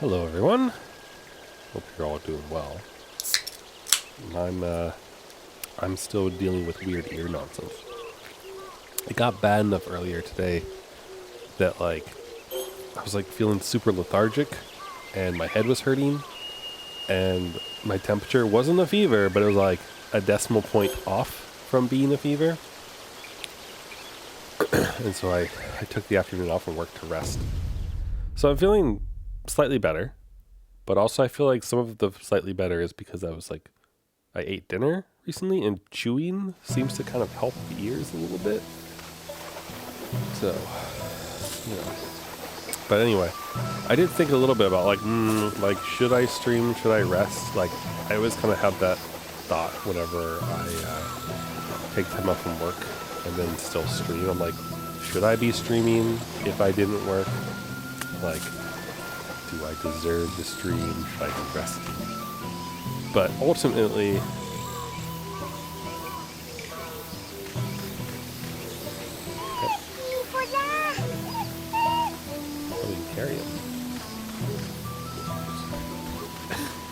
Hello everyone. Hope you're all doing well. I'm still dealing with weird ear nonsense. It got bad enough earlier today that I was feeling super lethargic and my head was hurting and my temperature wasn't a fever, but it was like a decimal point off from being a fever. And so I took the afternoon off from work to rest. So I'm feeling slightly better, but also I feel like some of the slightly better is because I ate dinner recently, and chewing seems to kind of help the ears a little bit. So, but anyway, I did think a little bit about should I stream? Should I rest? I always kind of have that thought whenever I take time off from work and then still stream. I'm like, should I be streaming if I didn't work? Do I deserve the stream? Should I be resting? But ultimately, I didn't carry him.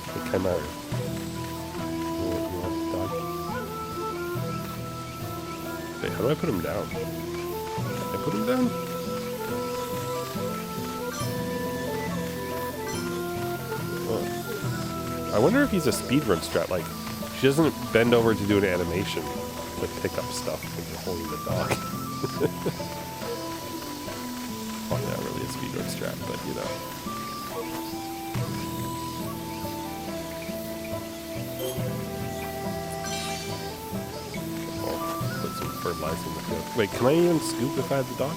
Hey, Kaimaru. You want the dog? Wait, how do I put him down? Can I put him down? I wonder if he's a speedrun strat. She doesn't bend over to do an animation to pick up stuff when you're holding the dog. Probably not really a speedrun strat, but I'll put some fertilizer in the field. Wait, can I even scoop if I have the dog?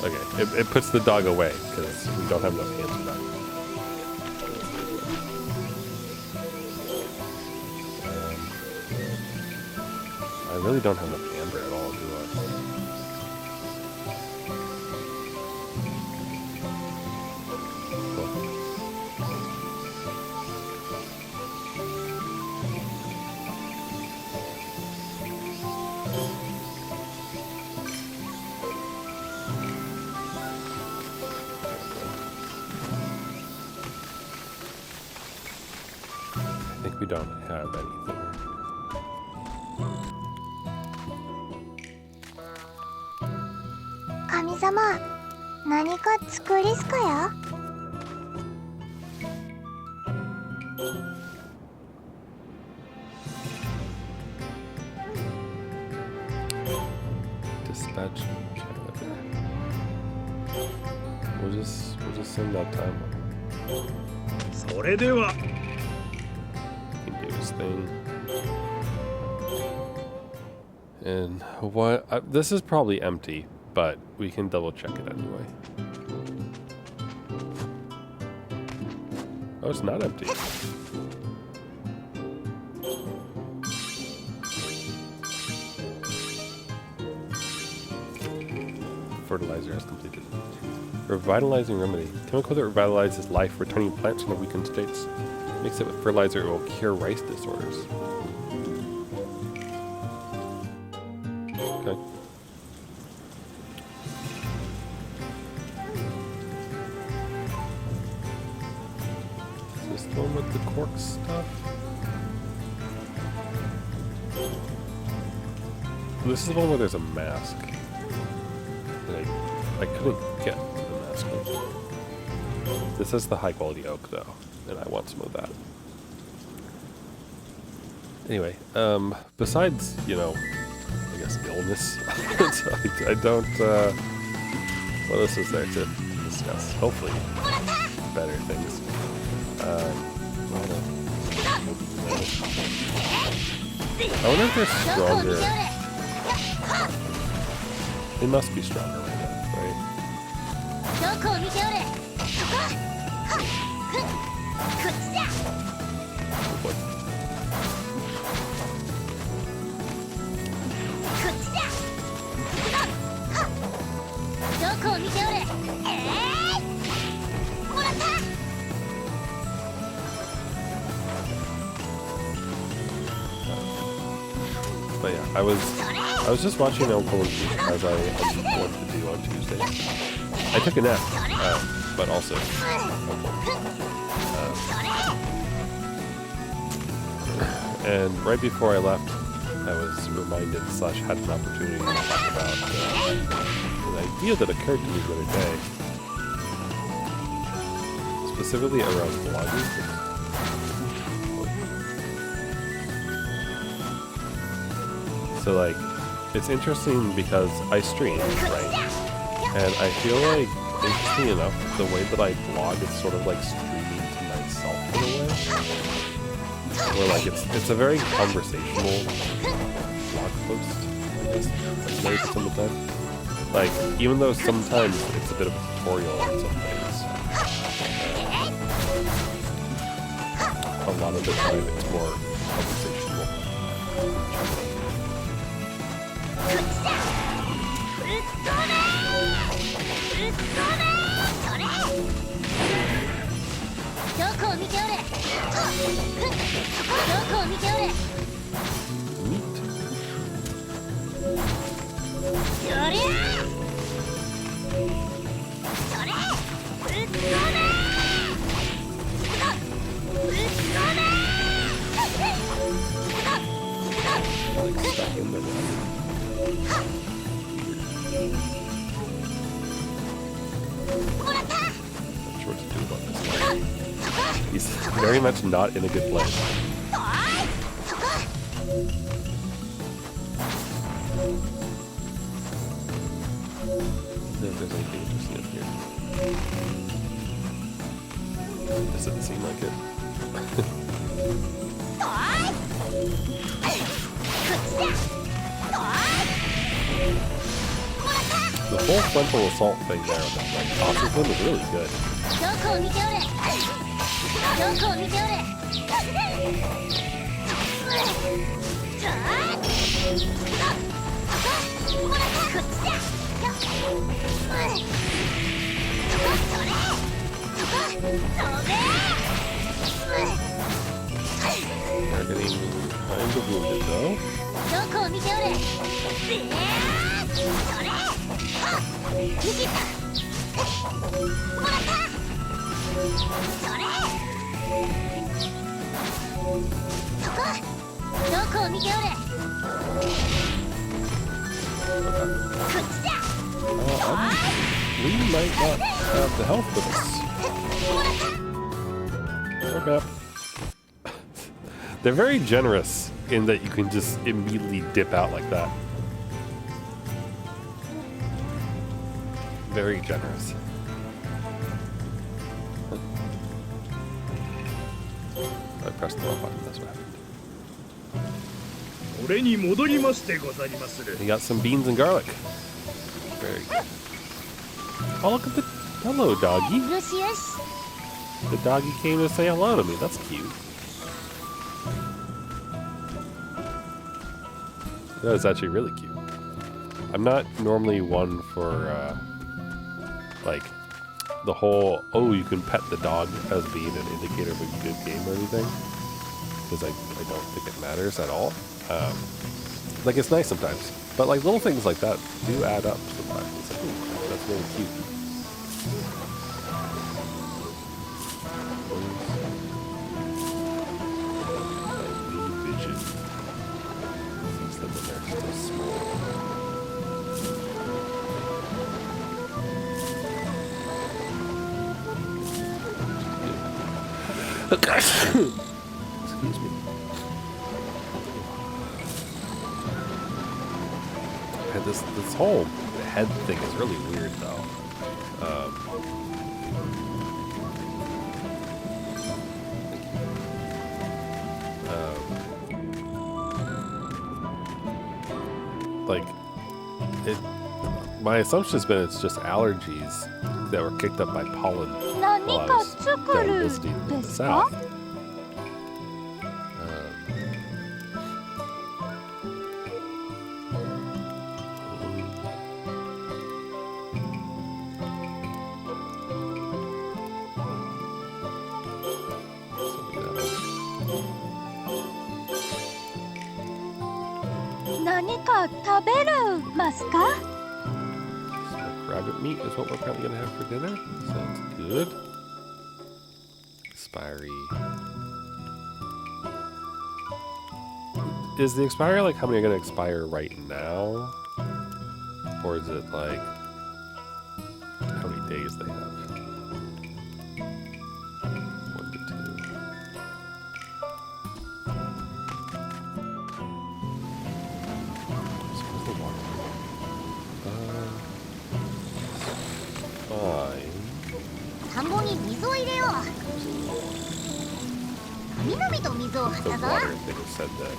Okay, it puts the dog away because we don't have enough hands for that. I really don't have enough amber at all, do I? Cool. I think we don't have anything. Dispatch. We'll just send that time. He can do his thing. And what? This is probably empty, but we can double check it anyway. Oh, it's not empty. Fertilizer is completed. Revitalizing remedy. Chemical that revitalizes life, returning plants from the weakened states. Mix it with fertilizer, it will cure rice disorders. Okay. Is this the one with the cork stuff? This is the one where there's a mask. And I couldn't get to the mask. This is the high quality oak though, and I want some of that. Anyway, besides, I guess illness, I don't, what else is there to discuss? Hopefully, better things. I wonder if they're stronger. They must be stronger right now, right? What? But yeah, I was just watching Uncle as I went to do on Tuesday. I took a nap. but also and right before I left, I was reminded / had an opportunity to talk about an idea that occurred to me the other day, specifically around vlogging. So like, it's interesting because I stream, right? And I feel like, interesting enough, the way that I vlog is sort of like streaming to myself in a way. Where like it's a very conversational vlog post, I guess, like 90% of the time. Like, even though sometimes it's a bit of a tutorial on some things, a lot of the time it's more conversational. Like stuck in the water. Not sure what to do about this guy. He's very much not in a good place. If there's anything interesting up here. Doesn't seem like it. The whole frontal assault thing there that like tosses him is really good. They're getting kind of wounded though. We might not have the health with us. Okay. They're very generous in that you can just immediately dip out like that. Very generous. I pressed the wrong button, that's what happened. You got some beans and garlic. Very good. Oh, look at the... Hello, doggy. The doggy came to say hello to me. That's cute. That is actually really cute. I'm not normally one for, like, the whole, oh, you can pet the dog as being an indicator of a good game or anything. Because I don't think it matters at all. Like, it's nice sometimes. But, like, little things like that do add up sometimes. It's like, ooh, that's really cute. Excuse me. And this whole head thing is really weird, though. Like, my assumption has been it's just allergies that were kicked up by pollen while I was down visiting in the south. favorite meat is what we're probably going to have for dinner. Sounds good. Expiry. Is the expiry like how many are going to expire right now? Or is it like how many days they have? 1 to 2. So where's the water? Fine. 田んぼに水を入れよう。神々と水を張っ The たぞ。 water thing said that. Water.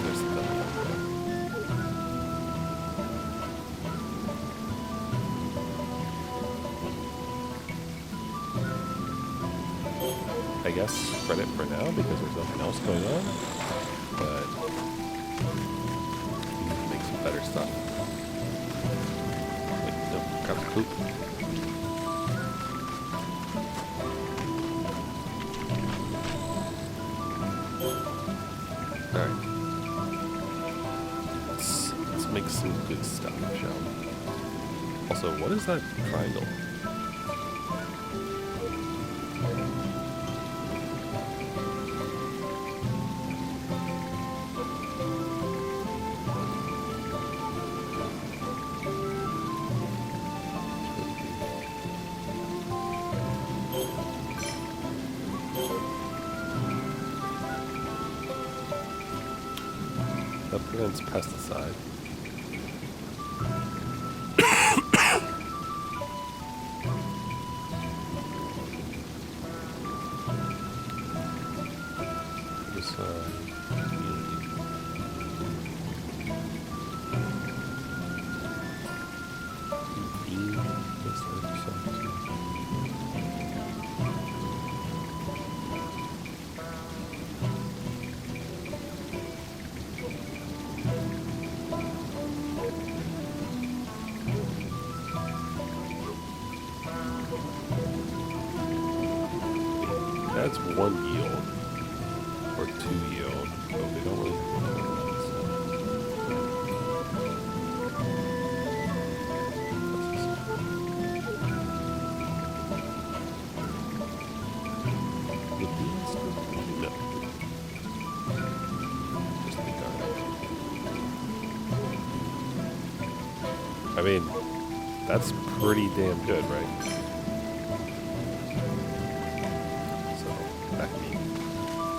There's the I guess credit for now because there's nothing else going on, but we need to make some better stuff. Wait, no, grab the poop. Alright. Let's make some good stuff, shall we? Also, what is that triangle? That prevents pesticide. That's one yield, or 2 yield, but we don't really the beans? No. Just the garlic. I mean, that's pretty damn good, right?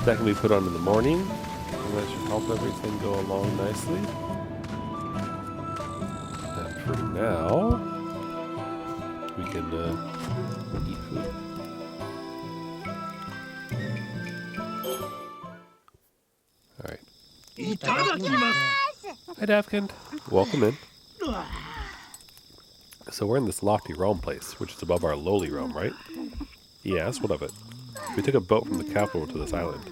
That can be put on in the morning, and that should help everything go along nicely. And for now, we can eat food. Alright. Hi, Davkind. Welcome in. So we're in this lofty realm place, which is above our lowly realm, right? Yes, what of it? We took a boat from the capital to this island.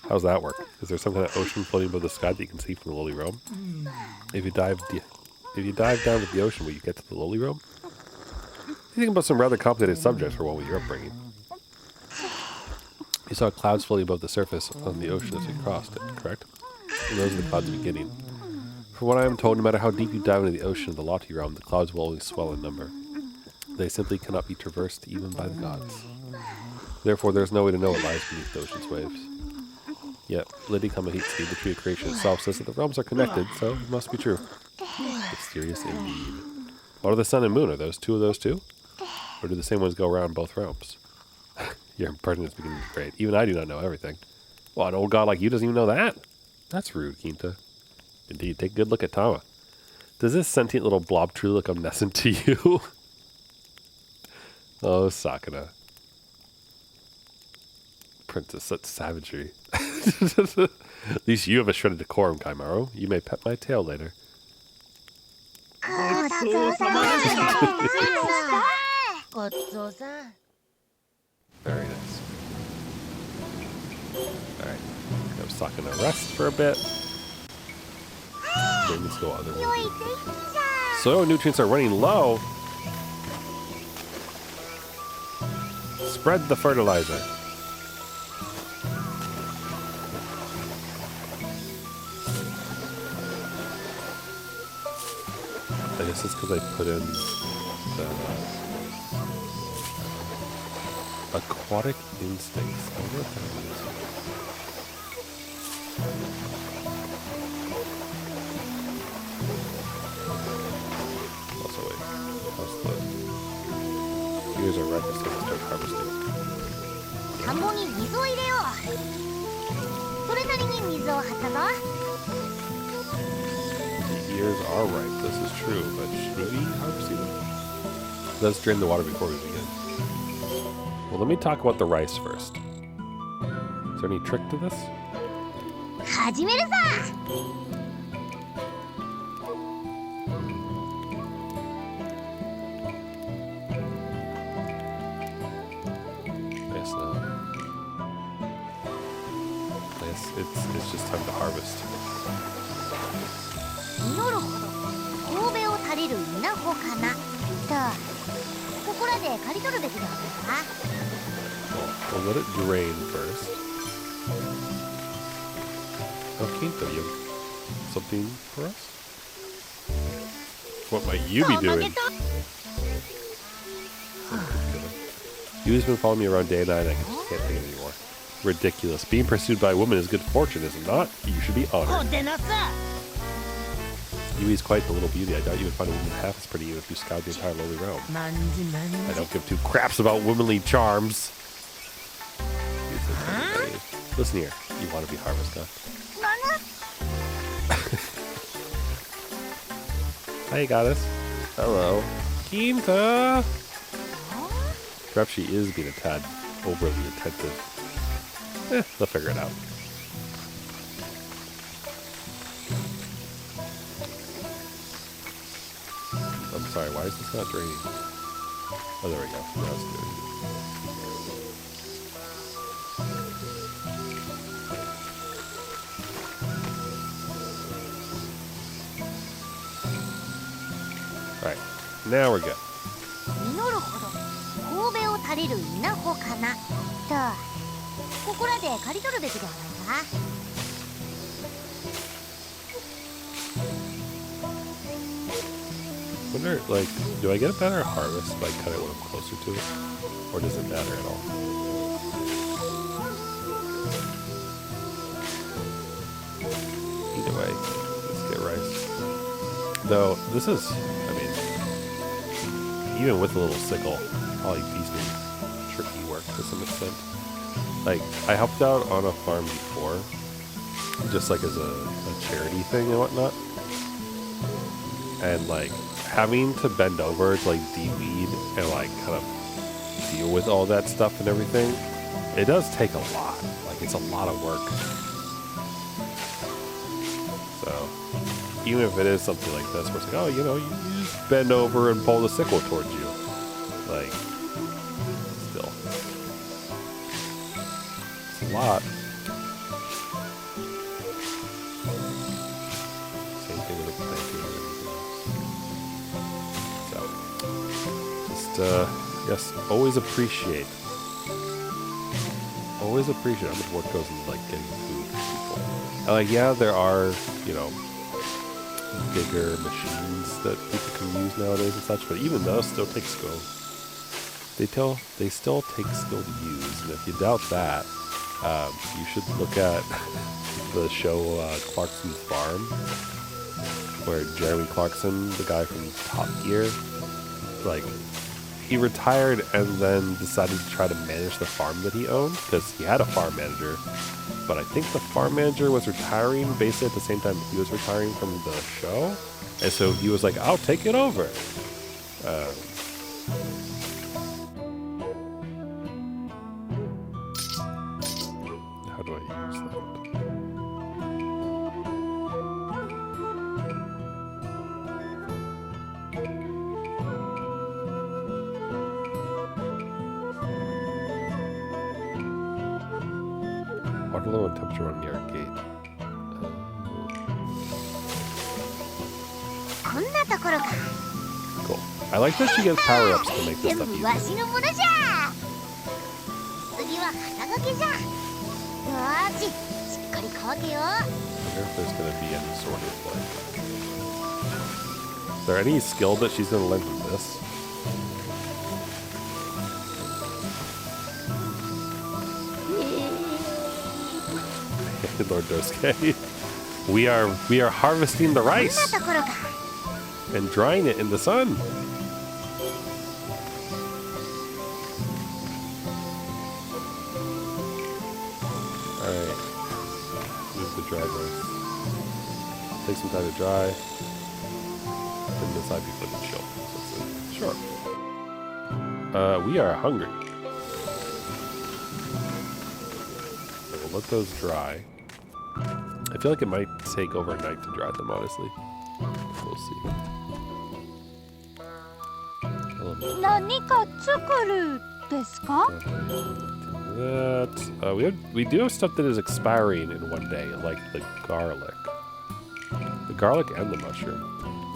How's that work? Is there some kind of ocean floating above the sky that you can see from the lowly realm? If you dive down to the ocean, will you get to the lowly realm? You think about some rather complicated subjects for one with your upbringing. You saw clouds floating above the surface on the ocean as you crossed it, correct? And those are the clouds beginning. From what I am told, no matter how deep you dive into the ocean of the lofty realm, the clouds will always swell in number. They simply cannot be traversed even by the gods. Therefore, there is no way to know what lies beneath the ocean's waves. Yet, Lady Kamahitsuki, the tree of creation itself, says that the realms are connected, so it must be true. Mysterious indeed. What are the sun and moon? Are those two of those two? Or do the same ones go around both realms? Your impertinence begins to grate. Even I do not know everything. Well, an old god like you doesn't even know that? That's rude, Quinta. Indeed, take a good look at Tama. Does this sentient little blob truly look omniscient to you? Oh, Sakuna. Princess, such savagery. At least you have a shred of decorum, Kaimaru. You may pet my tail later. Very nice. Alright. Have Sakuna rest for a bit. Then let's go other way. Soil nutrients are running low. Spread the fertilizer. I guess it's because I put in the aquatic instincts. I wonder what that means. Also, wait. How's the... Here's our ripe estate to start harvesting. 田んぼに水を入れよう。それなりに水を張ったぞ。 The ears are ripe, this is true, but should we be harvesting them? Let's drain the water before we begin. Well, let me talk about the rice first. Is there any trick to this? 始めるさ。 Nice, nice. It's just time to harvest. 実るほど神戸を垂れる稲穂かな。とここらで刈り取るべきではないか。 Well, we'll let it drain first. Oh, Kinto, you have something for us? What might you be doing? Yui's been following me around day and night, and I just can't take it anymore. Ridiculous. Being pursued by a woman is good fortune, is it not? You should be honored. Yui's quite the little beauty. I doubt you would find a woman half as pretty even if you scoured the entire lowly realm. I don't give two craps about womanly charms. Listen here. You want to be harvest god? Hi, goddess. Hello. Kinta! Perhaps she is being a tad overly attentive. They'll figure it out. I'm sorry, why is this not draining? Oh, there we go. Now it's good. Alright, now we're good. 実るほど神戸を垂れる稲穂かな。とここらで刈り取るべきではないか。 Wonder, like, do I get a better harvest if I cut it when I'm closer to it? Or does it matter at all? Either way, let's get rice. Though, this is, I mean, even with a little sickle, probably decent tricky work to some extent. Like, I helped out on a farm before, just like as a charity thing and whatnot. And like, having to bend over to like de-weed and like kind of deal with all that stuff and everything, it does take a lot. Like, it's a lot of work. So, even if it is something like this, where it's like, oh, you know, you just bend over and pull the sickle towards you. Like, still. It's a lot. Same thing with the planting and everything else. So, yes, always appreciate how much work goes into like getting food for people. And like, yeah, there are, you know, bigger machines that people can use nowadays and such, but even those still take skill. They still take skill to use, and if you doubt that, you should look at the show Clarkson's Farm, where Jeremy Clarkson, the guy from Top Gear, like, he retired and then decided to try to manage the farm that he owned, because he had a farm manager, but I think the farm manager was retiring basically at the same time he was retiring from the show, and so he was like, I'll take it over. How do I use that? Water level and temperature on near a gate. こんなところか。 Cool. I like that she gets power-ups to make this 全 stuff 部 easier. わしのものじゃ。けじゃ。よーし、しっかり乾けよ。 I wonder if there's gonna be any sort of like. Is there any skill that she's gonna learn from this? Lord Dosuke. We are harvesting the こんな rice ところか。 and drying it in the sun. Alright. Move the dry rice. Take some time to dry. And this side before the chill. Sure. We are hungry. So we'll let those dry. I feel like it might take overnight to dry them, honestly. We'll see. 何か作るですか? That we do have stuff that is expiring in one day, like the garlic and the mushroom.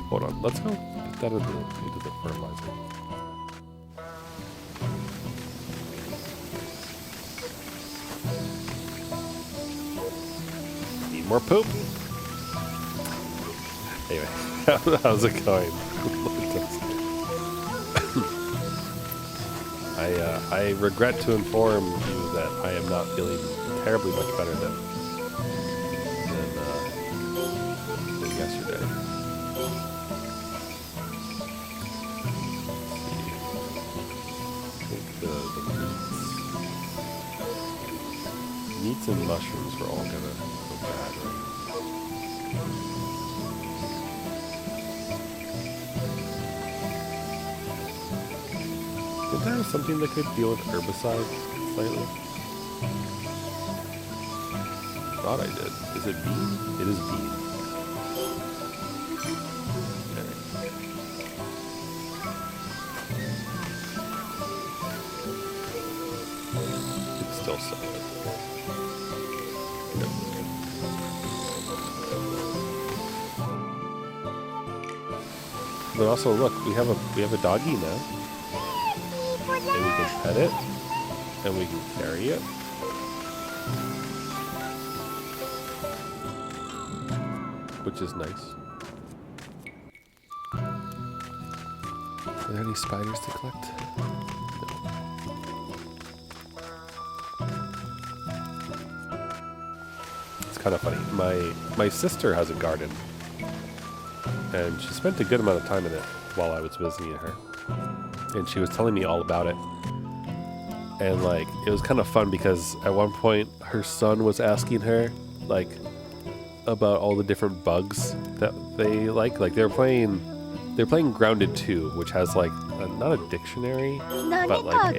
Hold on, let's go put that into the fertilizer. Need more poop. Anyway, how's it going? I regret to inform you that I am not feeling terribly much better than yesterday. I think the meats and mushrooms were all gonna go bad, right? Didn't I have something that could deal with herbicide slightly? I thought I did. Is it bean? It is bean. Okay. It's still suck. Yep. But also, look, we have a doggy now. And we can pet it, and we can carry it. Which is nice. Are there any spiders to collect? No. It's kind of funny. My sister has a garden, and she spent a good amount of time in it while I was visiting her. And she was telling me all about it. And like, it was kind of fun because at one point her son was asking her like about all the different bugs that they like. Like they're playing Grounded 2, which has like not a dictionary, but like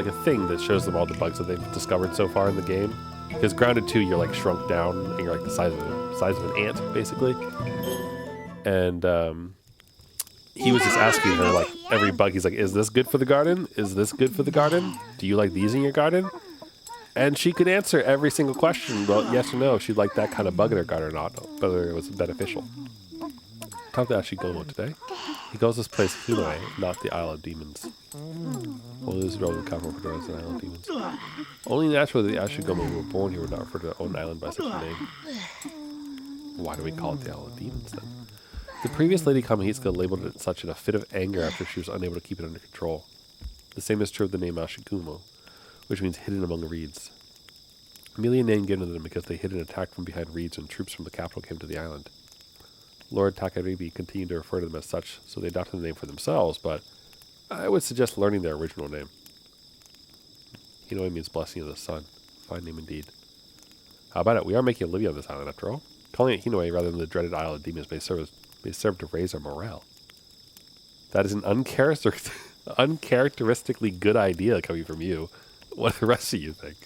a thing that shows them all the bugs that they've discovered so far in the game. Because Grounded 2, you're like shrunk down and you're like the size of an ant basically. And he was just asking her, like, every bug. He's like, is this good for the garden? Is this good for the garden? Do you like these in your garden? And she could answer every single question. Well, yes or no, if she'd like that kind of bug in her garden or not, whether it was beneficial. Time to Ashigomo today. He calls this place Hinoe, not the Isle of Demons. Only this road would cover for the Isle of Demons. Only naturally the Ashigomo who were born here would not refer to their own island by such a name. Why do we call it the Isle of Demons, then? The previous Lady Kamihitsuka labeled it such in a fit of anger after she was unable to keep it under control. The same is true of the name Ashigumo, which means hidden among reeds. Merely a name given to them because they hid and attacked from behind reeds when troops from the capital came to the island. Lord Takaribi continued to refer to them as such, so they adopted the name for themselves, but I would suggest learning their original name. Hinoe means blessing of the sun. Fine name indeed. How about it? We are making a living on this island after all. Calling it Hinoe rather than the dreaded Isle of Demons may serve to raise our morale. That is an uncharacteristically good idea coming from you. What do the rest of you think?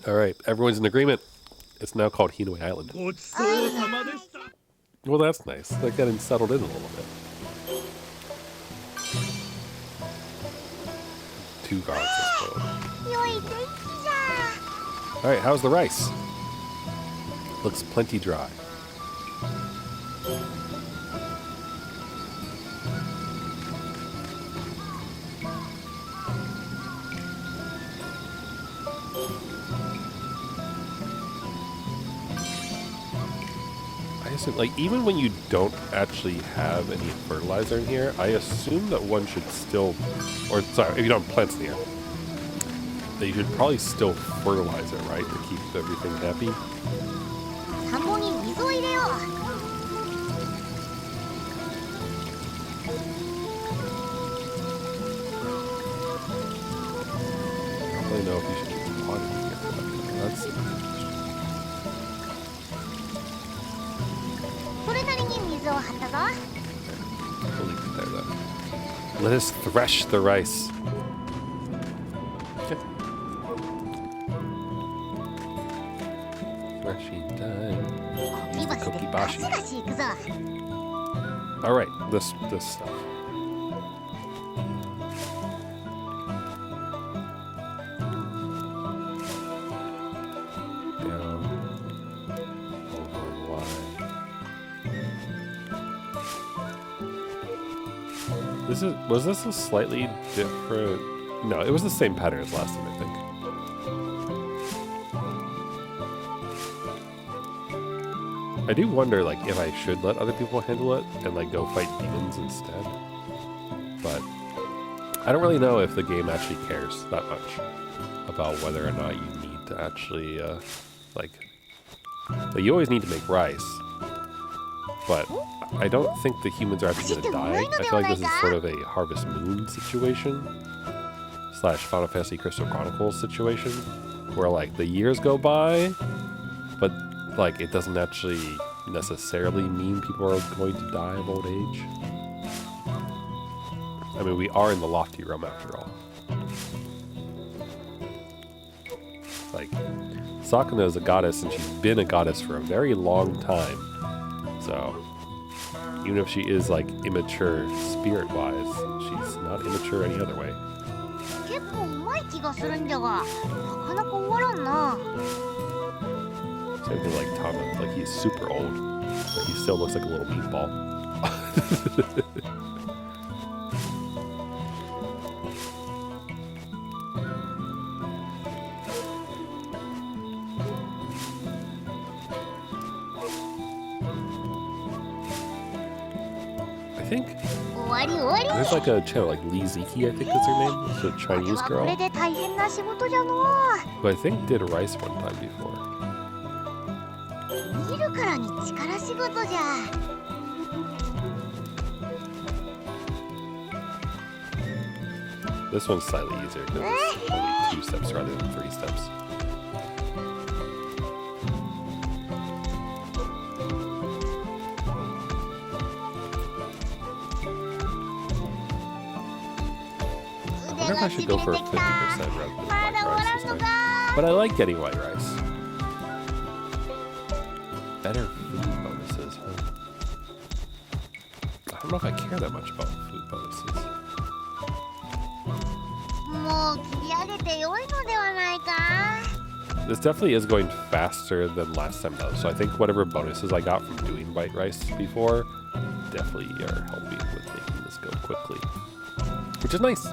Alright, everyone's in agreement. It's now called Hinoe Island. Well, that's nice. They're getting settled in a little bit. 2 garlics, I suppose. Alright, how's the rice? Looks plenty dry. assume, like, even when you don't actually have any fertilizer in here, I assume that one should still, or sorry, if you don't have plants in here, that you should probably still fertilize it, right, to keep everything happy. 田んぼに水を入れよう。 I don't really know if you should keep water in here. That's それなりに水を張ったぞ。 we'll leave it there then. Let us thresh the rice. Okay. Threshing time. リバスでガシガシいくぞ。 All right, this stuff. Down, over, wide. Was this a slightly different? No, it was the same pattern as last time, I think. I do wonder, like, if I should let other people handle it and, like, go fight demons instead. But I don't really know if the game actually cares that much about whether or not you need to actually, like, you always need to make rice. But I don't think the humans are actually going to die. I feel like this is sort of a Harvest Moon situation / Final Fantasy Crystal Chronicles situation where, like, the years go by, but like, it doesn't actually necessarily mean people are going to die of old age. I mean, we are in the lofty realm after all. Like, Sakuna is a goddess, and she's been a goddess for a very long time. So, even if she is, like, immature spirit-wise, she's not immature any other way. 結構うまい気がするんじゃが、なかなか終わらんな。 Same thing like Tama, like he's super old, but he still looks like a little meatball. I think 終わり終わり。 there's like a channel like Lee Ziki, I think is her name. It's a Chinese こ girl れで大変な仕事じゃのう。 who I think did rice one time before. 見るからに力仕事じゃ。 This one's slightly easier because it's only 2 steps rather than 3 steps. I wonder if I should go for 50% rather than white rice this time. But I like getting white rice. Better food bonuses, huh? I don't know if I care that much about food bonuses. もう切り上げて良いのではないか。 This definitely is going faster than last time though, so I think whatever bonuses I got from doing white rice before definitely are helping with making this go quickly. Which is nice.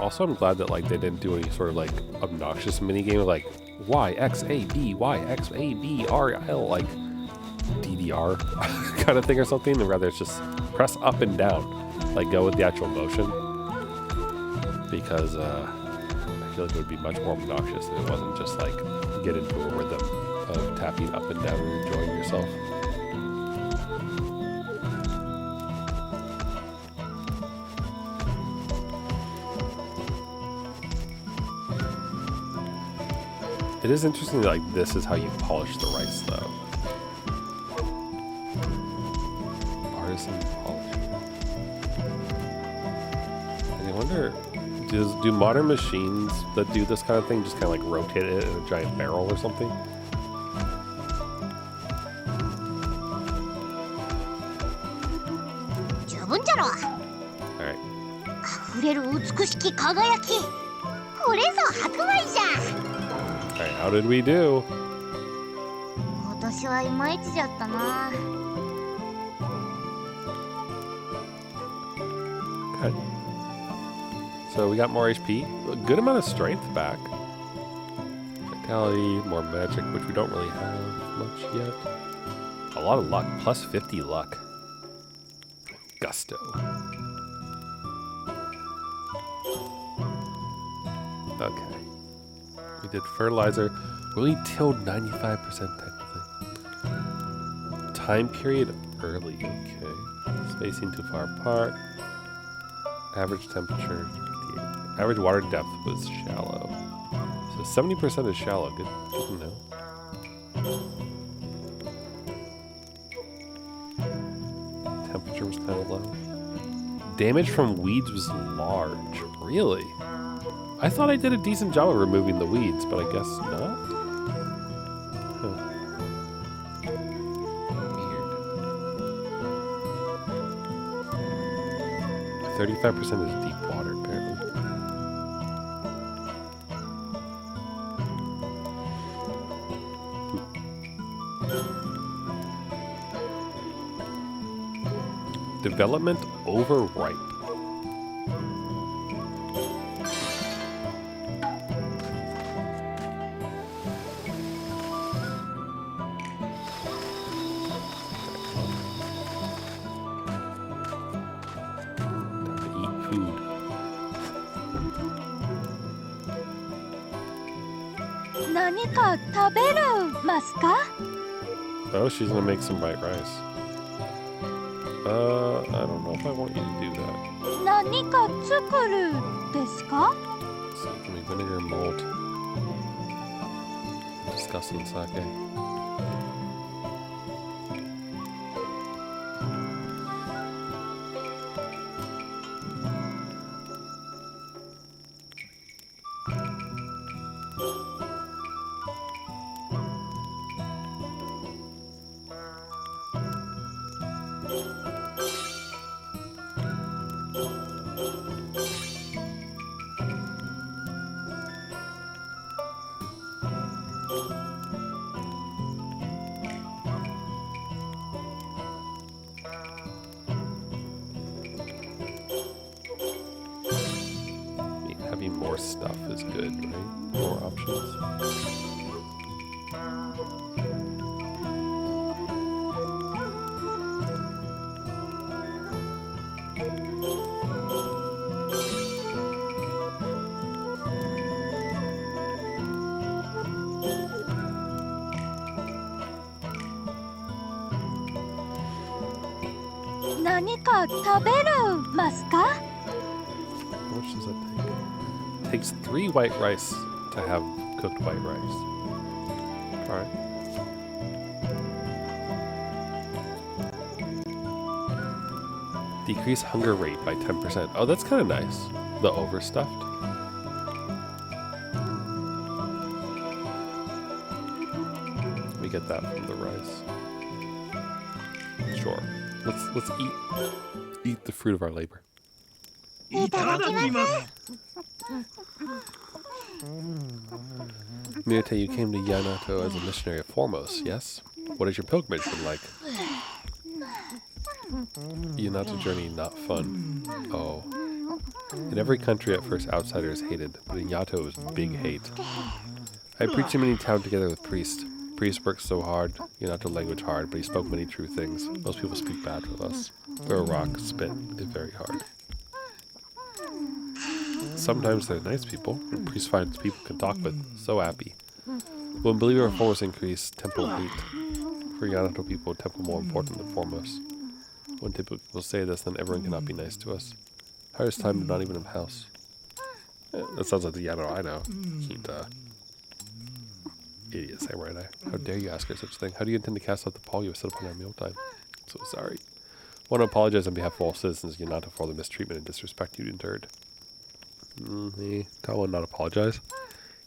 Also, I'm glad that, like, they didn't do any sort of, like, obnoxious minigame like Y, X, A, B, Y, X, A, B, R, L, like DDR kind of thing or something, and rather it's just press up and down, like, go with the actual motion. Because, I feel like it would be much more obnoxious if it wasn't just, like, get into a rhythm of tapping up and down and enjoying yourself. It is interesting that, like, this is how you polish the rice, though. Artisan polishing. And I wonder, do modern machines that do this kind of thing just kind of like rotate it in a giant barrel or something? Alright. 溢れる美しき輝き。これぞ白米じゃ。 Alright, how did we do? 今年はいまいちじゃったな。 Good. So we got more HP, a good amount of strength back. Vitality, more magic, which we don't really have much yet. A lot of luck, plus 50 luck. Gusto. Okay. We did fertilizer. We only tilled 95% technically. Time period early, okay. Spacing too far apart. Average temperature, 58. Average water depth was shallow. So 70% is shallow, good to know. Temperature was kind of low. Damage from weeds was large. Really? I thought I did a decent job of removing the weeds, but I guess not? Huh. Weird. 35% is deep water, apparently. Development overripe. Time to eat food. Nanika taberu masu ka? Oh, she's gonna make some white rice. I don't know if I want you to do that. 何か作るですか? So, give me vinegar, malt. Disgusting sake. Having more stuff is good, right? More options. Nanika taberu masu ka? How much does that take? It takes 3 white rice to have cooked white rice. Alright. Decrease hunger rate by 10%. Oh, that's kind of nice. The overstuffed. We get that from the rice. Sure. Let's eat the fruit of our labor. いただきます。 Mirate, you came to Yamato as a missionary of Foremost, yes? What has your pilgrimage been like? Yamato journey not fun. Oh. In every country at first outsiders hated, but in Yato it was big hate. I preached in many towns together with priests. Priest worked so hard, Yamato language hard, but he spoke many true things. Most people speak bad with us. Throw a rock, spit, is very hard. Sometimes they're nice people, and priest finds people can talk with, so happy. When believer of Foremost increase, temple hate. For Yamato people, temple more important than Foremost. When people say this, then everyone cannot be nice to us. Hardest time to not even have a house. That sounds like the Yamato I know. He'd, idiot samurai knife. How dare you ask her such a thing? How do you intend to cast out the pall you have set upon our mealtime? So sorry. Want to apologize on behalf of all citizens of Yamato for all the mistreatment and disrespect you endured. Can't one not apologize?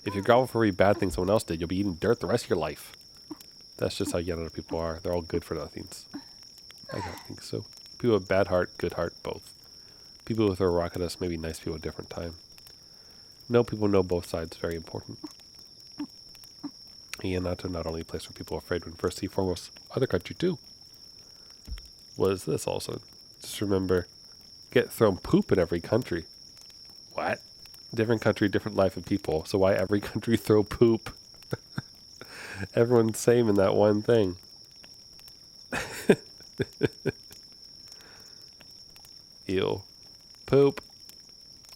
If you grovel for every bad thing someone else did, you'll be eating dirt the rest of your life. That's just how Yamato people are. They're all good for nothings. I don't think so. People with bad heart, good heart, both. People who throw a rock at us may be nice people at a different time. No, people know both sides. Very important. Yamato not only a place where people are afraid when first see Foremost, other country too. What is this also? Just remember, get thrown poop in every country. What? Different country, different life and people. So why every country throw poop? Everyone's same in that one thing. Ew. Poop.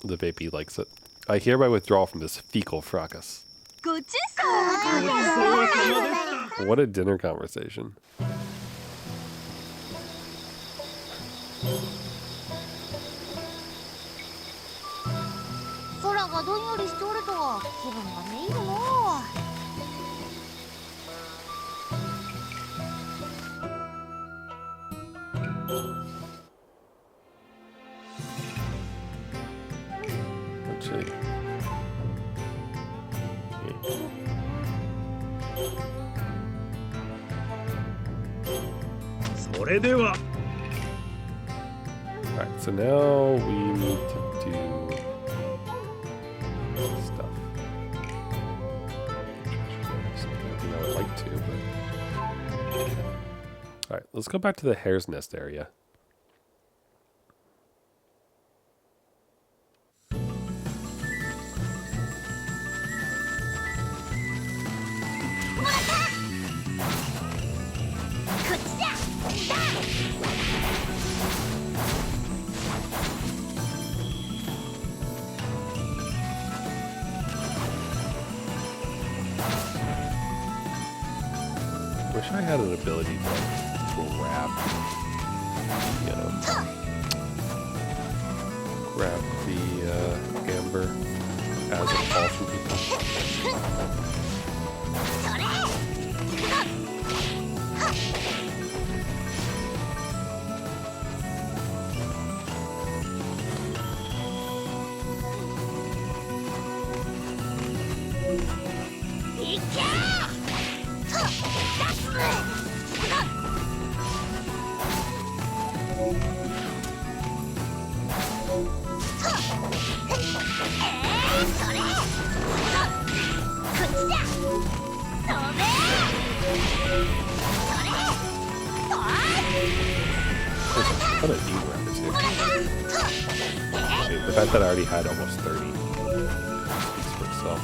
The vapey likes it. I hereby withdraw from this fecal fracas. ごちそう What a dinner conversation. 空がどんよりしておると気分がめいるのう。 Actually. Alright, so now we need to do stuff. Something I would like to, but... Alright, let's go back to the hare's nest area. Wish I had an ability to grab, grab the amber as it falls from people. What a neat repetition. The fact that I already had almost 30 speaks for itself.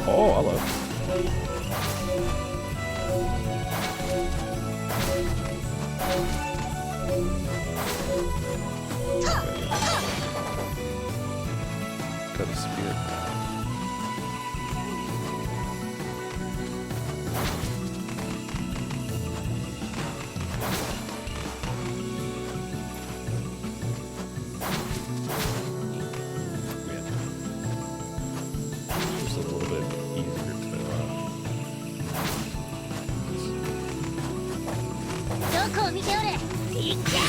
Oh, hello. Got a spear. Just a little bit easier to どこを見ておれ。いっけー。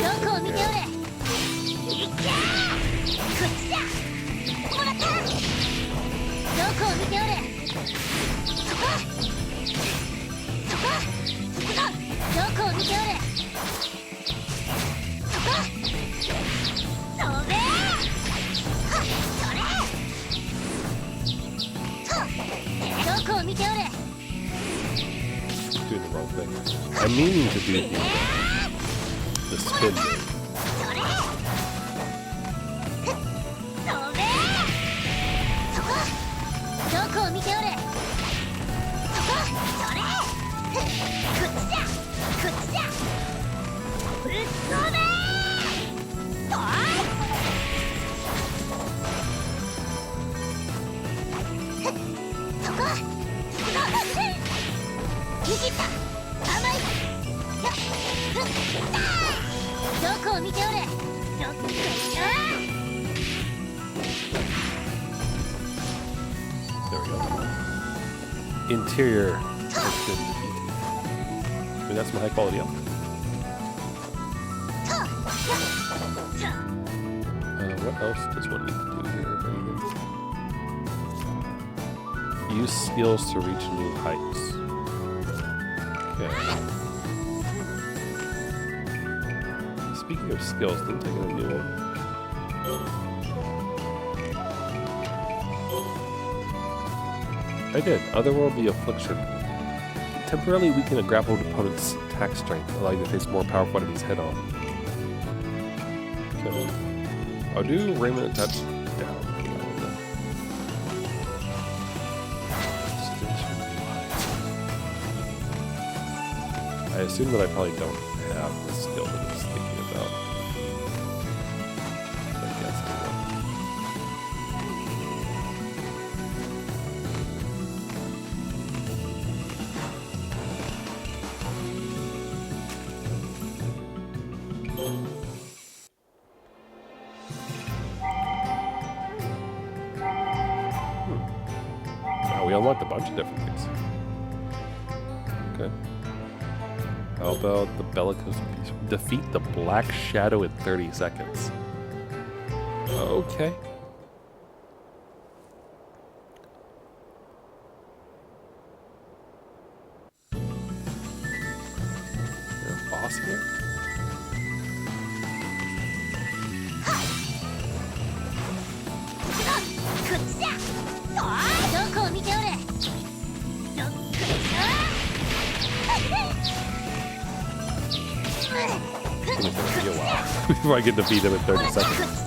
どこを見ておれ。いっけー。こっちだ。もらった。どこを見ておれ。そこ。そこ。そこだ。どこを見ておれ。そこ。そべー。はっ、それ。と。どこを見ておれ。 doing the wrong thing. I'm meaning to do the spin move. There we go. Interior. I mean, that's some high quality elk. What else does one need to do here? Anything? Use skills to reach new heights. Okay. Speaking of skills, didn't I get a new one? I did. Otherworldly Affliction. Temporarily weaken a grappled opponent's attack strength, allowing you to face more powerful enemies head on. Okay. I'll do Raiment Touch down. I assume that I probably don't have the skill that I was thinking about. I guess I will. Wow, we unlocked a bunch of different things. Okay. How about the bellicose piece? Defeat the Black Shadow in 30 seconds. Okay. Is there a boss here? It's gonna be a while before I can defeat him in 30 seconds.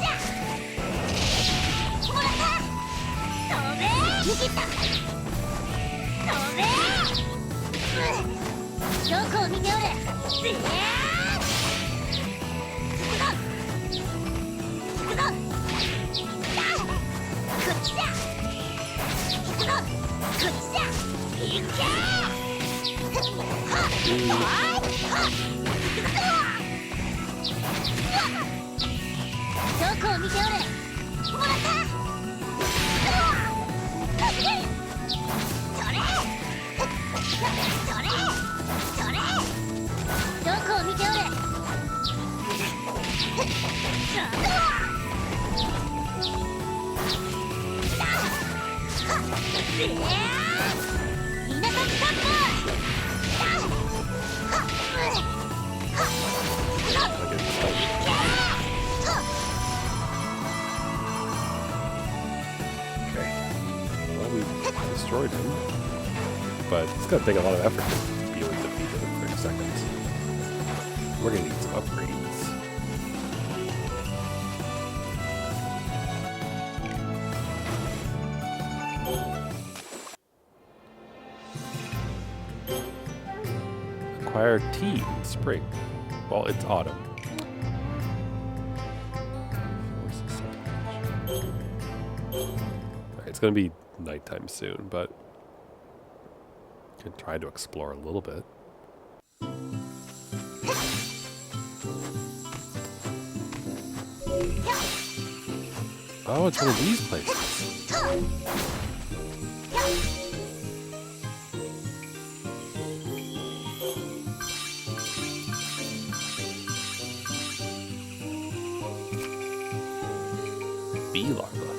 Destroyed him, but it's gonna take a lot of effort to be able to defeat him in 30 seconds. We're gonna need some upgrades. Acquire tea in spring. Well, it's autumn. Alright, it's gonna be nighttime soon, but can try to explore a little bit. Oh, it's one of these places. Bee larva.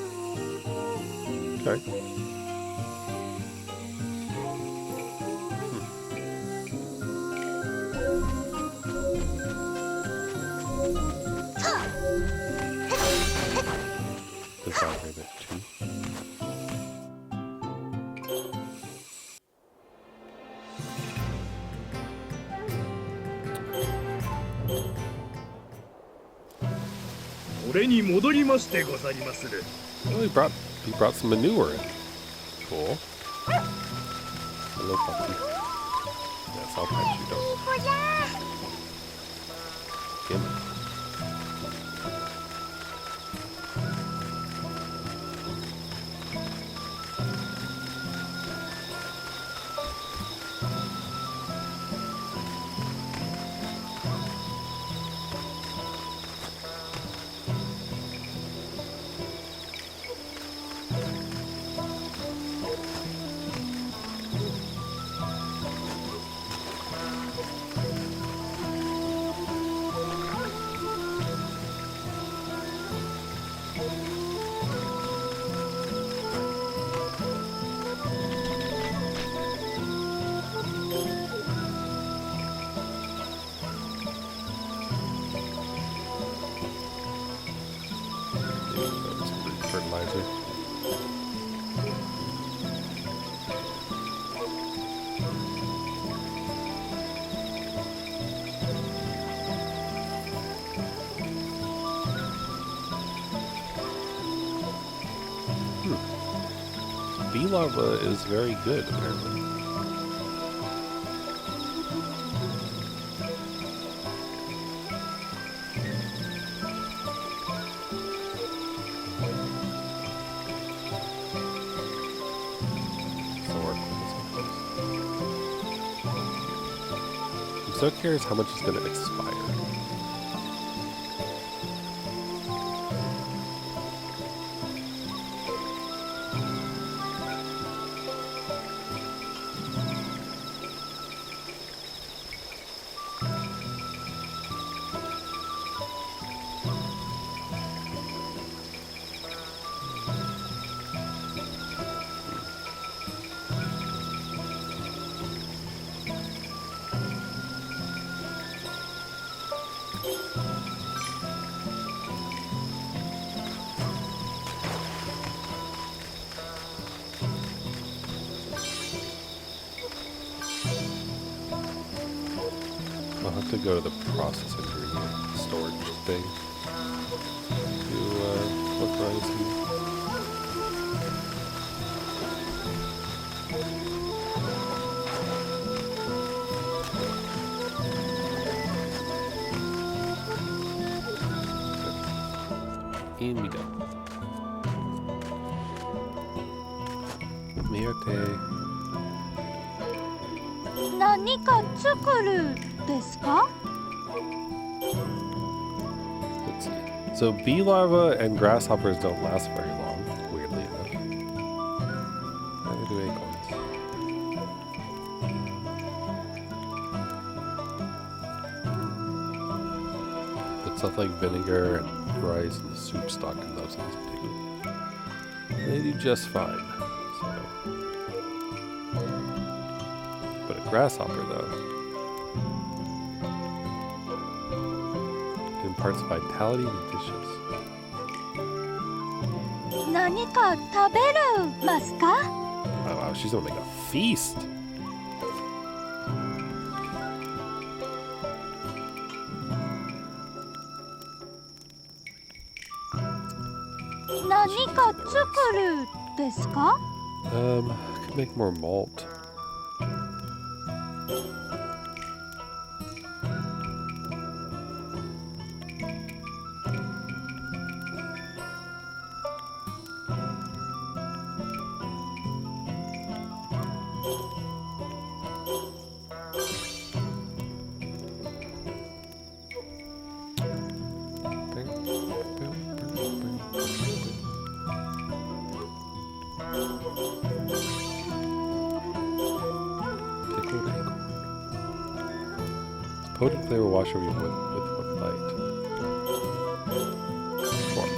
Okay. Well, he brought some manure in. Cool. Hello, puppy. Yes, I'll pet you, don't. Give me. bee larva is very good, apparently. I'm so curious how much is going to expire. I'll have to go to the process ingredient storage thing to look around and see. In we go. Miyate. 何か作るですか? Let's see. So bee larvae and grasshoppers don't last very long, weirdly enough. Neither do acorns. But stuff like vinegar and rice and soup stock and those things particularly, they do just fine. So. But a grasshopper, though, imparts vitality to dishes. 何か食べるますか? Oh wow, she's gonna make a feast! 何か作るですか? Could make more malt. Pickled acorn. Potent flavor wash over your with one bite. Sure.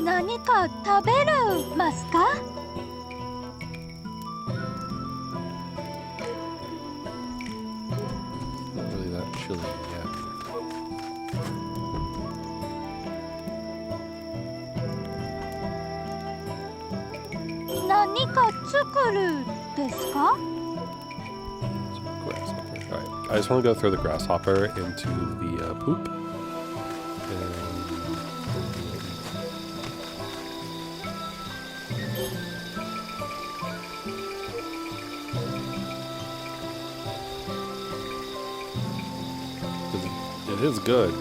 Nani ka taberu masu ka? Not really that chilly yet. Nani ka tsukuru desu ka? Grasshopper. Alright, I just want to go throw the grasshopper into the poop. It is good.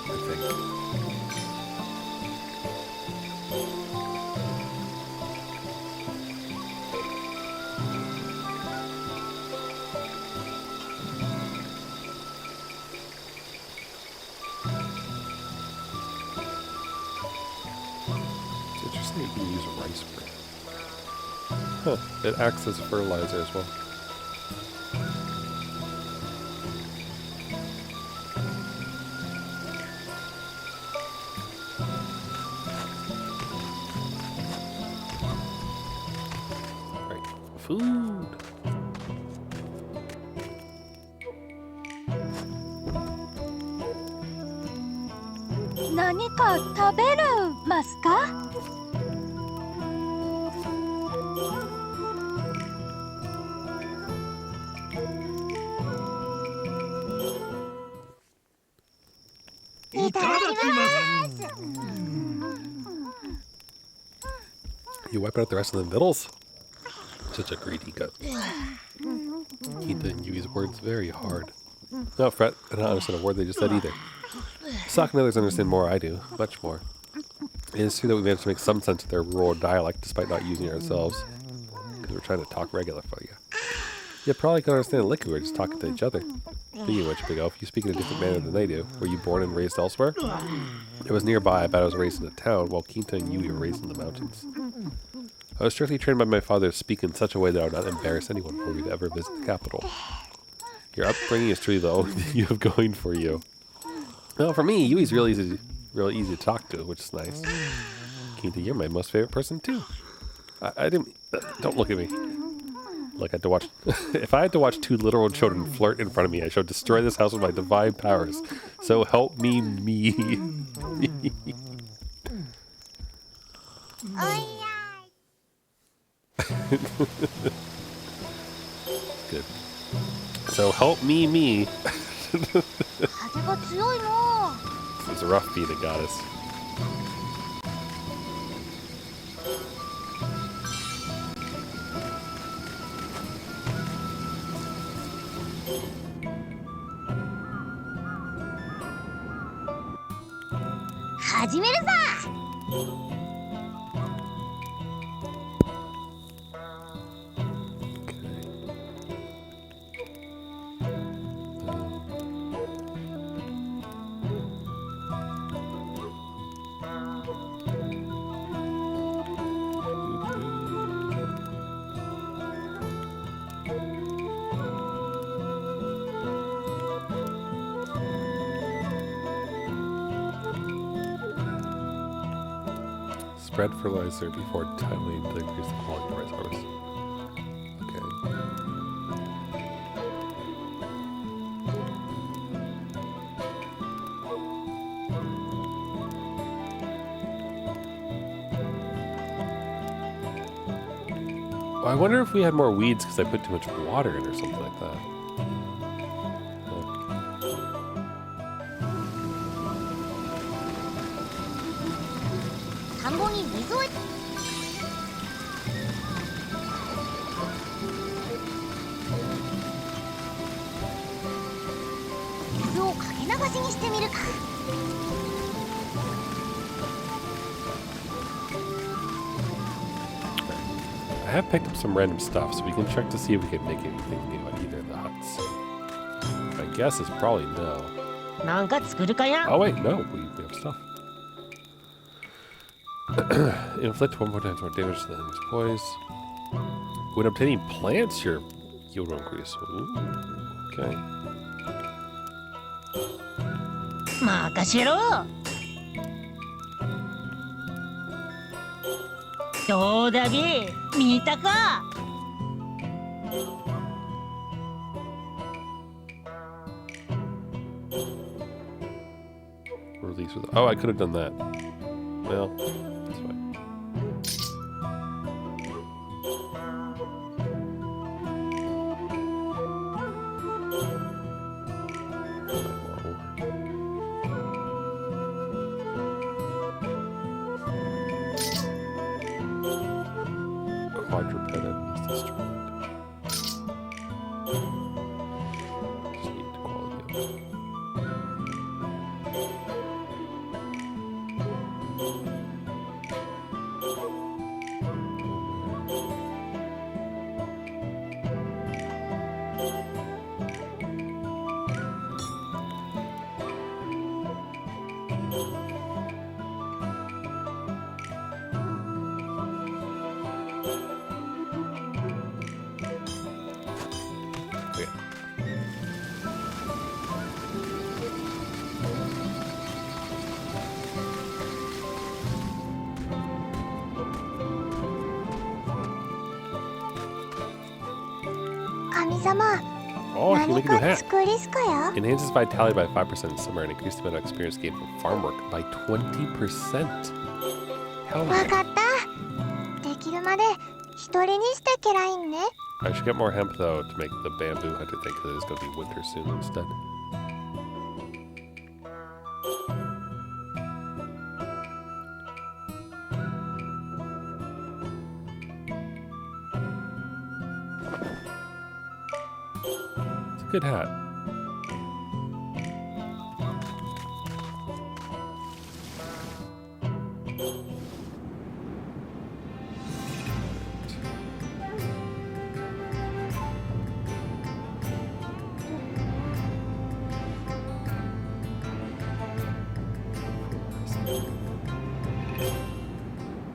I think. It's interesting you can use rice bran. Huh. It acts as fertilizer as well. Food. Nani ka taberu masu ka? You wipe out the rest of the vittles? Such a greedy goat. Keita and Yui's words very hard. No, fret, I don't understand a word they just said either. Sakuna and others understand more I do, much more. It is true that we managed to make some sense of their rural dialect despite not using it ourselves. Because we're trying to talk regular for you. You probably can understand lick we were just talking to each other. Speaking of which, Big Elf, you speak in a different manner than they do. Were you born and raised elsewhere? It was nearby, I bet I was raised in a town, while Keita and Yui were raised in the mountains. I was strictly trained by my father to speak in such a way that I would not embarrass anyone were we to ever visit the capital. Your upbringing is truly the only thing you have going for you. Well, for me, Yui's real easy to talk to, which is nice. Keita, you're my most favorite person too. I didn't. Don't look at me. Like I had to watch. If I had to watch two literal children flirt in front of me, I shall destroy this house with my divine powers. So help me, me. Good. So help me, me. This is a rough beat, it got us. Spread fertilizer before tiling to increase the quality of rice harvest. Okay. Oh, I wonder if we had more weeds because I put too much water in or something like that. I have picked up some random stuff, so we can check to see if we can make anything new at either of the huts. My guess is probably no. Oh wait, no, we have stuff. Inflict 1 more times more damage to the enemy's poise. When obtaining plants, your yield will increase. Ooh, okay. Release with. Oh, I could have done that. Well, that's fine. Quadruped enemies destroyed. Just need quality up. Oh, she can make a new hat. Enhances vitality by 5% in summer and increases the amount of experience gained from farm work by 20%. Hell yeah. I should get more hemp though to make the bamboo hut, I think, because it's going to be winter soon instead. Good hat.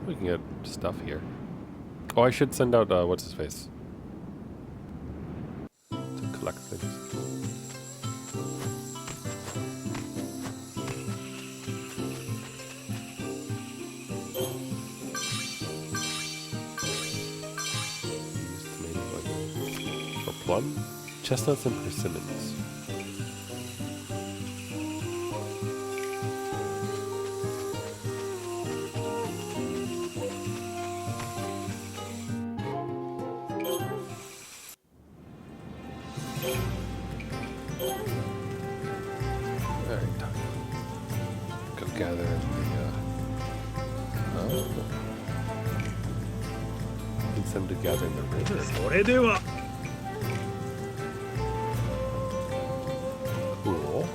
We can get stuff here. Oh, I should send out, what's his face? To collect things. Tomato butter. For plum, chestnuts, and persimmons. Alright, go gather the, oh. Needs them to gather in the river. それでは Cool.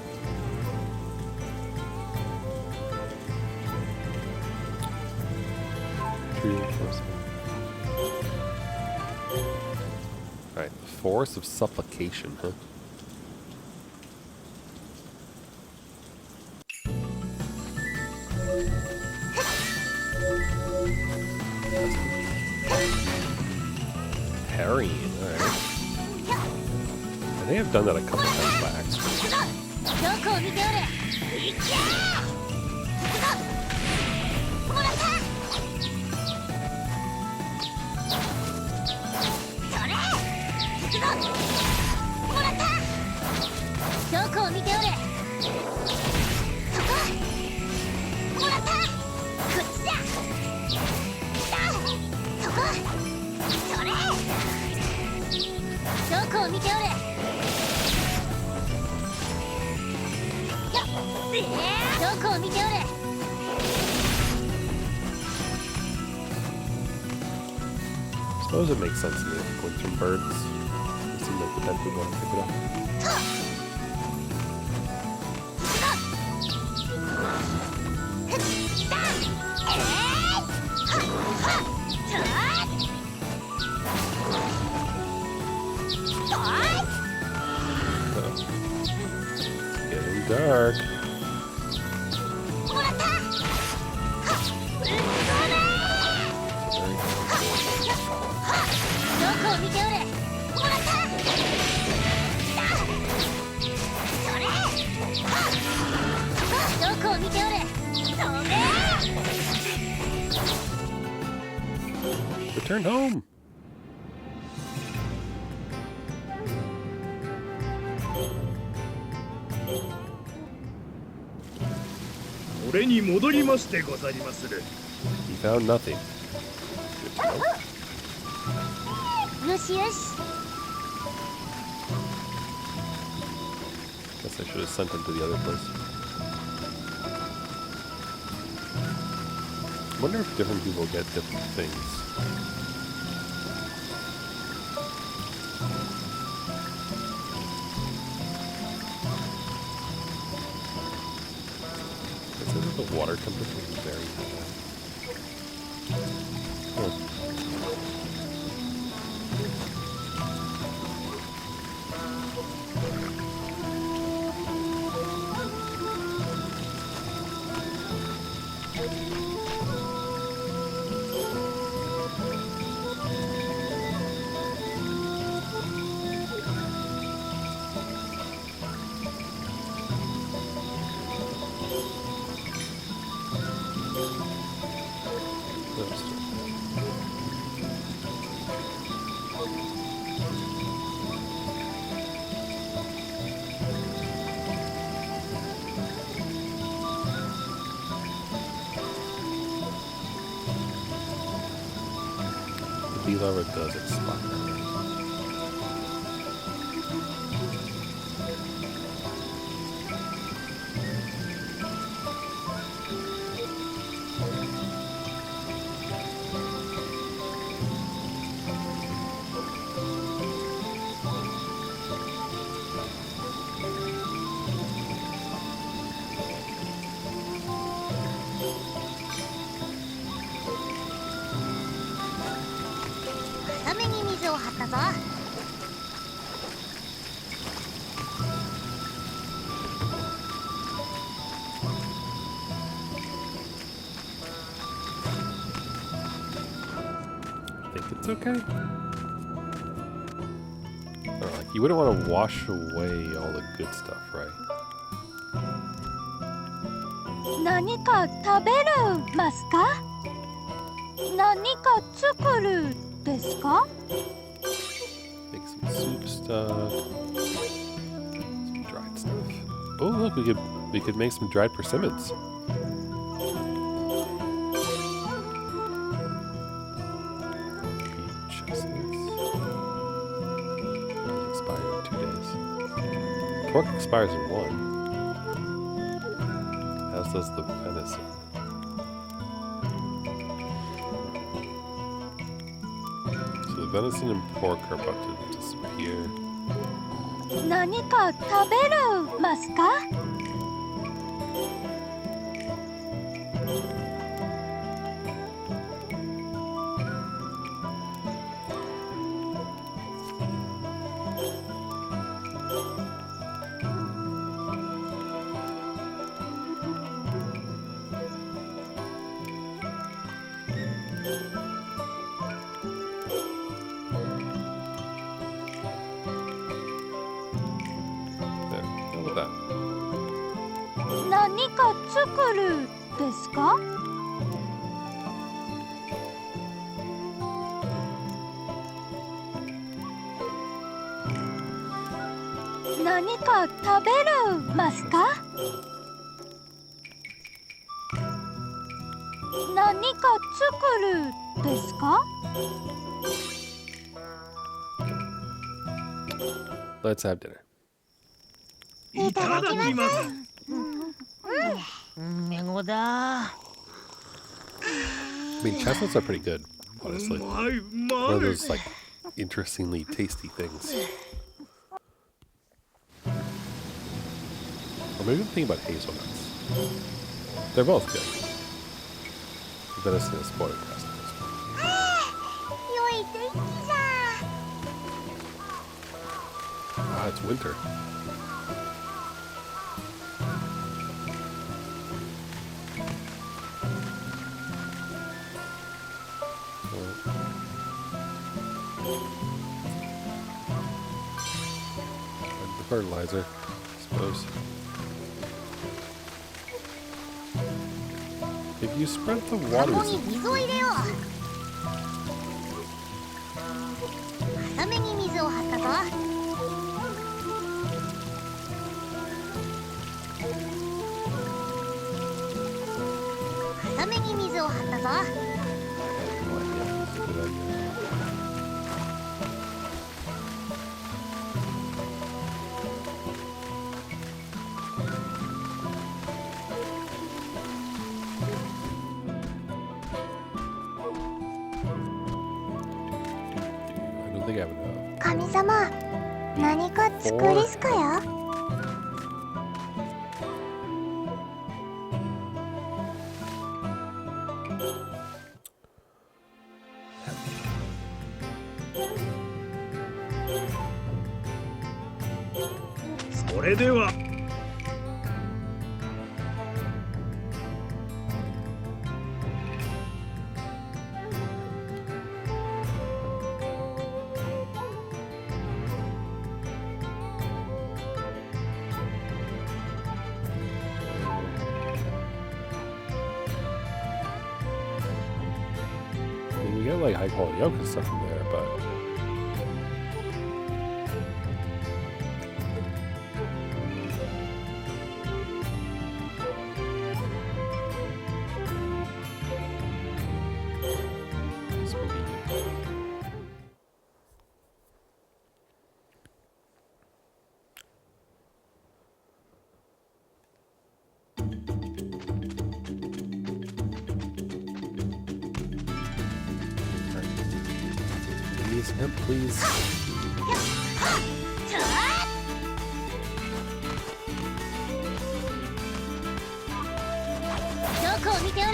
Alright, the Forest of Supplication, huh? Harrying, alright. I think I've done that a couple times by accident. どこを見ておれ。いっちゃー。もらった。それ。行くぞ。もらった。どこを見ておれ。そこ。もらった。こっちだ。だ。そこ。それ。どこを見ておれ。どこを見ておれ。 Suppose it makes sense to me. Going from birds, they seem like the type of want to pick it up. Getting dark. Return home. He found nothing. Good to know. よしよし。 Guess I should have sent him to the other place. Wonder if different people get different things. It says that the water temperature is very high. Huh. The lava does expire. 浅めに水を張ったぞ。I think it's okay. Like you wouldn't want to wash away all the good stuff, right? 何か食べるますか？何か作るですか？ Make some soup stuff. Some dried stuff. Oh look, we could make some dried persimmons. Expire in 2 days. Pork expires in 1. As does the venison. So the venison and pork are about to disappear. 何か食べるますか？ There, how about that? 何か作るですか？何か食べるますか？何か作るですか？ Let's have dinner. いただきます。めごだ。 I mean, chestnuts are pretty good, honestly. One of those like interestingly tasty things. Or maybe I'm thinking about hazelnuts. They're both good. Venison is more impressive. 良い天気じゃ。 Ah, it's winter. And the fertilizer, I suppose. If you spread the カゴ waters, に水を入れよう。浅めに水を張ったぞ。浅めに水を張ったぞ。 I have no idea. It's a good idea. I don't think I have enough. 神様、何か作りすかや。 それではI mean, we get like high quality oak and stuff from there, but this would be Please, hemp, please. どこを見ておる。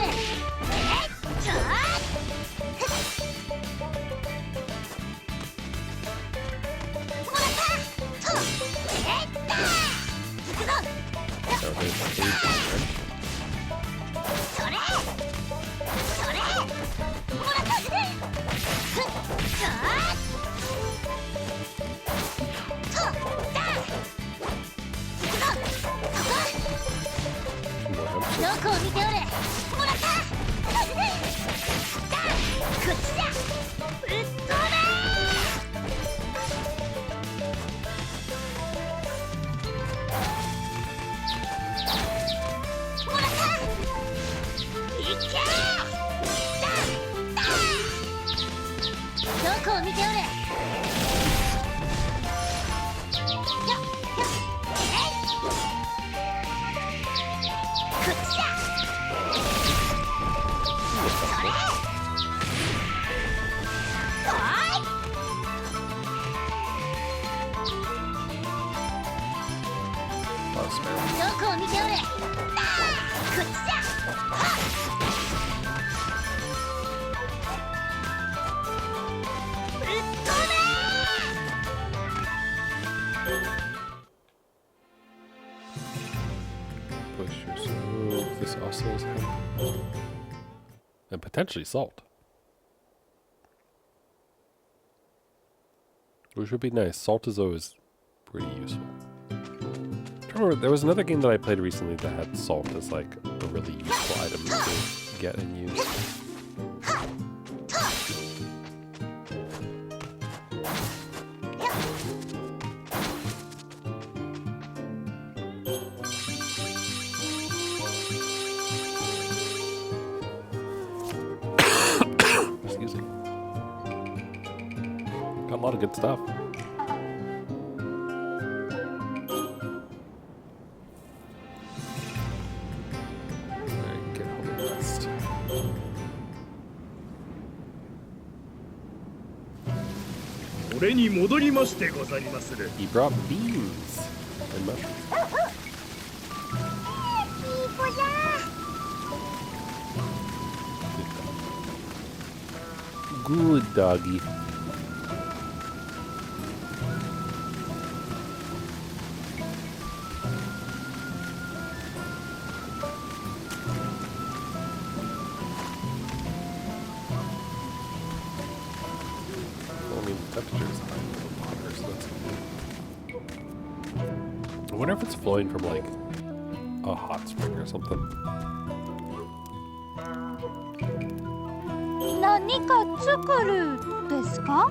こを見ておれ。やっえい。こっちだ。それ。おい。どこを見ておれ。こっちだ。ぶっ飛べ。Push your smooth. This also is hemp. And potentially salt. Which would be nice. Salt is always pretty useful. Remember, there was another game that I played recently that had salt as like a really useful item to get and use. Excuse me. Got a lot of good stuff. Alright, get home and rest. 俺に戻りましてござりまする。 He brought beans and mushrooms. いい子じゃ。 Good doggy. Well, I mean, the temperature is high in the water, so that's good. I wonder if it's flowing from like a hot spring or something. 何か作るですか？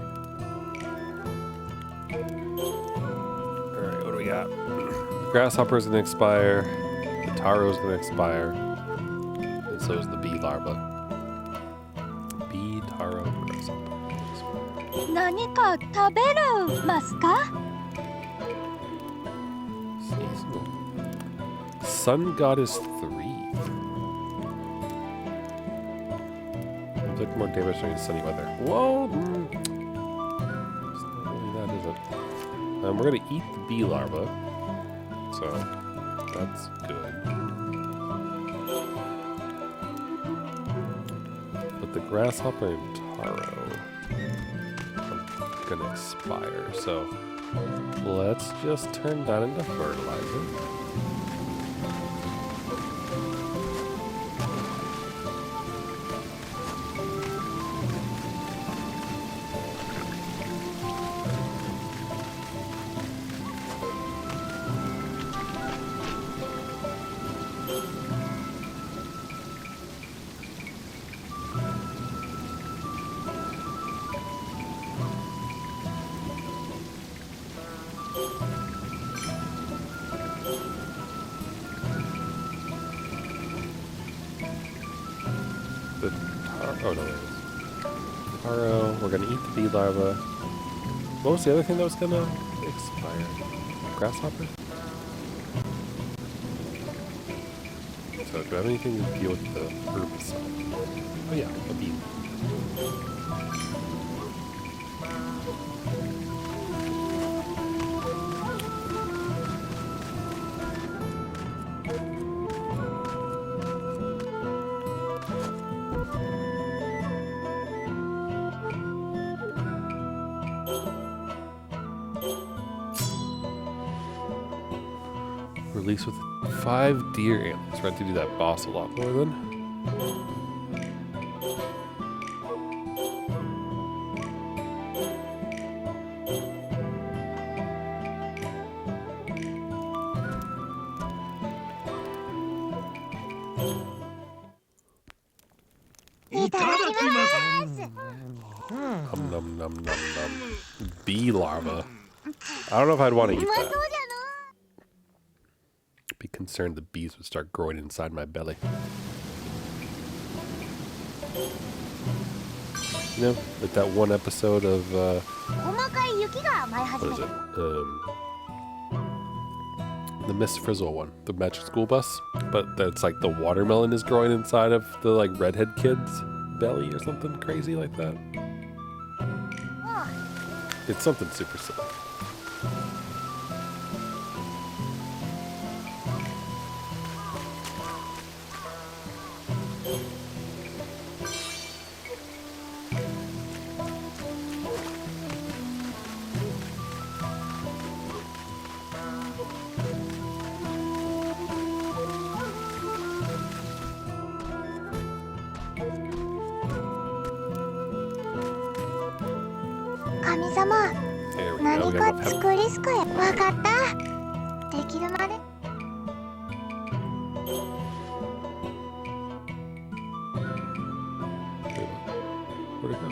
Alright, what do we got? The grasshopper's gonna expire, the taro's gonna expire, and so is the bee larva. Bee, taro, grasshopper. 何か食べるますか？ Seasonal. Sun Goddess 3. Inflict more damage during sunny weather. Whoa! It's not really that, is it? We're gonna eat the bee larva, so that's good. But the grasshopper and taro are gonna expire, so let's just turn that into fertilizer. The taro, oh no, there it is. Taro, we're gonna eat the bee larva. What was the other thing that was gonna expire? Grasshopper? So do I have anything to deal with the herbicide? Oh yeah, a bee. Release with 5 deer antlers. We're going to do that boss a lot more then. Nom nom nom nom nom. Bee larva. I don't know if I'd want to eat that. Be concerned the bees would start growing inside my belly. You know, like that one episode of 細かい雪が舞い始 what め is た it? The Miss Frizzle one, the Magic School Bus, but that's like the watermelon is growing inside of the like redhead kid's belly or something crazy like that. It's something super silly. There we go. We got enough pep- 作りすかやわかったできるまで Where'd it go?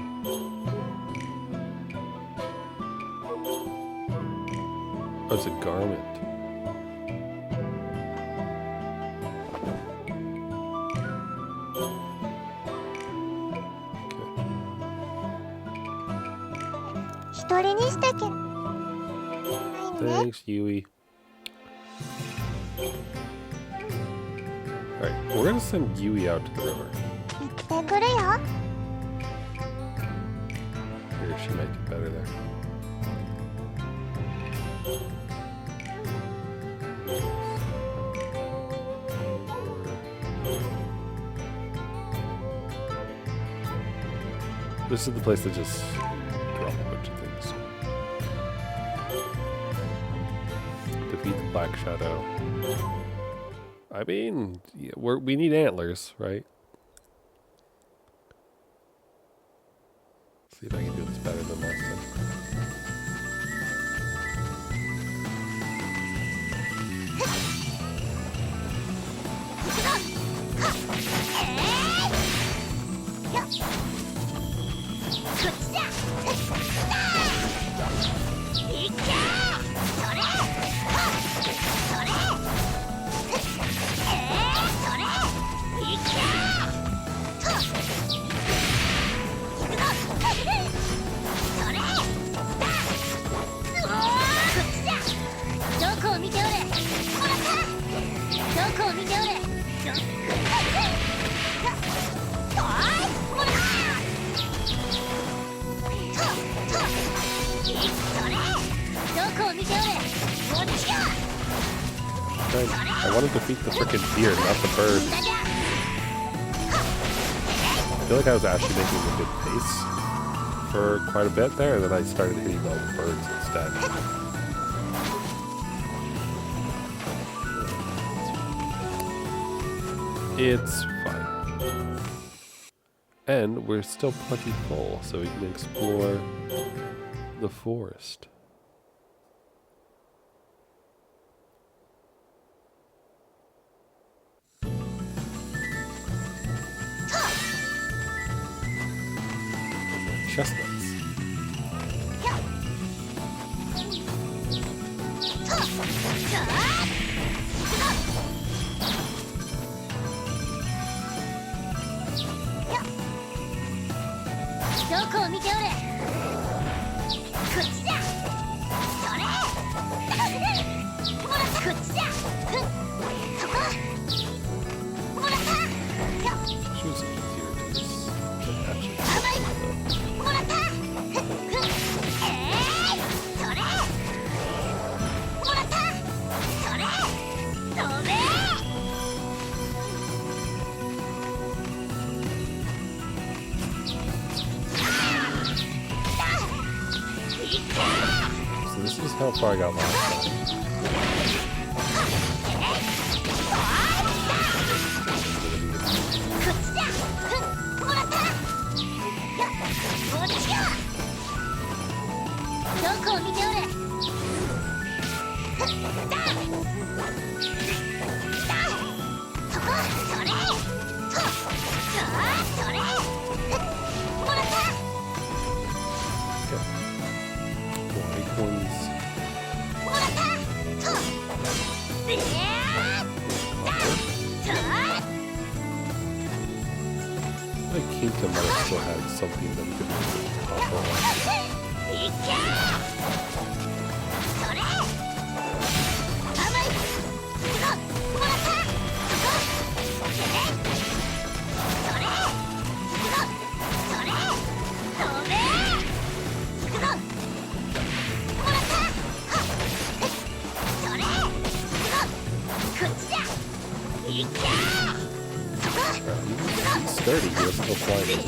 Oh, it's a garment. Okay. 一人にしてけないね Thanks, Yui. Alright, we're gonna send Yui out to the river. 行ってくるよ Here, she might do better there. This is the place to just drop a bunch of things. Defeat the Black Shadow. I mean, yeah, we need antlers, right? See if I can do this better than last time. I want to defeat the frickin' deer, not the bird. I feel like I was actually making a good pace for quite a bit there, and then I started hitting all the birds instead. It's fine. And we're still plenty full, so we can explore the forest. Chestnuts. Should be easier to just actually. So this is how far I got last time. White ones. I Kingdom might have still had something that we could use to topple. いけそれ甘いすごもらったそこそれそれすごそれ飛べすごもらったはっそれすごこっちだいけそこ He's sturdy. He doesn't go flying.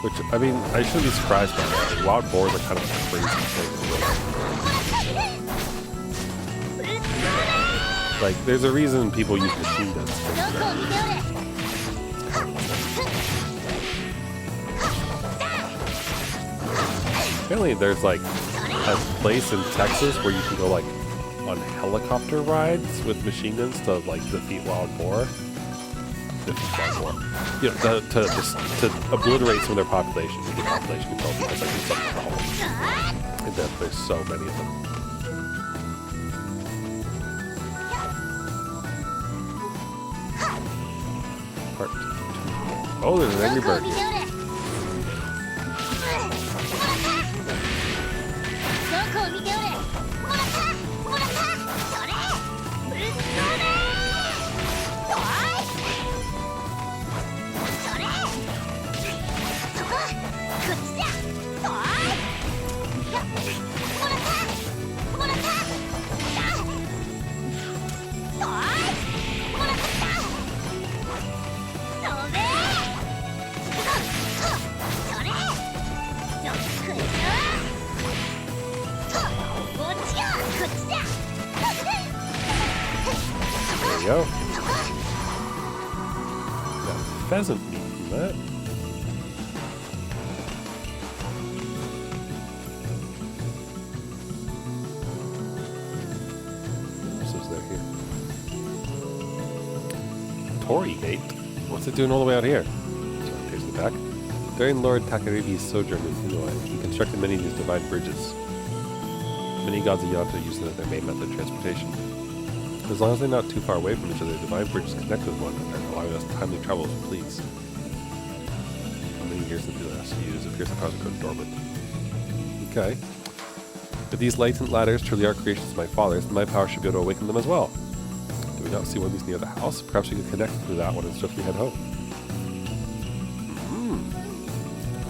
Which, I mean, I shouldn't be surprised by that. Wild boars are kind of a crazy thing. Like, there's a reason people use machine guns. Apparently there's like a place in Texas where you can go like on helicopter rides with machine guns to like defeat wild boar. You know, to obliterate some of their population, to get population control because like, there's such a problem. And that there's so many of them. Part 2. Oh, there's an angry bird here. There you go. Got pheasant meat from that. What else is there here? Torii gate? What's it doing all the way out here? So here's the back. During Lord Takaribi's sojourn in Illinois, he constructed many of these divine bridges. Many gods of Yonto use them as their main method of transportation. As long as they're not too far away from each other, divine bridges connect with one another, allowing us timely travel as we please. For many years since we last used, it appears the powers are dormant. Okay. If these latent ladders truly are creations of my father's, then my power should be able to awaken them as well. Do we not see one of these near the house? Perhaps we could connect to that one as we head home.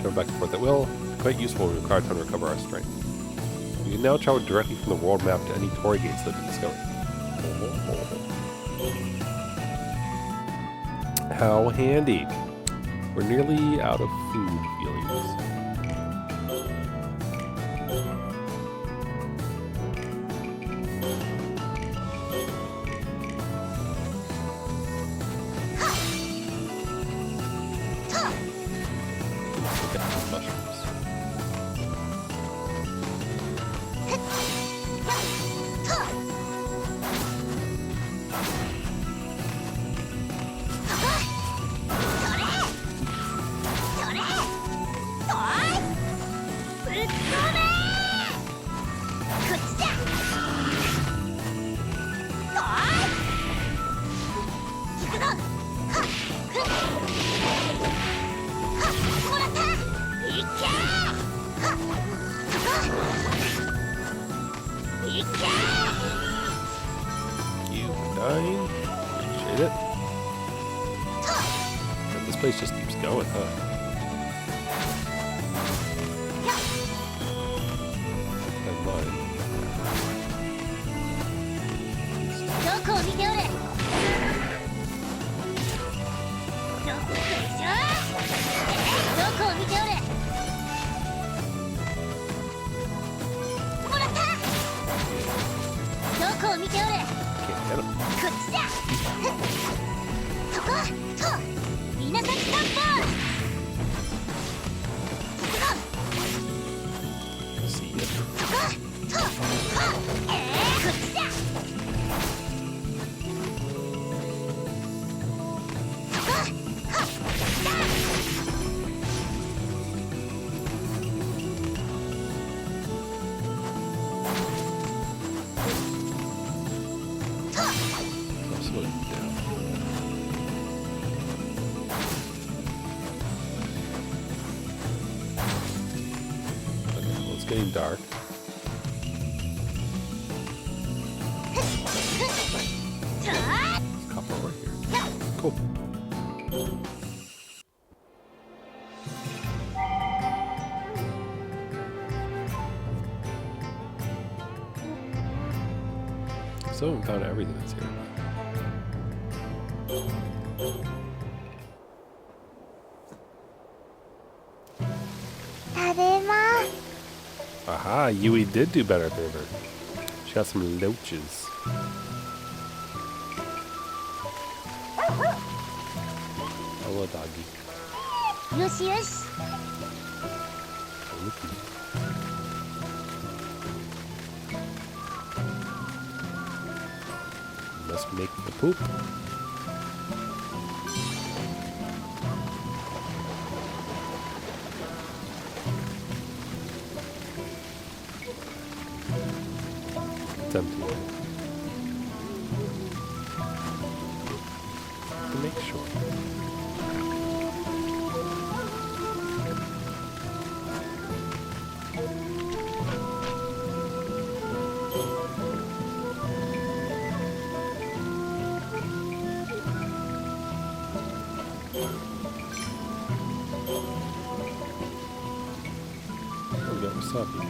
Travel back and forth at will. Quite useful when we require time to recover our strength. We can now travel directly from the world map to any Torii gates that we discover. How handy. We're nearly out of food feelings. Mushrooms. You 9. Appreciate it. And this place just keeps going, huh? And mine. slow it down. Okay, well, it's getting dark. There's a couple over here. Cool. So we found everything that's here. Aha, Yui did do better at the river. She got some loaches. Hello, doggy. よしよし Looky. Must make the poop. It's empty. To make sure. Oh, we got wasabi.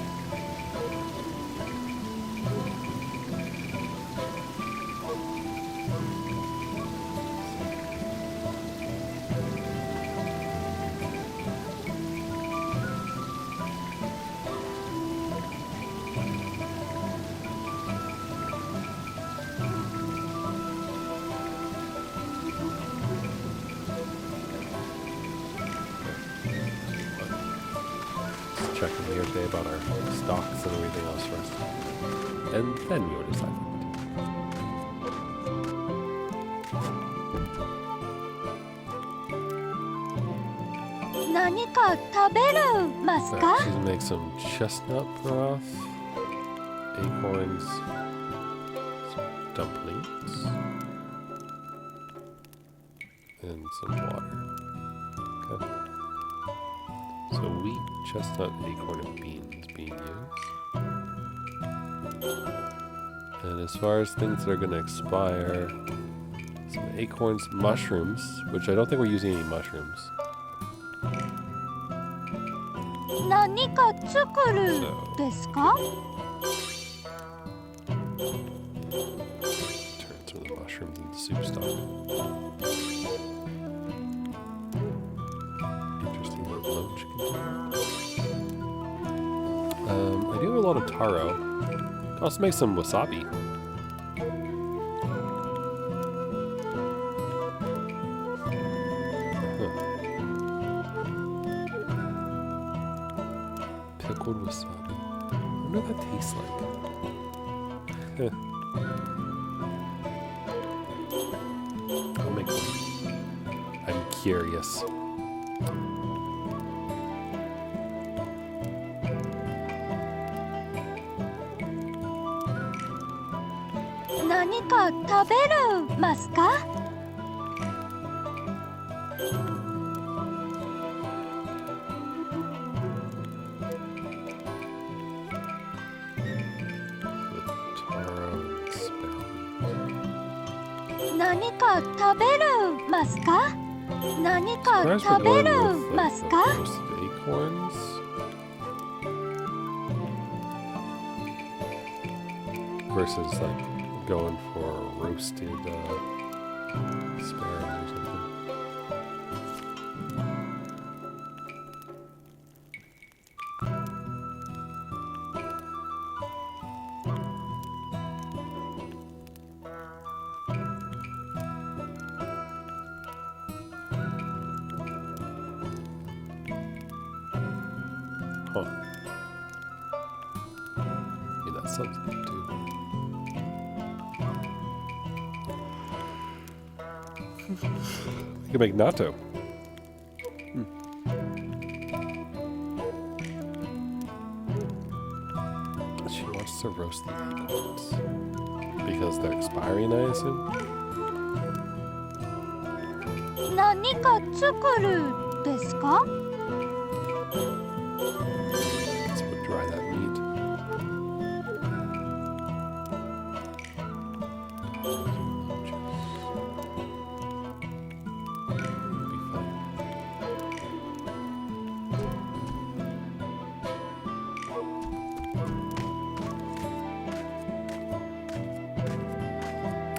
Checking the other day about our stocks and everything else first. And then we will decide. 何か食べるますか She's gonna make some chestnut broth, acorns, some dumplings, and some water. Okay. So wheat, chestnut, acorn, and beans being used. And as far as things that are going to expire, some acorns, mushrooms, which I don't think we're using any mushrooms. 何か作るですか Turn some of the mushrooms into soup stock. Interesting little loach container. I do have a lot of taro. I'll also make some wasabi. Pickled wasabi. I wonder what that tastes like. I'll make one. I'm curious.何か食べるますか Taro and sparrow. 何か食べるますか何か Surprised we're 食べ going る with, ま like, す the か roasted acorns versus like going for roasted sparrows or something. Huh. Yeah, that sounds good too. You can make natto. She wants to roast the acorns because they're expiring, I assume. 何か作るですか? Let's put dry that meat. Be fun.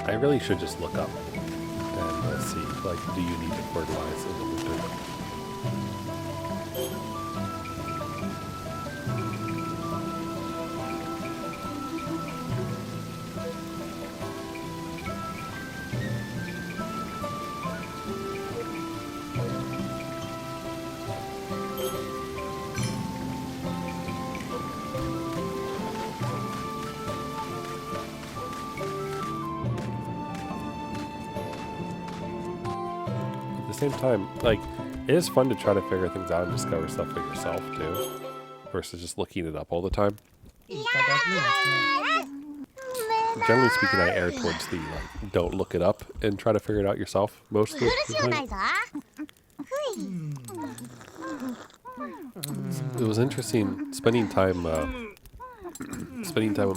I really should just look up and see, like, do you need to fertilize in the winter? At the same time, like, it is fun to try to figure things out and discover stuff for yourself too, versus just looking it up all the time. Generally speaking, I err towards the like, don't look it up and try to figure it out yourself most of the time. It was interesting spending time with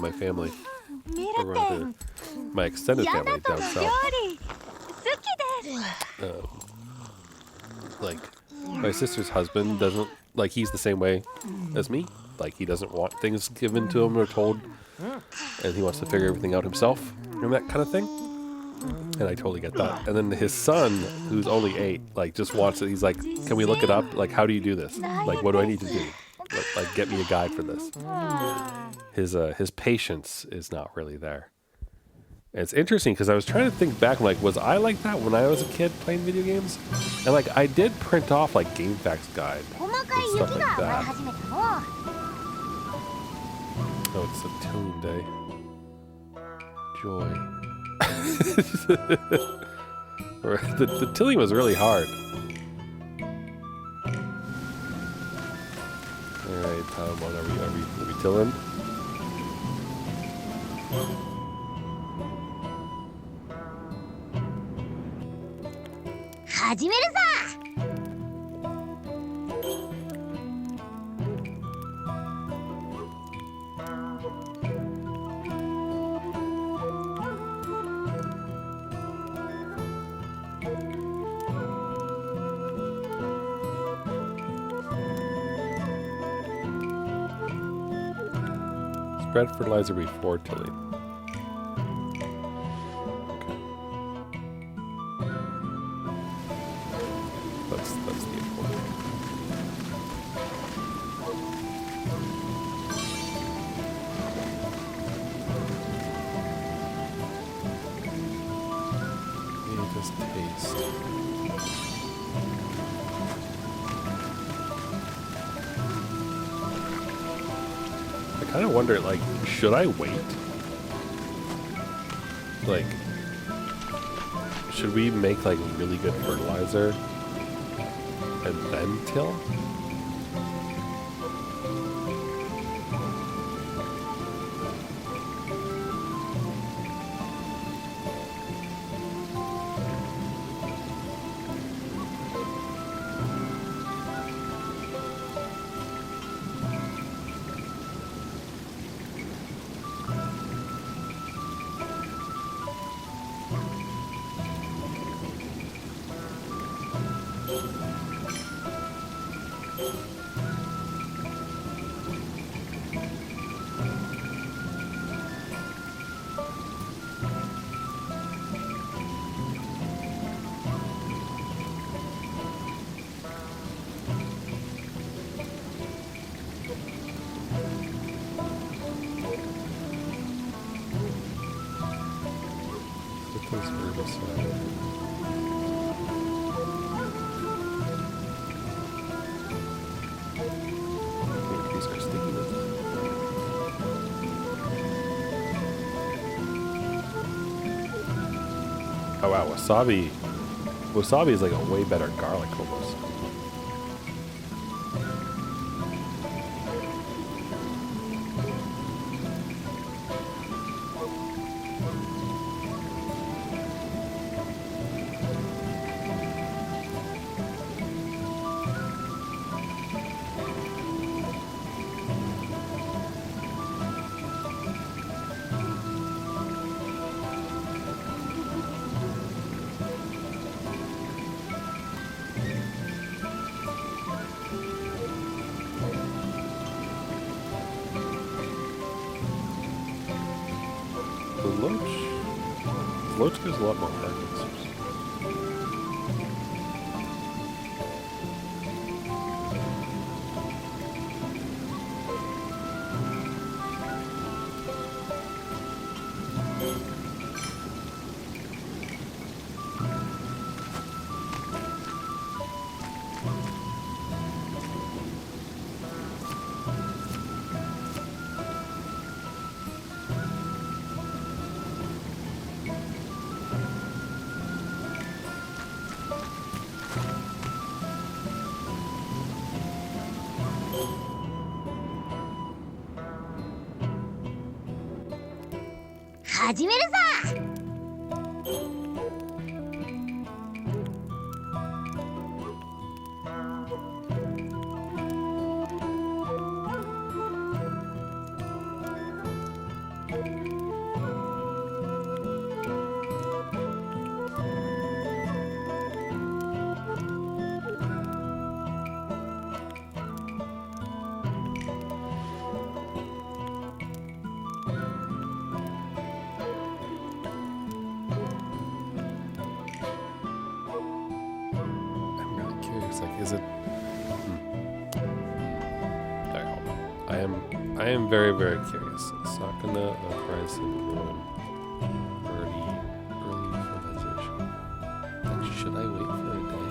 my family, or rather, my extended family down south. Like, my sister's husband doesn't, like, he's the same way as me. Like, he doesn't want things given to him or told, and he wants to figure everything out himself, and that kind of thing. And I totally get that. And then his son, who's only 8, like, just wants it. He's like, can we look it up? Like, how do you do this? Like, what do I need to do? Like, get me a guide for this. His patience is not really there. And it's interesting because I was trying to think back, like, was I like that when I was a kid playing video games? And, like, I did print off, like, Game Facts Guide and stuff like that. Oh, it's a Tilling Day. Joy. the tilling was really hard. Alright, Tom, are we tilling? Spread fertilizer before tilling. Okay. That's the important thing. Maybe just taste. I kind of wonder, like, should I wait? Like, should we make, like, really good fertilizer and then till? Increase our stickiness. Oh wow, wasabi. Wasabi is like a way better garlic almost. Loach gives a lot more hard answers.始めるぞ。I'm really curious. Like, is it? Alright, hold on. I am very, very curious. Sakuna uprising ruin. Early fertilization. Like, should I wait for a day?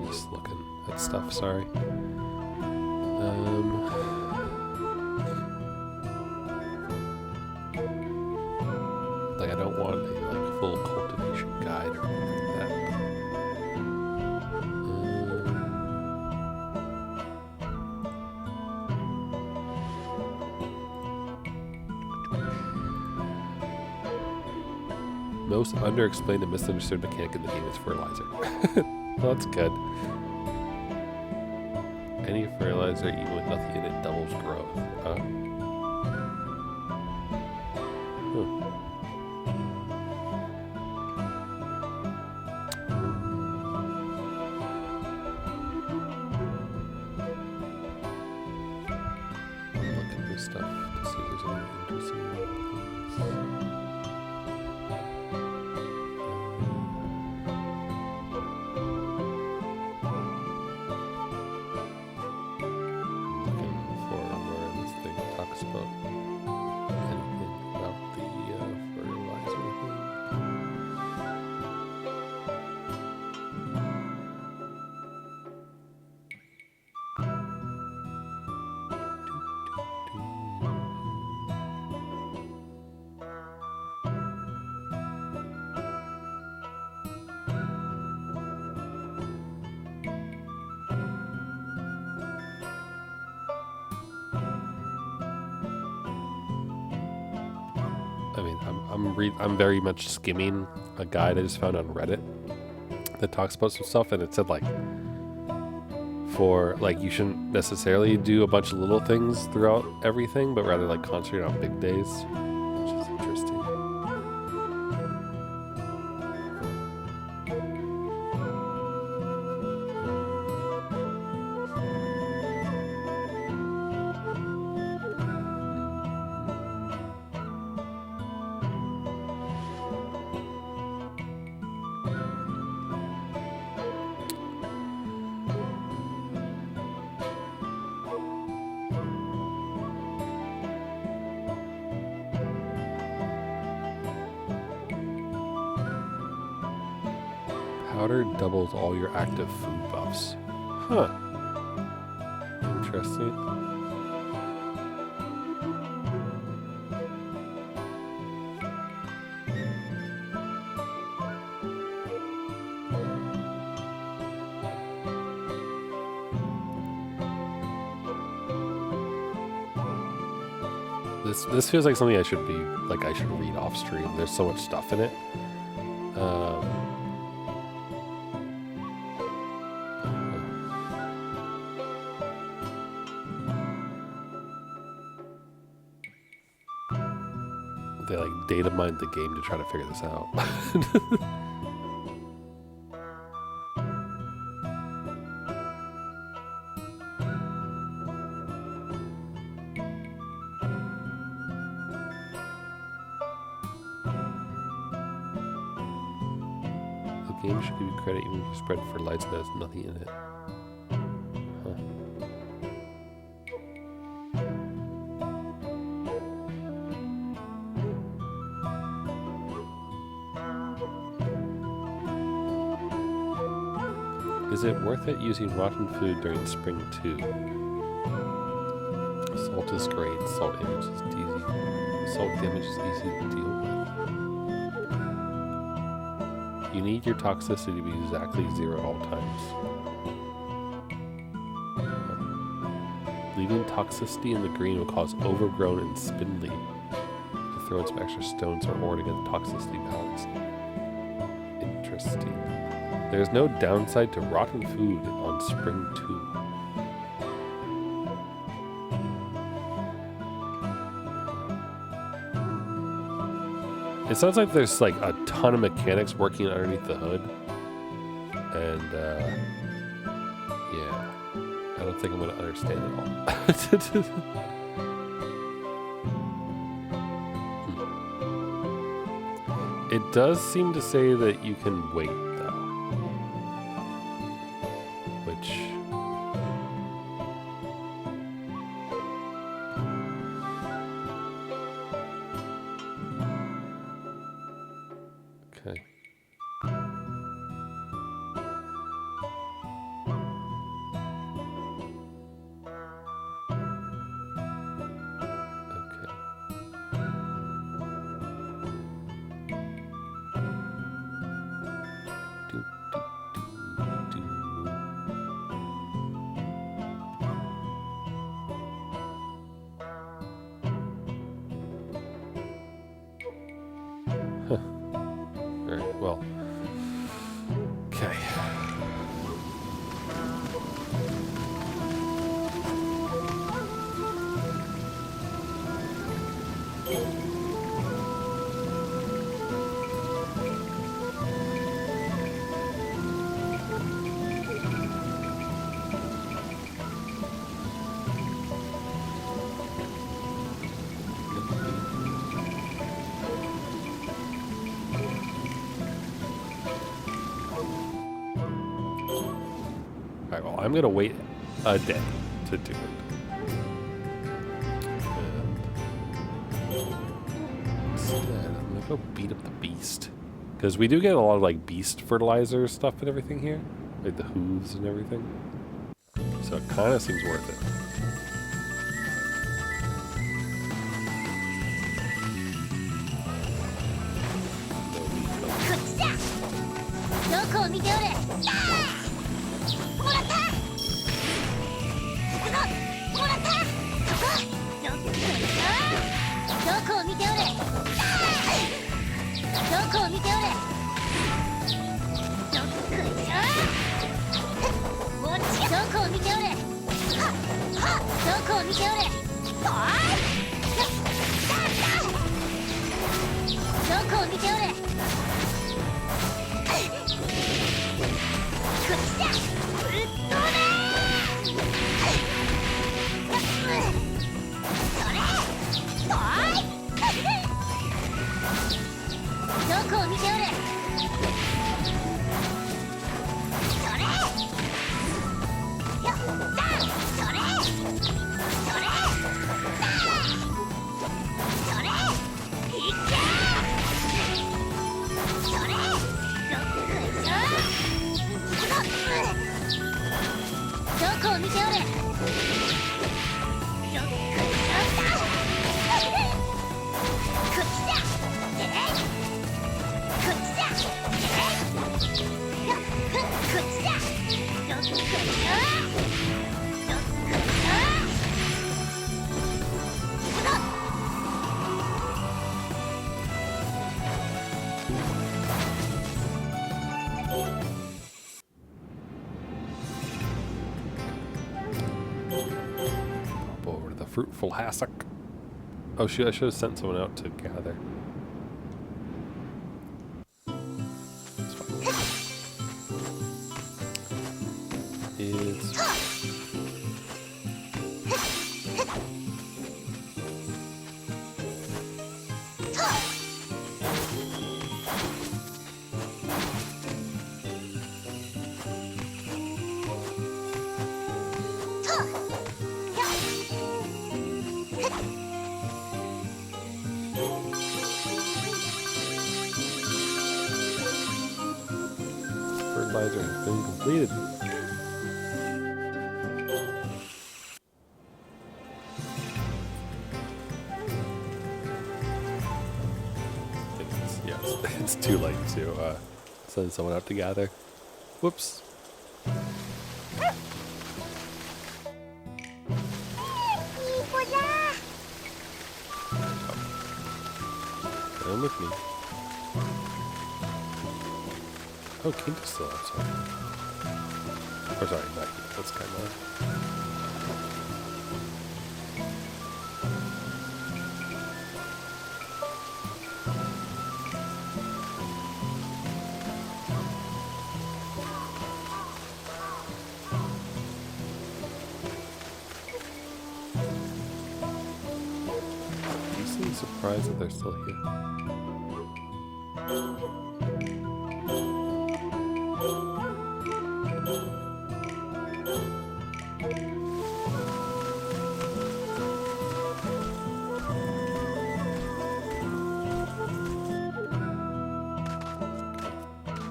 Just looking at stuff, sorry. Like, I don't want a full cultivation guide or anything like that. Most underexplained and misunderstood mechanic in the game is fertilizer. Well, that's good. Any fertilizer, even with nothing in it, doubles growth. Huh? Looking for stuff to see if there's any interesting things. Talks about anything about the fertilizer I mean, I'm very much skimming a guide I just found on Reddit that talks about some stuff, and it said like you shouldn't necessarily do a bunch of little things throughout everything, but rather like concentrate on big days, which is interesting. Powder doubles all your active food buffs. Huh. Interesting. This feels like something I should read off stream. There's so much stuff in it. They like data mined the game to try to figure this out. The game should give you credit even if you spread fertilizer that has nothing in it. Is it worth it using rotten food during spring too? Salt is great. Salt damage is easy. Salt damage is easy to deal with. You need your toxicity to be exactly 0 at all times. Leaving toxicity in the green will cause overgrown and spindly. To throw in some extra stones or ore to get the toxicity balance. Interesting. There's no downside to rotten food on spring 2. It sounds like there's like a ton of mechanics working underneath the hood. And yeah, I don't think I'm going to understand it all. It does seem to say that you can wait. Okay. Alright, well. Okay. Alright, well, I'm gonna wait a day to do it. And instead, I'm gonna go beat up the beast. Because we do get a lot of, like, beast fertilizer stuff and everything here. Like the hooves and everything. So it kind of seems worth it. fruitful hassock. Oh shoot, I should have sent someone out to gather. It's fine. It's... Fertilizer has been completed. It's too late to send someone out to gather. Whoops. Come with me. Oh, Kinta's still outside. Or sorry, not Kinta, that's Kaimaru. You seem surprised that they're still here.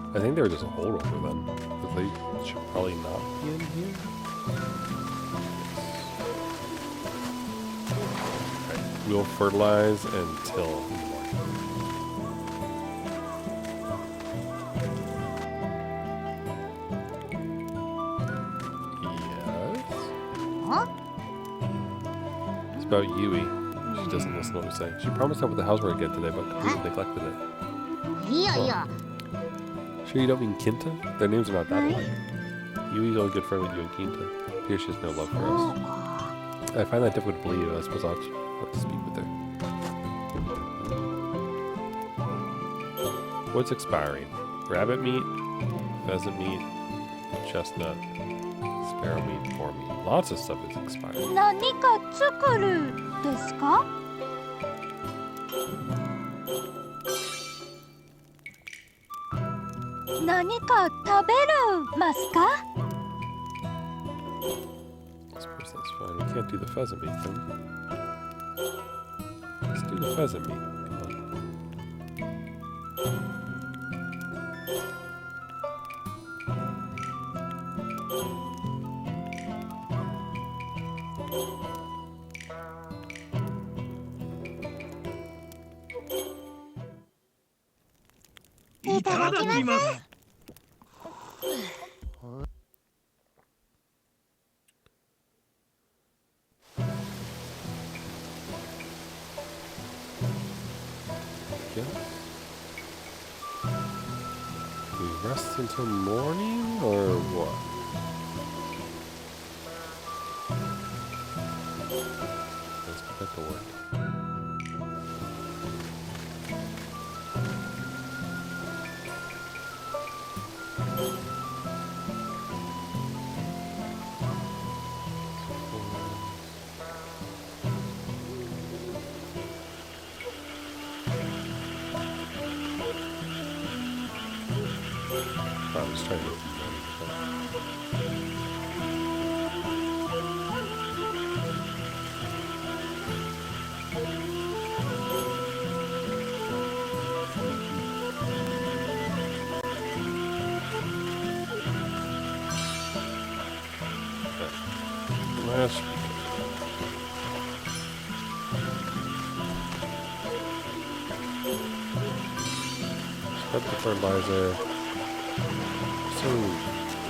I think they were just a holdover then, but they should probably not be in here. Right, we'll fertilize and till in the morning. Yes? Huh? It's about Yui. She doesn't listen to what we say. She promised to help with the housework again today, but completely neglected it. いやいや Sure you don't mean Kinta? Their names are not that alike. Yui's only good friend with you and Kinta. Appears she has no love for us. I find that difficult to believe. I suppose I'll have to speak with her. What's expiring? Rabbit meat, pheasant meat, chestnut, sparrow meat, boar meat. Lots of stuff is expiring. 何か作るですか？何か食べるますか？ I suppose that's fine. We can't do the pheasant meat thing. Let's do the pheasant meat. Come on. Yes. We rest until morning, or what? Let's get back to work. I'm just trying to get some last spread the fertilizer. So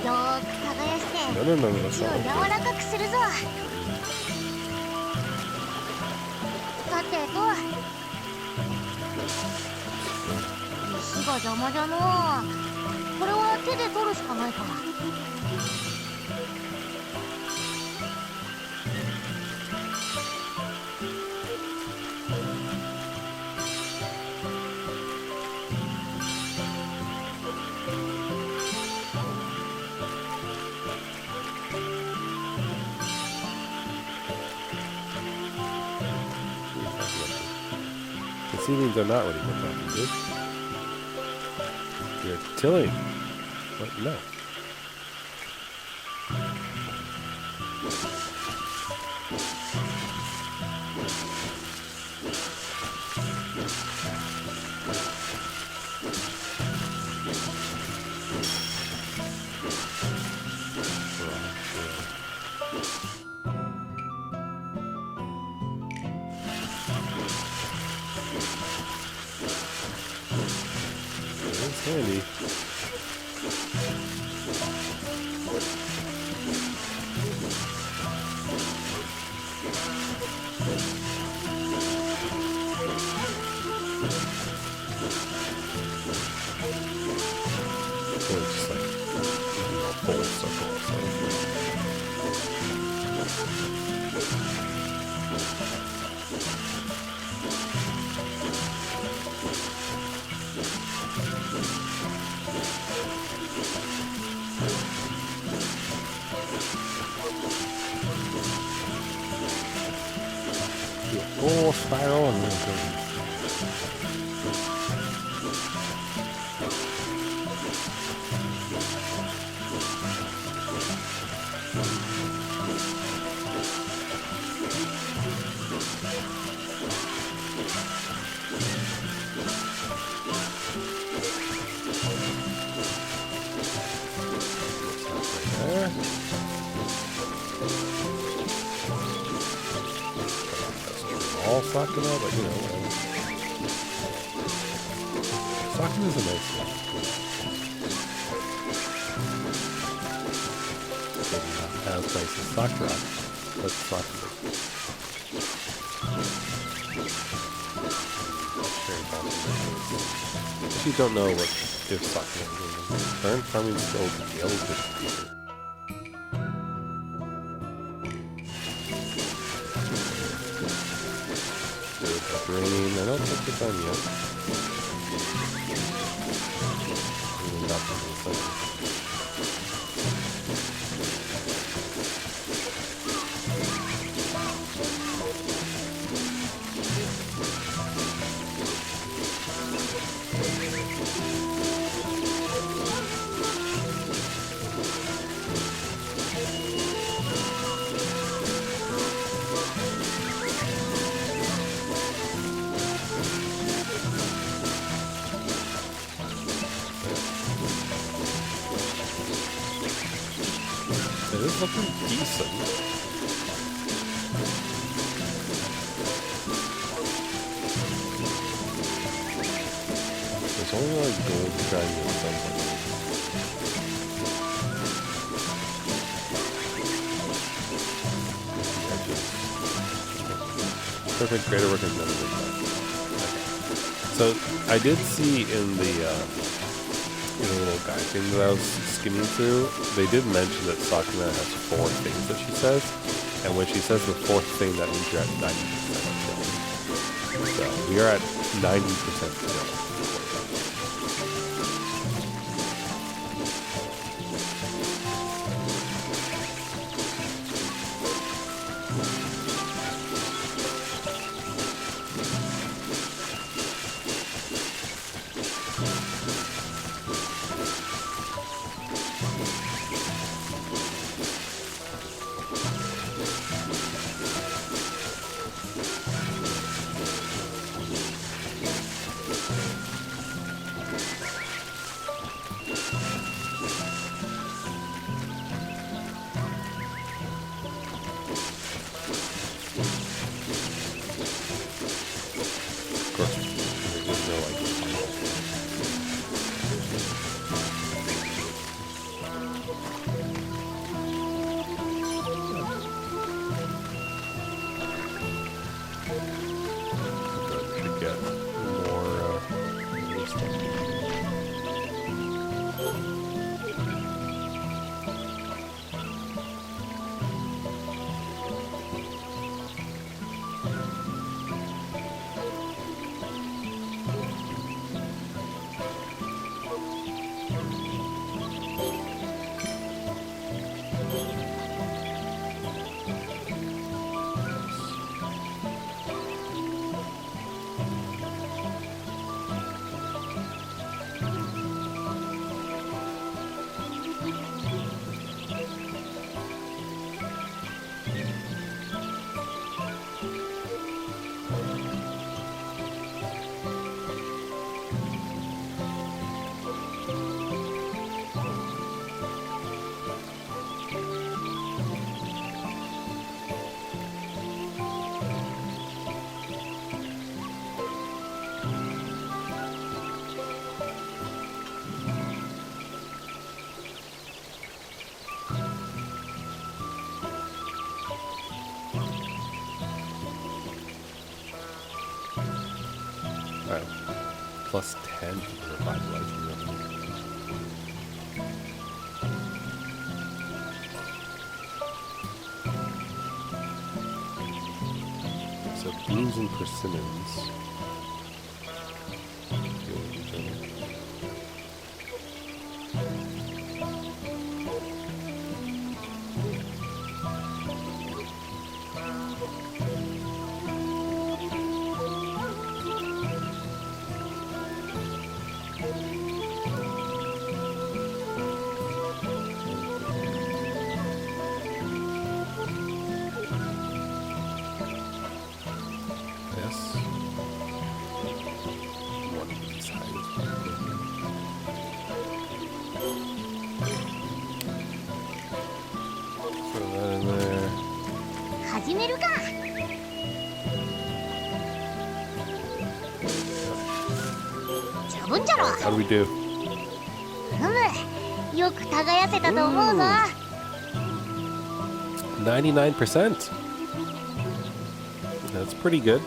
よーく耕して no, that's 土を not 柔 okay. らかくするぞ。さてと石が邪魔じゃのう。これは手で取るしかないか。ceilings are not what he was talking to. You're tilling. What? No. It's handy. So it's just like a full circle. Full spiral and then go. There. All Sakuna, but you know, whatever. Sakuna's a nice one. Maybe not as nice as Sakura, but Sakura. Very possible. If you don't know what if Sakura is going to turn farming still yells with fear. It's raining. I don't think it's done yet. It is looking decent. There's only like gold shining in something. Perfect, greater work has never been done. Okay. So I did see in the little guide thing that I was skimming through, they did mention that Sakuna has 4 things that she says, and when she says the 4th thing, that means you're at 90% kill. So we are at 90% kill. Alright. Plus 10 to the revitalizing them. So beans and persimmons. Deal with each other. Yes. One of these hides. Throw that in there. 始めるか。 十分じゃろ。 How do we do? よく耕せたと思うぞ。 99%. That's pretty good.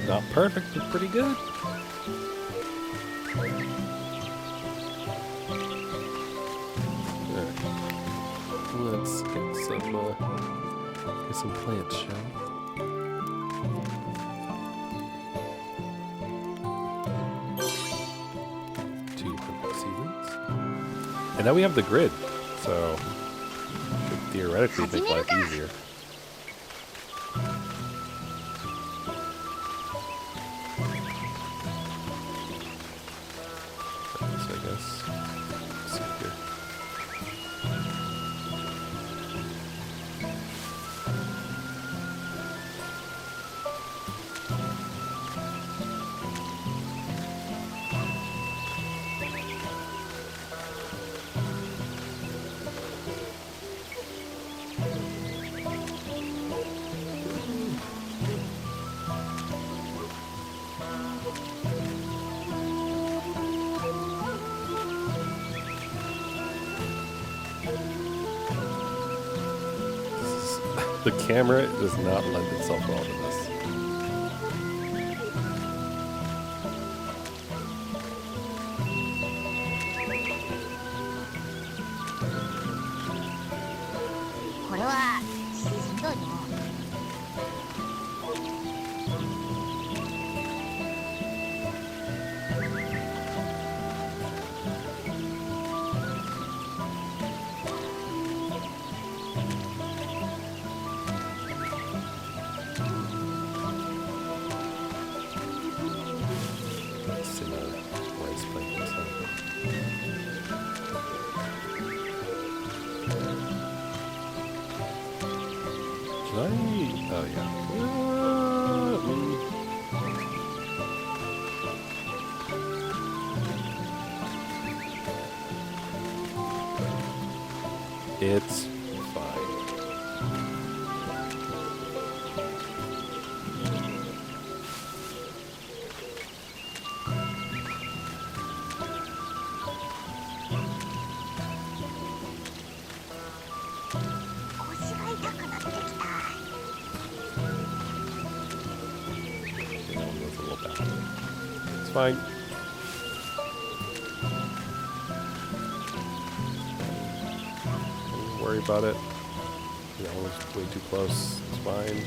Not perfect, but pretty good. Alright. Let's get some plants, shall we? Seedlings. And now we have the grid, so should theoretically make life easier. So I guess let's see here. The camera does not lend itself well to this. Rice plant this up. Can I? Oh yeah. It's fine. It's fine. Don't worry about it. You know, it's way too close. It's fine.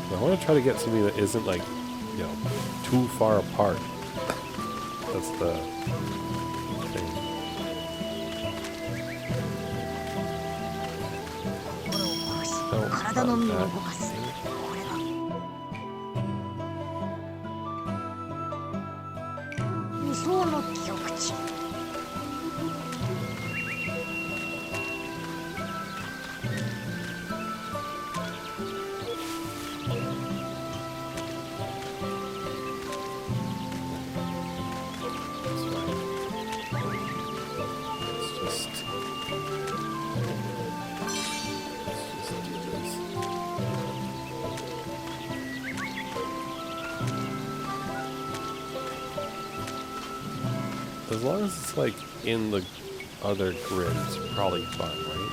I want to try to get something that isn't like, you know, too far apart. That's the thing. Oh, not that. 理想の極地。 Alright. As long as it's like in the other grid, it's probably fine, right?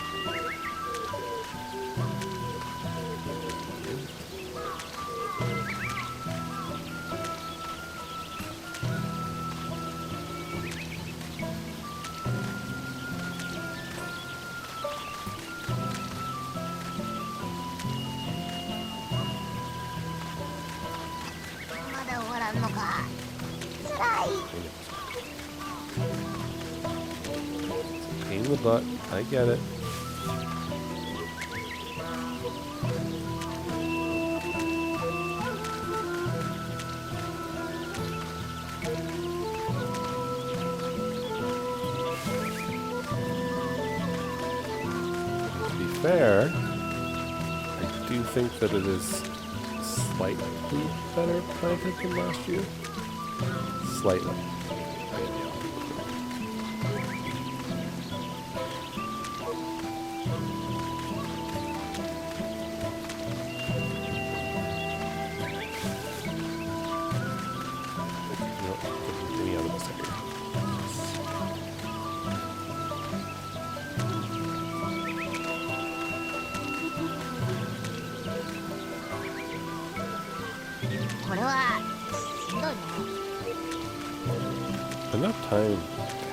Pain in the butt. I get it. To be fair, I do think that it is slightly better planted than last year. Slightly. Enough time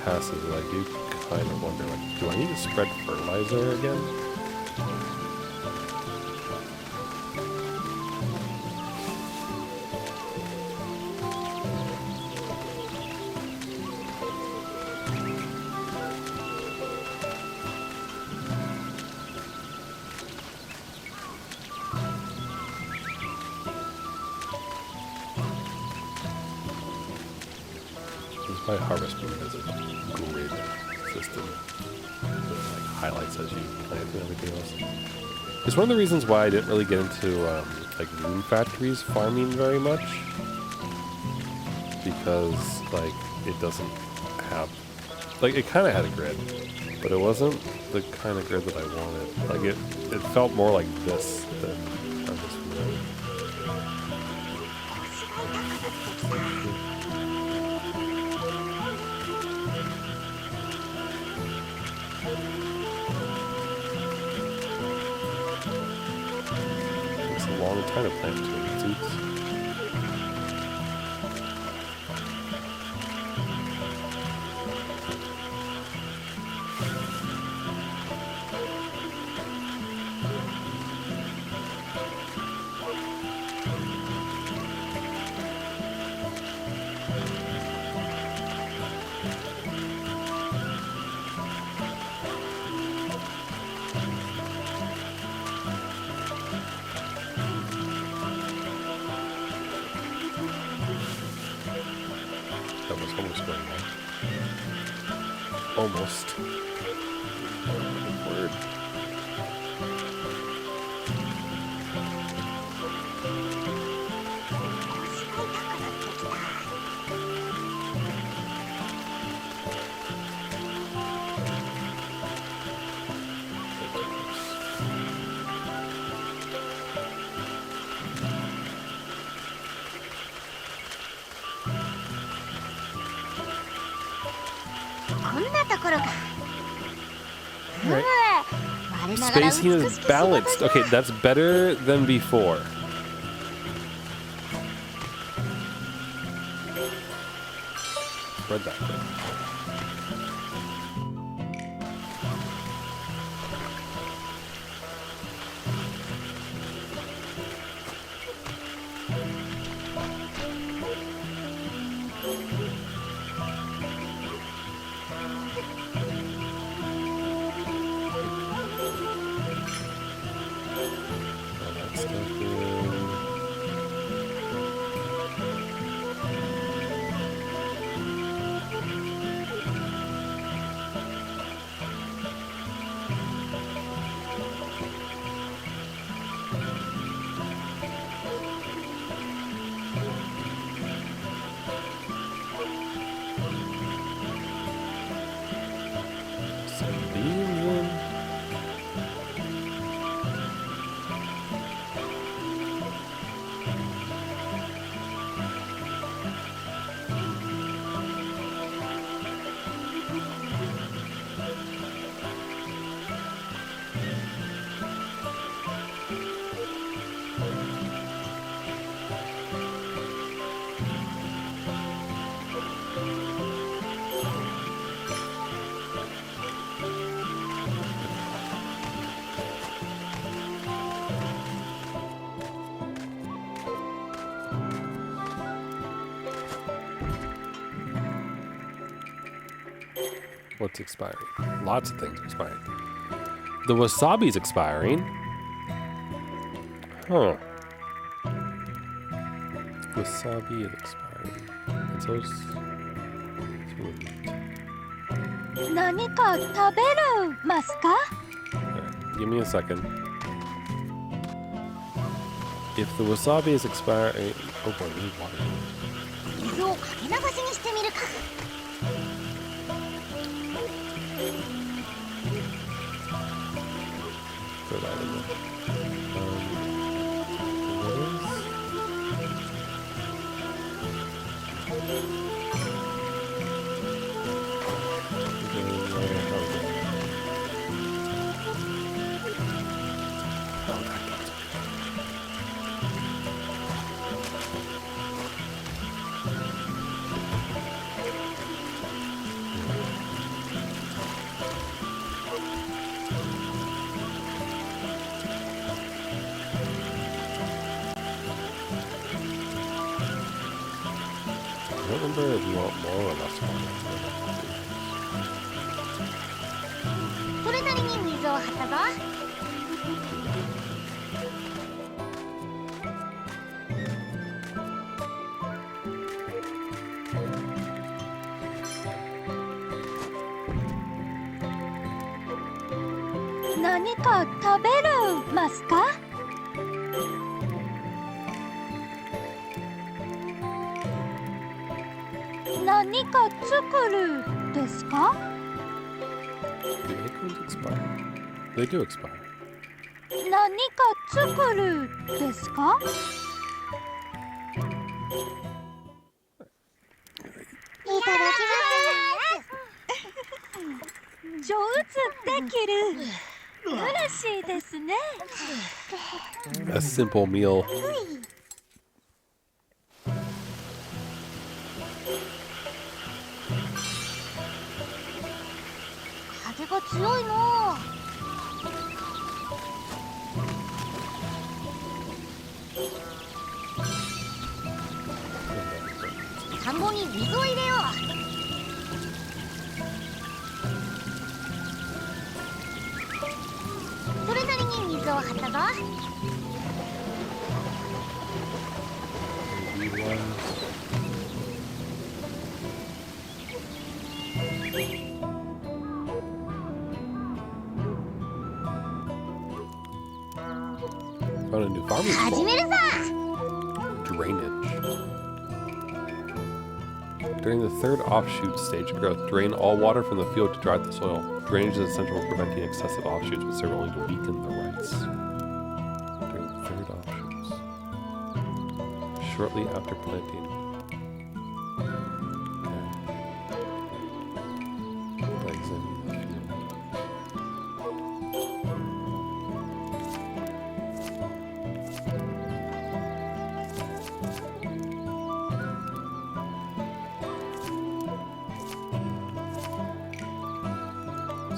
passes that I do kind of wonder, like, do I need to spread fertilizer again? My harvest moon has a grid system that like highlights as you plant and everything else. It's one of the reasons why I didn't really get into like moon factories farming very much, because like it doesn't have, like, it kind of had a grid, but it wasn't the kind of grid that I wanted. Like it felt more like this than harvest moon. Long time to plant two seeds. That was almost going on. Almost. Word. Spacing is balanced. Okay, that's better than before. Spread that thing. What's expiring? Lots of things are expiring. The wasabi's expiring. Huh. Wasabi is expiring. And so is... Nani ka taberu masu ka? Alright, give me a second. If the wasabi is expiring... Oh boy, we need water. 水をかけ流しにしてみるか。 Throw that in there. I don't remember if you want more or less water. それなりに水を張ったぞ。 何か食べるますか？何か作るですか？ Do acorns expire? They do expire. 何か作るですか？ いただき上手できる。嬉しいですね。 A simple meal. 風が強いの。田んぼに水を入れよう。 それなりに水を張ったぞ。 Found a new farming 始めるさ。 drainage. During the third offshoot stage growth, drain all water from the field to dry out the soil. Drainage is essential for preventing excessive offshoots, which serve only to weaken the roots. During the third offshoots. Shortly after planting. Okay. Examine the field.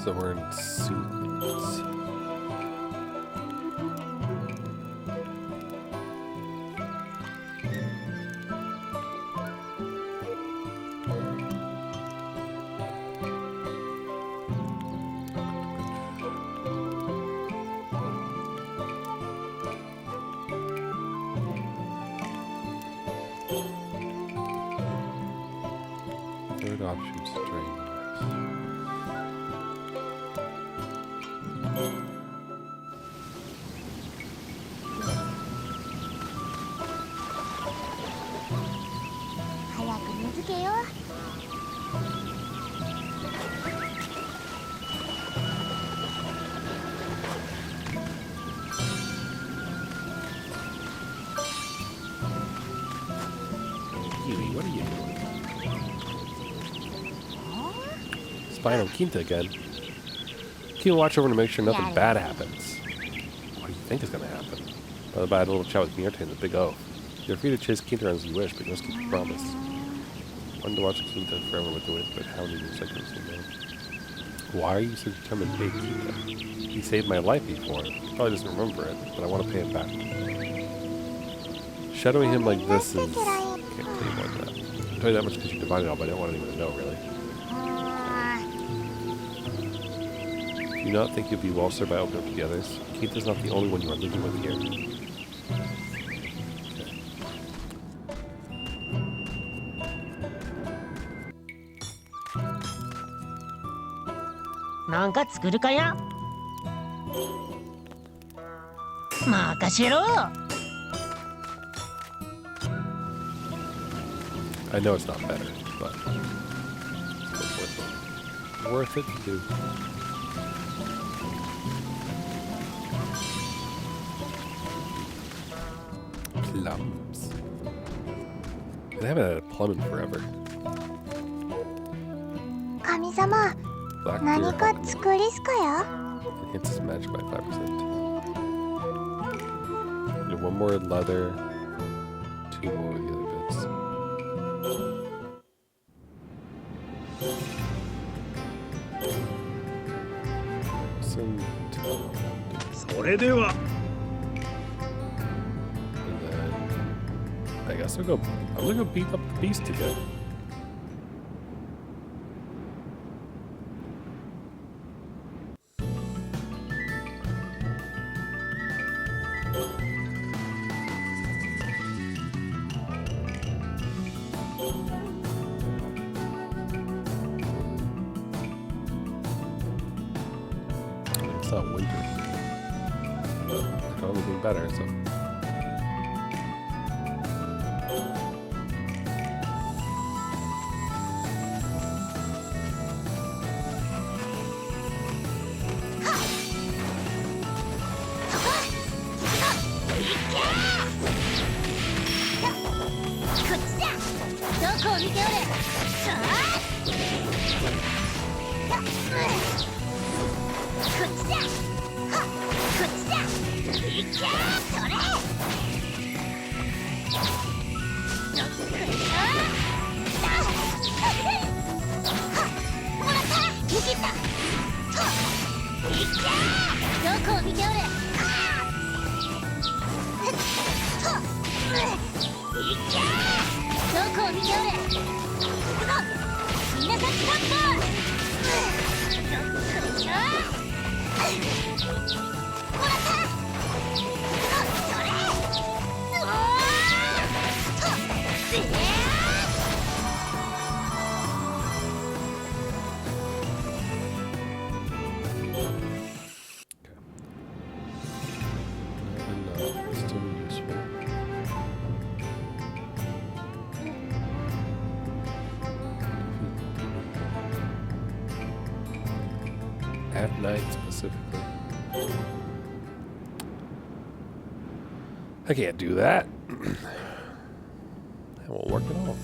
So we're in suits. Third offshoots drain. Kiwi, what are you doing? Spino Quinta again. Keep watch over to make sure nothing bad happens. What do you think is going to happen? By the way, I had a little chat with Mierte in the Big O. You're free to chase Quinta as you wish, but you must keep your promise. Wanted to watch Quinta forever with the wind, but how did you second no? Why are you so determined to pay Quinta? He saved my life before. He probably doesn't remember it, but I want to pay it back. Shadowing him like this is... Can't tell you more than that. I'll tell you that much because you divided it all, but I didn't want anyone to know, really. Do you not think you'll be well served by opening up to the others? Keith is not the only one you are living with here. I know it's not better, but it's worth it. Worth it to do. Plums. They haven't had a plum in forever. 神様、 Black 何 beer か honey 作りすかや？ enhances magic by 5%. You have one more leather, 2 more of the other bits. Some talent. それでは And then I guess I'm gonna go beat up the beast again. It's not winter, but it can only be better, so. Still useful. At night specifically. I can't do that. That won't work at all.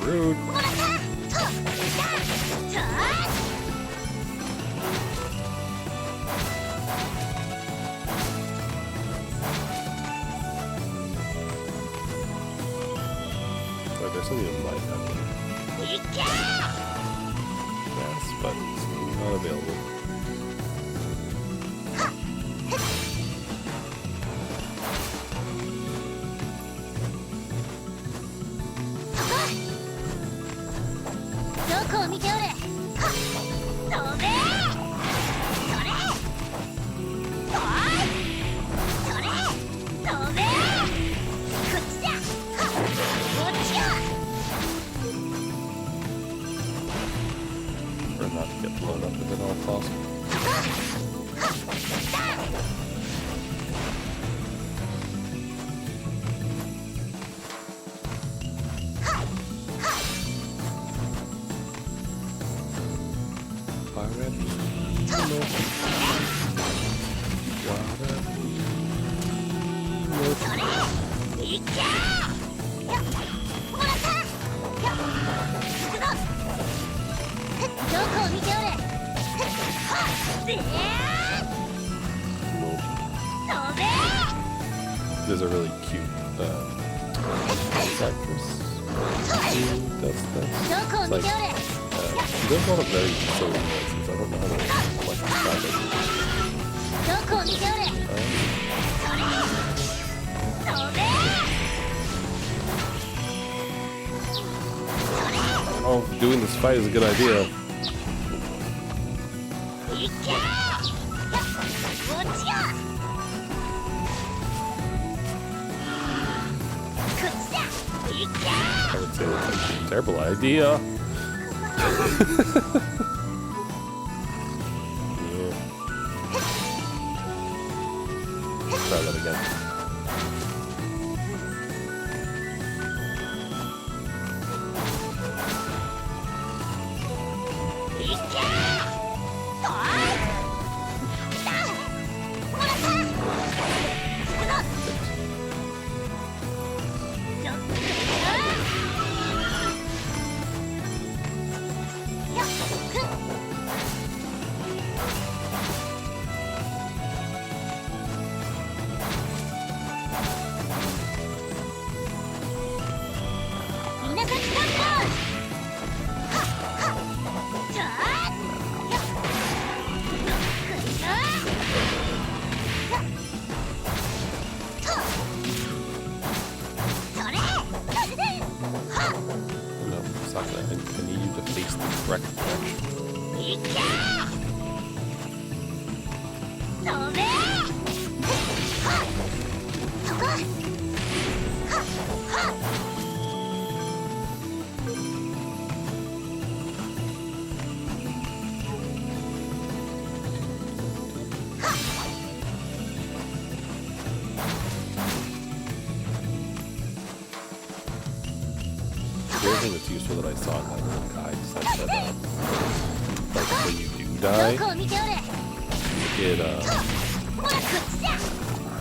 Rude. But there's something in life happening. Yes, but it's not available. どこを見ておれ。はっ飛べー。それおいそれ飛べー。こっちだ。はっこっちよ。Or not to get blown up if at all possible. There's a really cute actress who does this. It's like, she does a lot of very silly voices. I don't know how to like describe it. どこを見ておれ。それ飛べ。 Oh, doing this fight is a good idea. いけ。こっちよ。こっちだ。いけ。 I would say that's a terrible idea. Yeah. Try that again. No, Sakuna, I need you to face the correct direction. The other thing that's useful that I saw in that little guide said that, like, when you do die,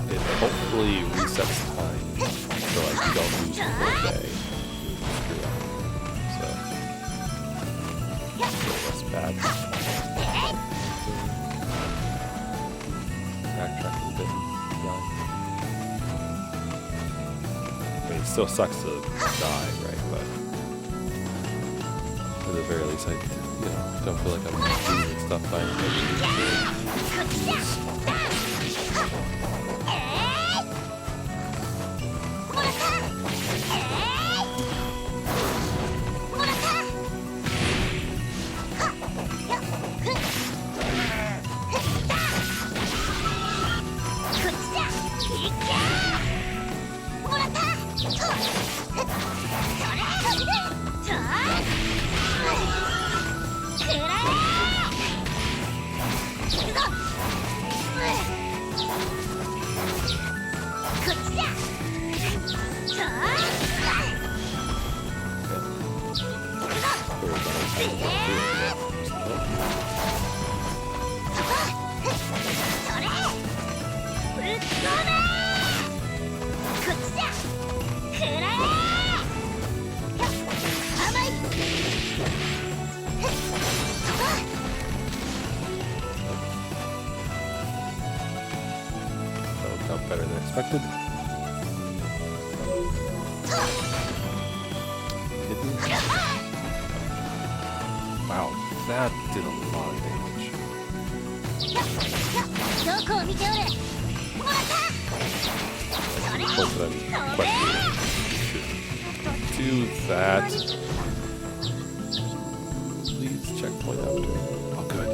it hopefully resets time, so like you don't lose the whole day. So, that's bad. Backtracking a bit. I mean, it still sucks to die, right? But at the very least, I don't feel like I'm losing stuff by better than expected. Wow, that did a lot of damage. どこを見ておれ。もらった。それ。 Point that I'm questioning. Do that. Please checkpoint after. Oh, good.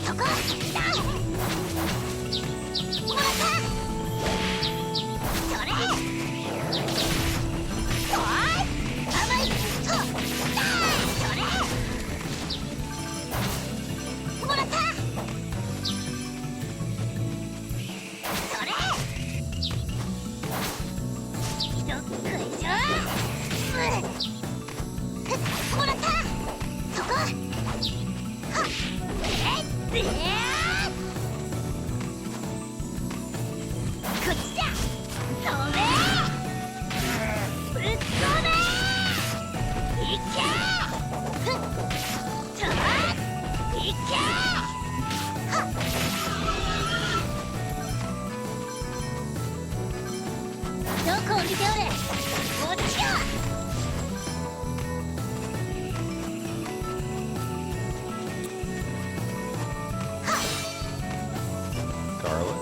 そこ。だ。もらった。それ。おい。甘い。と。だ。それ。もらった。それ。どっこいしょ。もらった。そこ。はっ。こっちだ。飛べ。ぶっ飛べ。いけ。ふっ。と。いけ。はっ。どこを見ておれ。こっちだ。Garlic.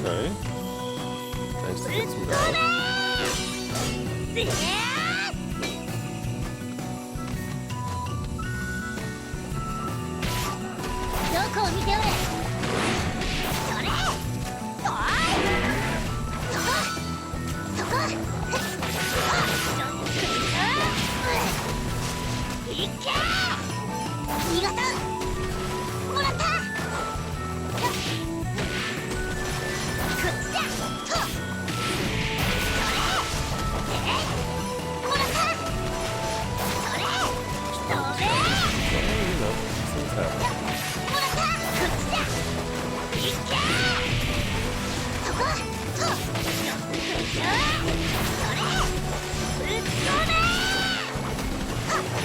Okay. Nice to get some garlic. どこを見ておれ。それ。おい。そこ。そこ。いけ。見事。もらった。こっちだ。と。それ。もらった。それ。飛べ。You know, these things happen. もらった。こっちだ。いけ。そこ。と。よっこいしょ。それ。ぶっ飛べ。はっ。と。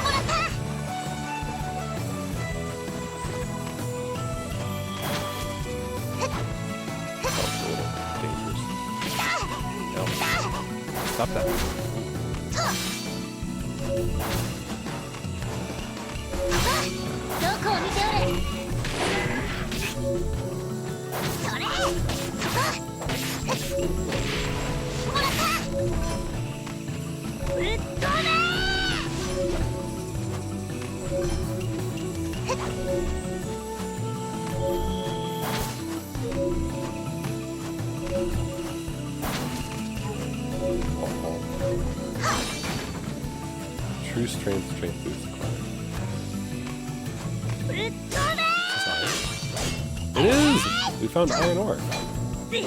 もらった。Oh, a little dangerous. No. Stop that. どこを見ておれ。それ。そこ。もらった。ぶっ飛べ。True strength boost acquired. ぶっ飛べ。 Is this iron? It is! We found iron ore. でー。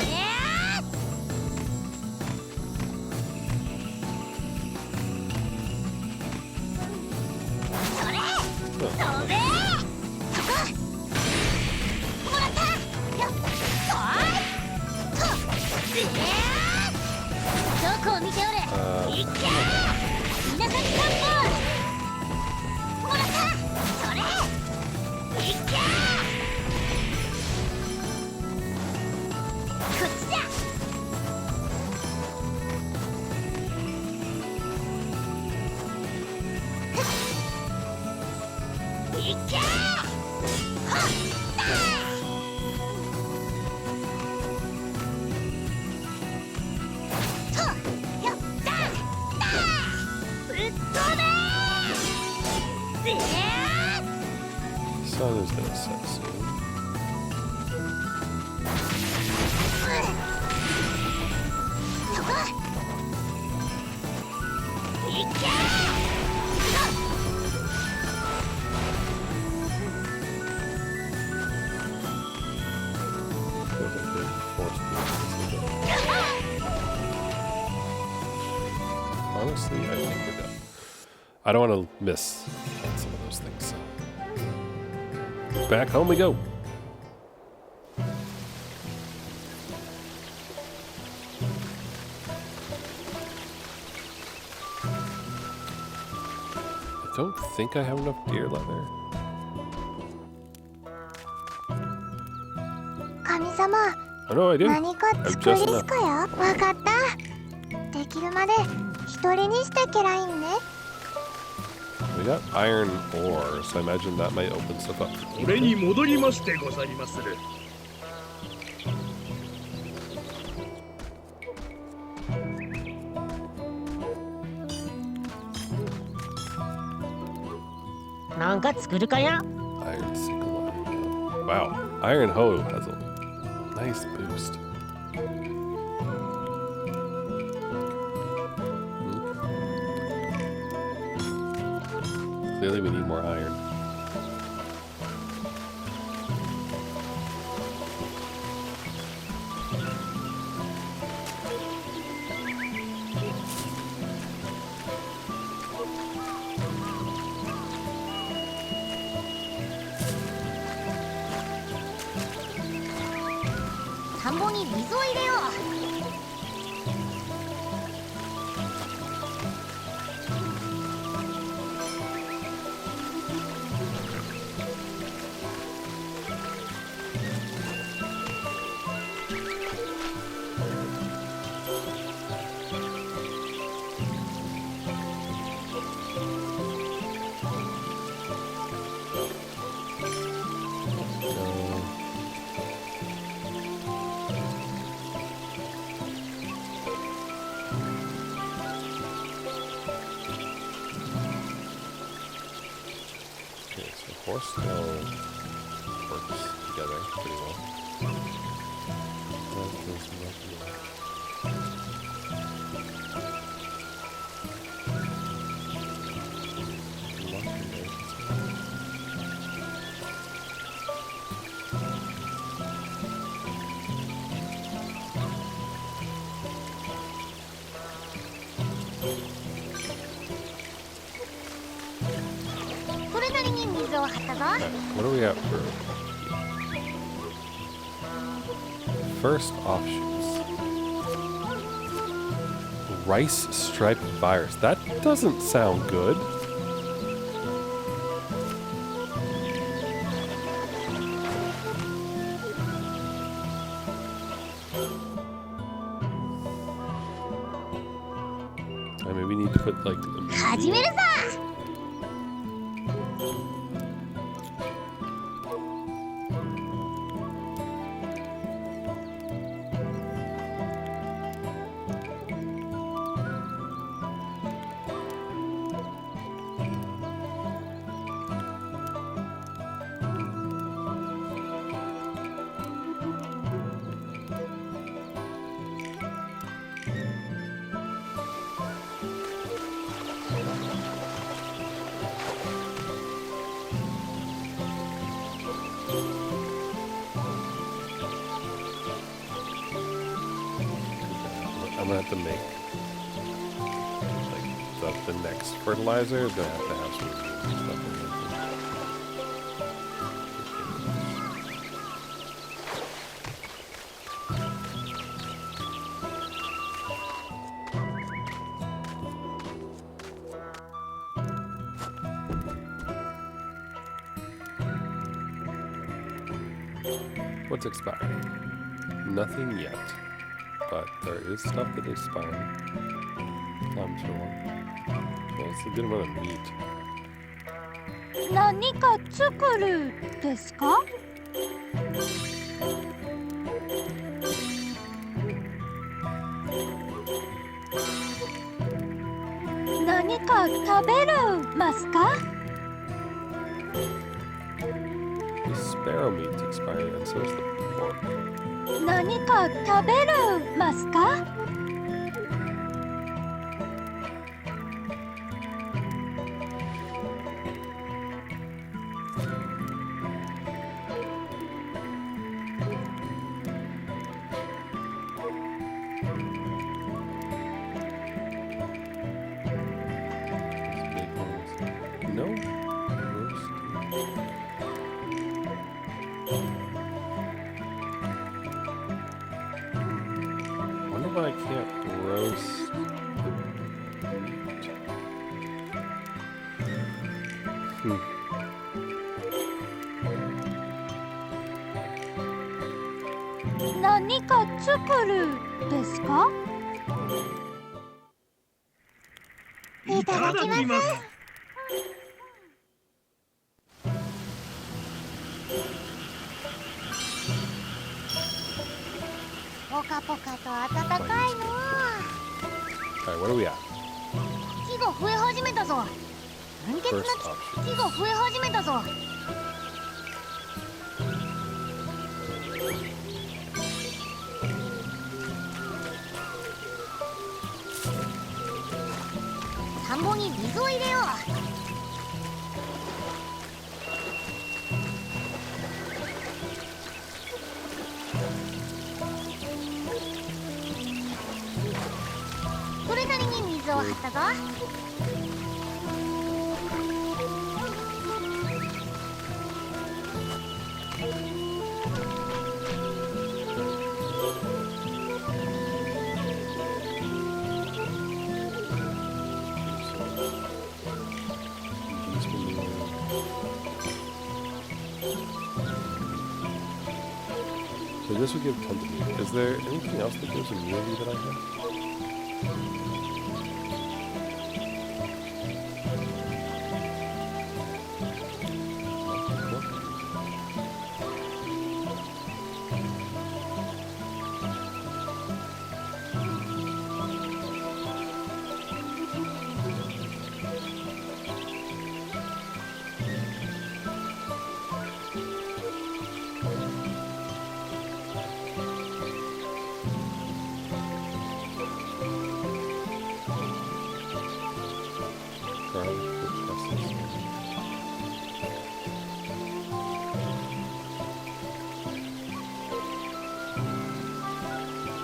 それ。飛べ。そこ。もらった。よっ。おい。と。でー。どこを見ておれ。いけ。稲崎散歩。もらった。それ。いけ。こっちだ。いけ。はっ。と。よっ。だ。ぶっ飛べ。でー。 Sun is gonna set soon. そこ。いけ。There's a big force field. Honestly, I think we're done. I don't want to miss on some of those things. Back home we go. I don't think I have enough deer leather. 神様、 Oh no, I do. 何か I've 作り just す enough. かよ。わかった。できるまで一人にして家来ね。 We got iron ore, so I imagine that might open stuff up. 俺に戻りましてござりまする。なんか作るかや。 Iron Sakuna. Wow, Iron Hoe has a nice boost. Clearly, we need more iron. Tambo 田んぼに水を入れよう。 Okay, so horse still works together pretty well. That goes lucky. What are we at for? First offshoots. Rice striped virus. That doesn't sound good. I mean, we need to put like. 始めるぞ。 I'm gonna have to make like the next fertilizer is gonna have to have some stuff in it. What's expiring? Nothing yet. But there is stuff that is expiring. I'm sure. Well, it's a good amount of meat. 何か作るですか？何か食べるますか？ The sparrow meat's expiring, and so is the pork. 何か食べるますか？ These big ones. No. Roast. Wonder why I can't roast meat. Hmm. 何か作るですか？いただきます。ポカポカと暖かいの。 Alright, what are we at? 木が増え始めたぞ。純潔な First option. 木が増え始めたぞ。田んぼに水を入れよう。それなりに水を張ったぞ。So this would give tons of immunity. Is there anything else that gives immunity that I have?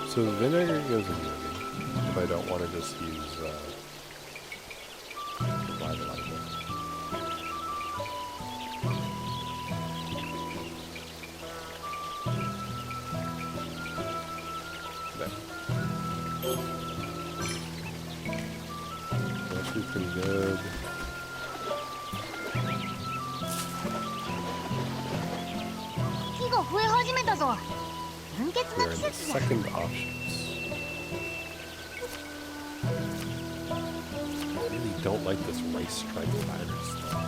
So vinegar goes immunity if I don't want to just use revitalizer. There. That should be pretty good. 木が増え始めたぞ。純潔 We're な in 季 the 節じゃ。 second options. I really don't like this rice stripe virus though.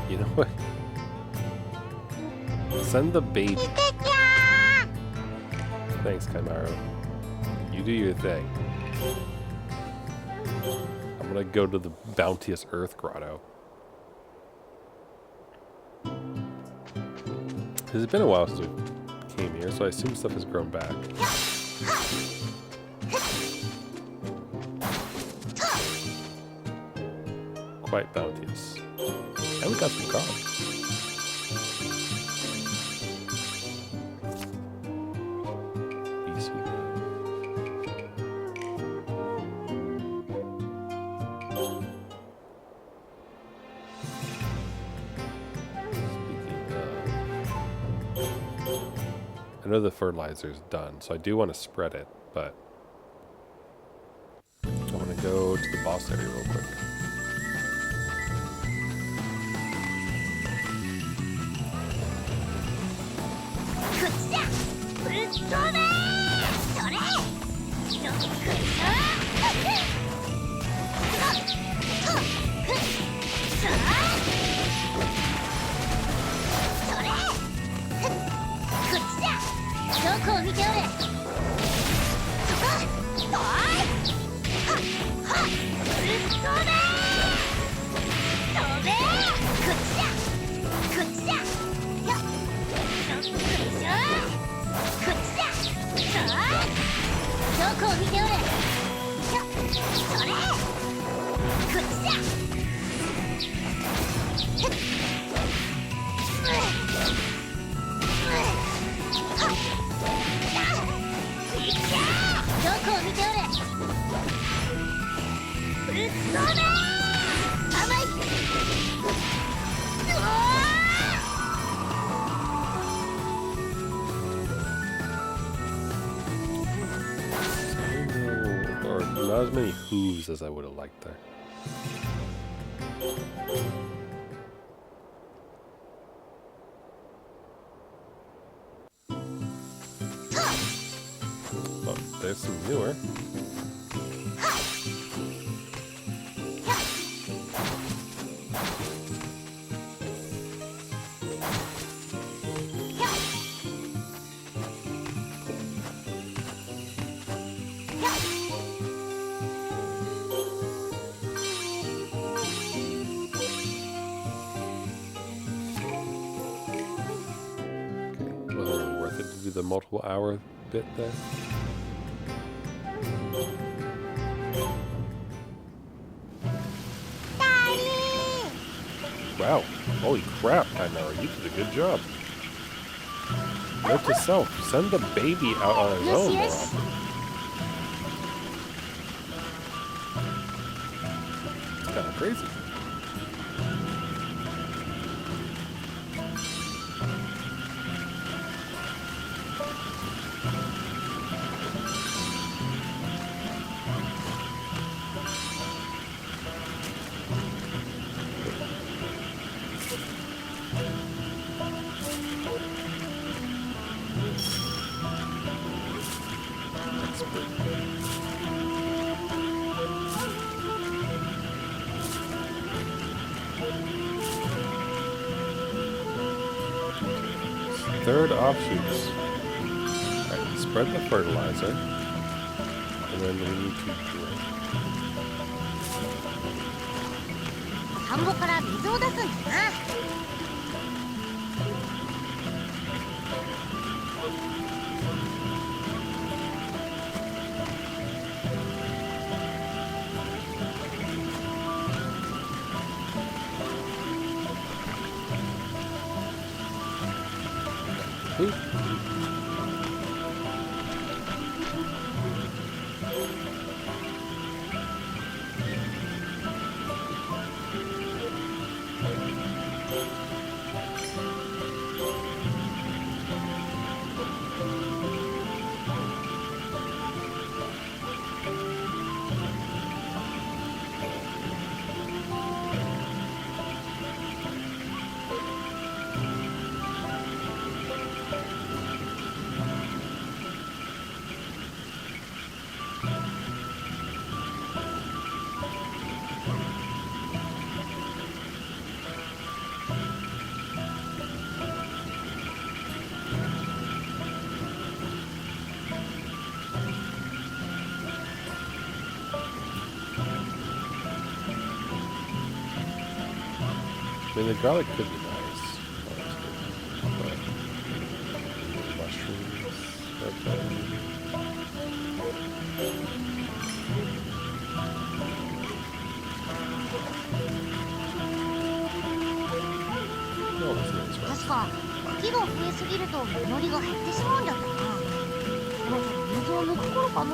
You know what? Send the baby. Thanks, Kaimaru. You do your thing. I'm gonna go to the bounteous Earth Grotto. It's been a while since we came here, so I assume stuff has grown back. Quite bounteous. And we got some cards. Be sweet. I know the fertilizer's done, so I do want to spread it, but I want to go to the boss area real quick. as many hooves as I would have liked there. Oh, there's some newer. Wasn't really worth it to do the multiple hour bit there. Wow. Holy crap, Kaimaru. You did a good job. Note to self, send the baby out on his own more often. It's kind of crazy. Third offshoots. Alright, spread the fertilizer. And then we need to drink. 田んぼから水を出すんだな。Oop. I mean, the garlic could be nice. But mushrooms, okay. No, that's nice, right? 確か茎が増えすぎると実りが減ってしまうんだったな。そろそろ水を抜く頃かな。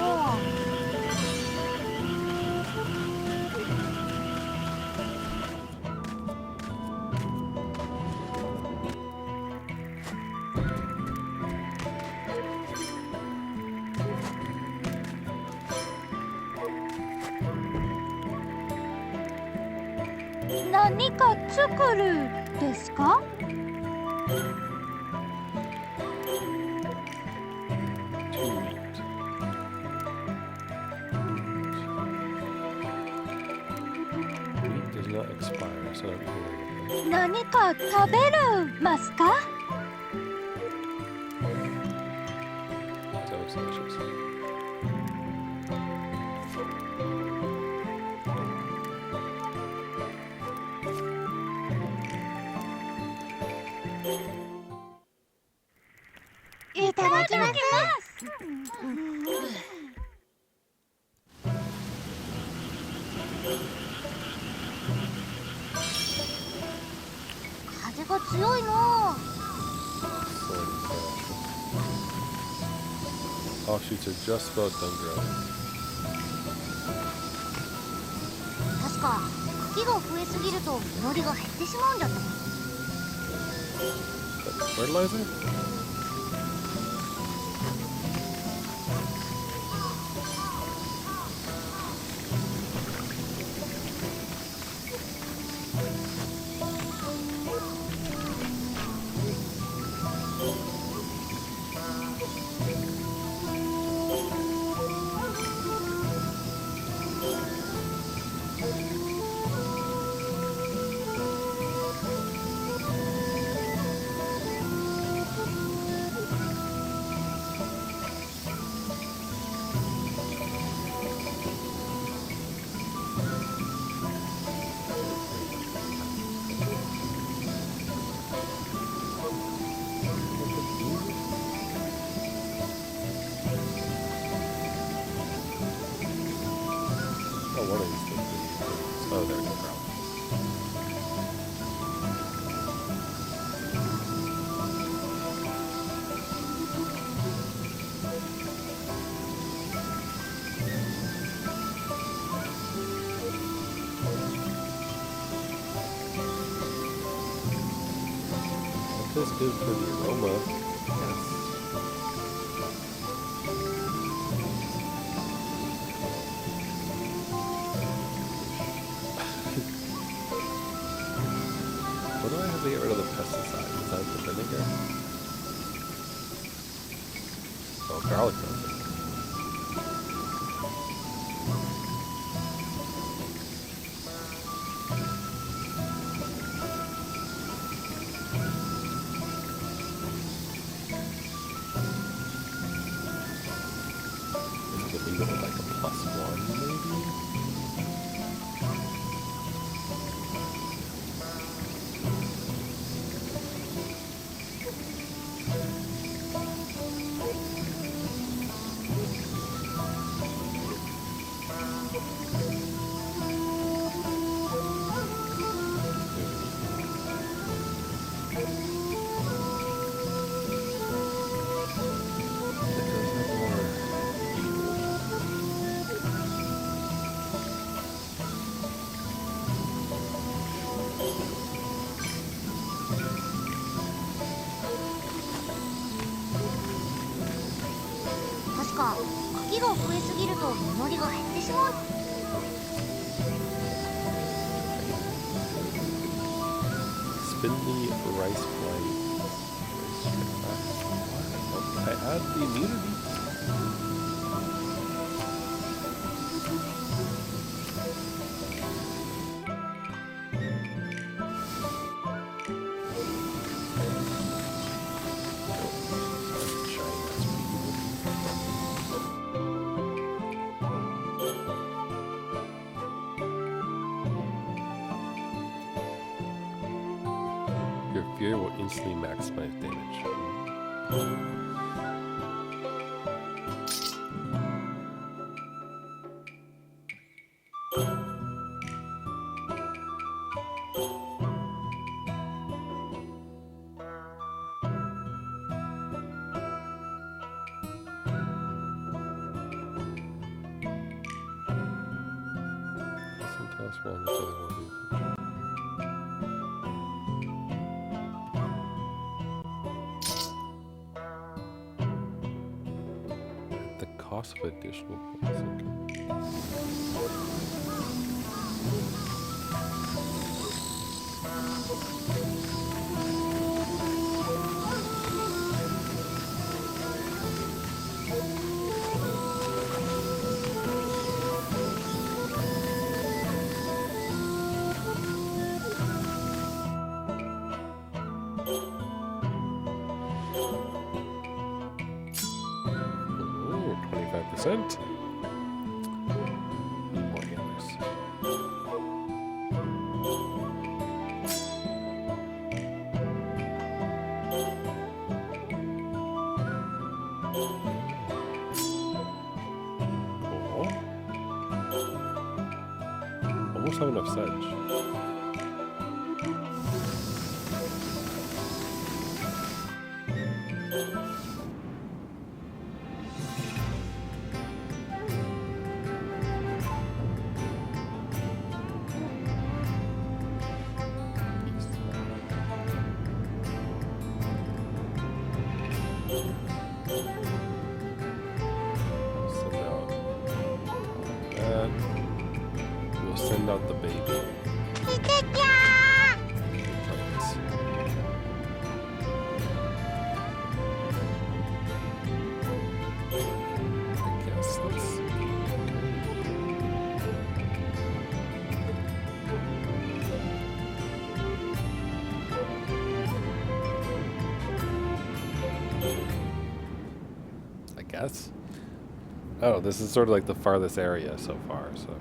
何か作るですか？ Too neat. Meat does not expire, so I don't care. 何か食べるますか？ That looks delicious. Iただきます。風が強いな。 Offshoots are just about done growing. 確か茎が増えすぎると実りが減ってしまうんだったな。 Fertilizer? Oh, there we go. This is good for the aroma. Yes. What do I have to get rid of the pesticide? Is that the vinegar? Oh, garlic powder. Leave it at like a +1 maybe? Spindly rice blend. I had the immunity. Your Fury will instantly maximize damage. Sometimes wrong with the other one. The cost of additional points. Ooh, 25%. More healers. Cool. Almost have enough sedge. Send out that. We'll send out the baby. I guess let's see. I guess. Oh, this is sort of like the farthest area so far, so.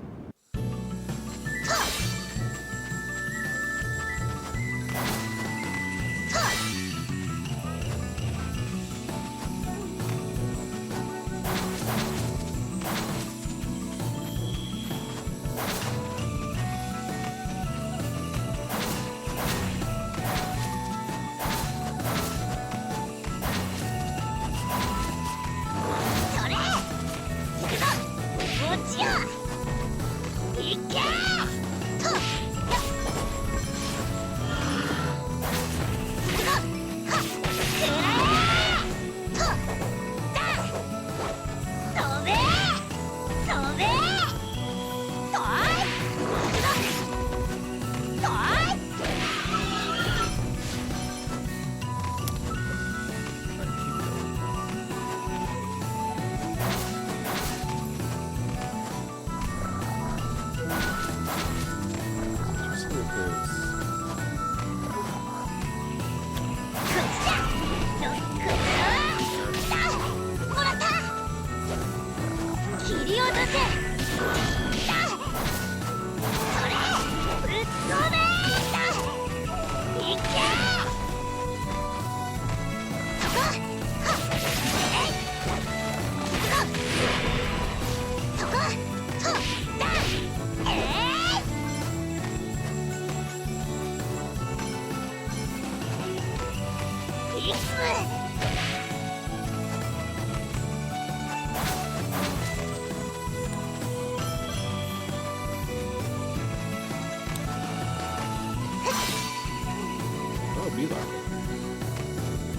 Oh, Beeline.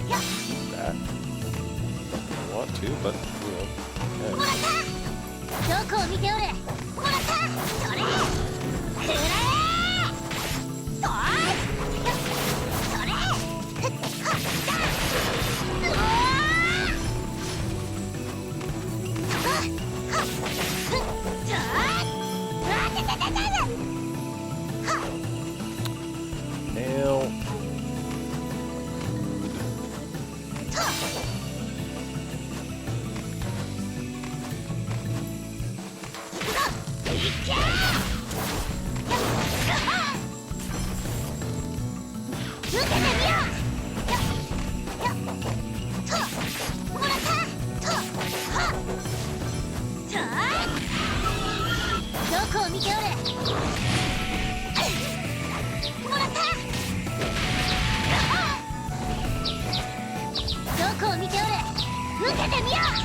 Keep that. I want to, but you know. Yeah. どこを見ておれ。もらったそれくらえそいそれふっはっだうわーそこはっふっじゃああてててててはっ Nail. といけー受けてみようともらったとはっとどこを見ておれもらったどこを見ておれ受けてみよう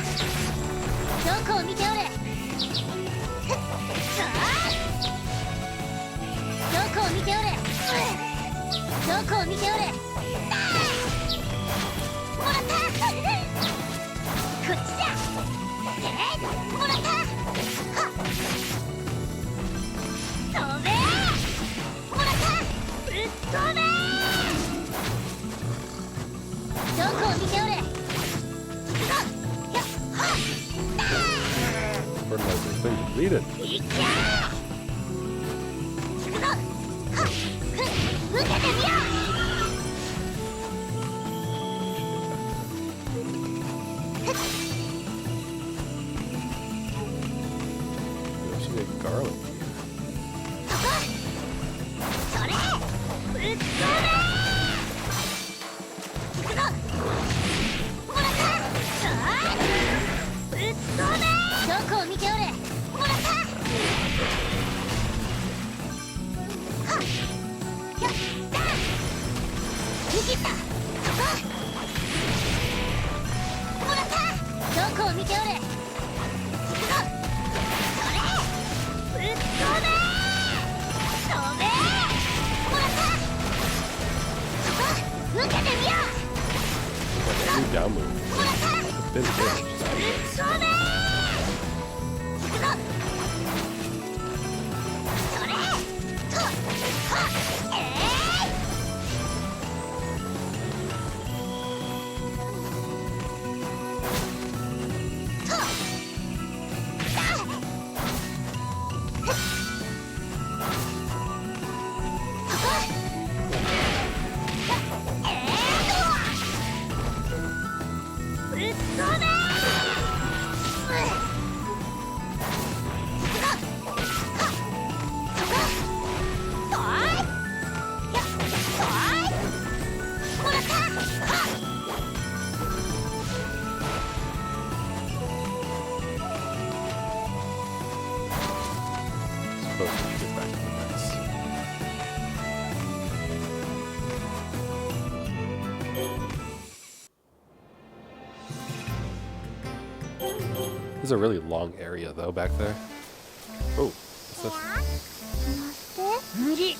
どこを見ておれどこを見ておれどこを見ておれもらったこっちだもらったはっ飛べもらったぶっ飛べどこを見ておれ Fertilizer's been depleted. いけー行くぞはっふっ受けてみよう You should get garlic. それぶっ飛べ行くぞもらったぶっ飛べどこを見ておれもらったはっやった見切ったそこもらったどこを見ておれ行くぞそれぶっ飛べ飛べもらったそこ受けてみよう New down move. もらった Been damage. ぶっ飛べ行くぞそれとはっとぶっ飛べ closer to get back to the base. This is a really long area though back there. Oh, what's this? 無理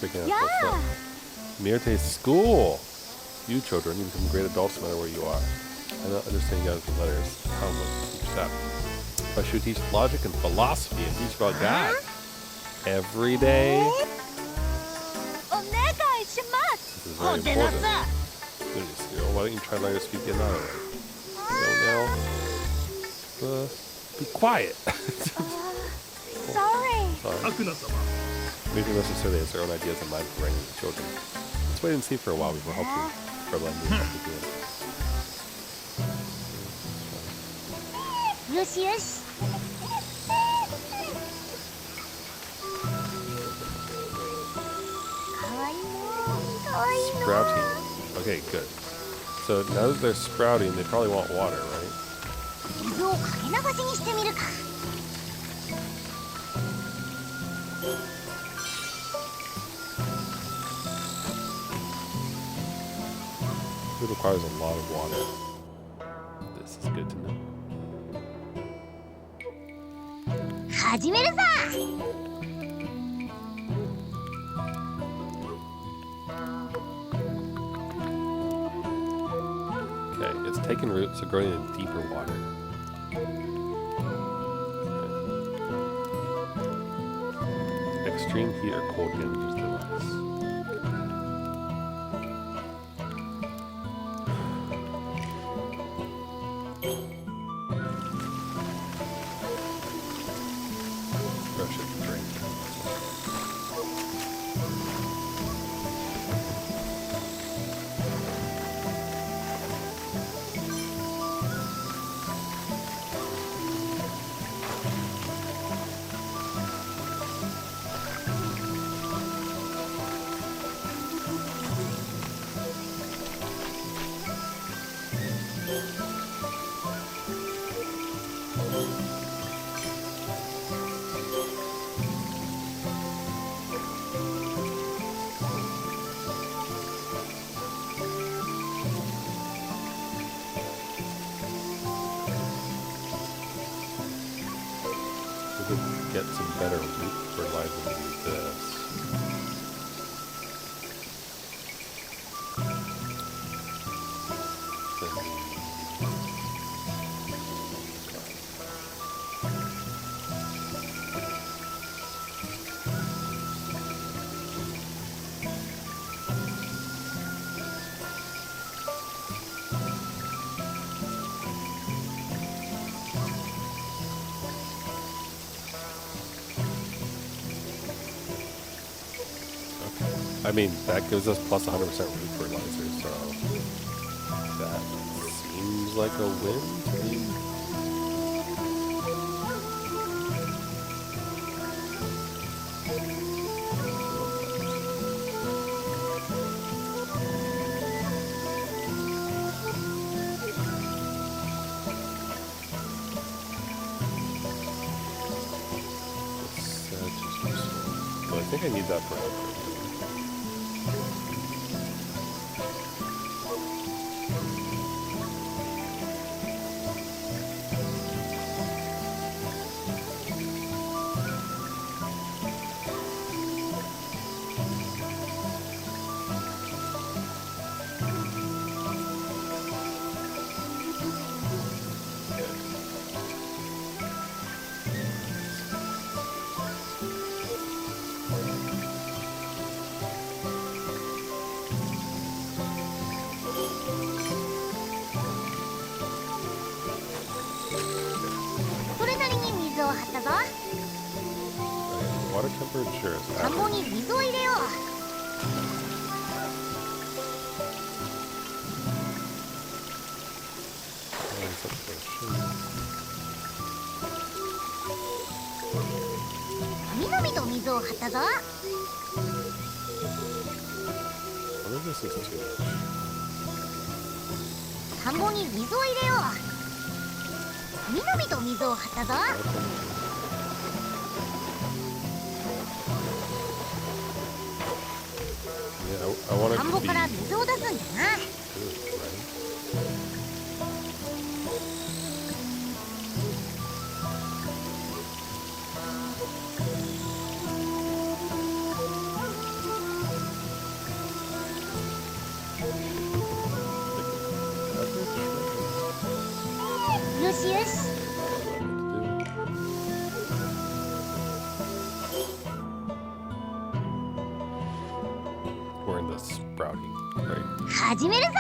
Picking up Yeah. what's up. Mirte's school. You children, you become great adults no matter where you are. I don't understand you guys with letters. How much teach that? But I should teach logic and philosophy and teach about God. Every day. お願いします This is お very 出な important. さ Goodness, you know, why don't you try to learn to speak in another way? Now, be quiet. Sorry Sorry. サクナ様 Maybe necessarily has their own ideas in mind for writing the children. Let's wait and see for a while before helping or letting you help you do it. よしよし かわいいのかわいいの Sprouting. Okay, good. So now that they're sprouting, they probably want water, right? 水をかけ流しにしてみるか It requires a lot of water. This is good to know. 始めるさ Okay, it's taking root, so growing in deeper water. Okay. Extreme heat or cold damages the rice. Brush it and drink. We could get some better root fertilizer than this. I mean, that gives us plus 100% root fertilizer, so that seems like a win to me. But I think I need that for output. Water temperature is 田んぼ average. に水を入れよう みなみと水を張ったぞ I think this is too much. 田んぼに水を入れようみなみと水を張ったぞ I want it 田ん to ぼ be から水を出すんじゃな。 good, right? Average, よしよし。 we're in the sprouting, right? 始めるさ。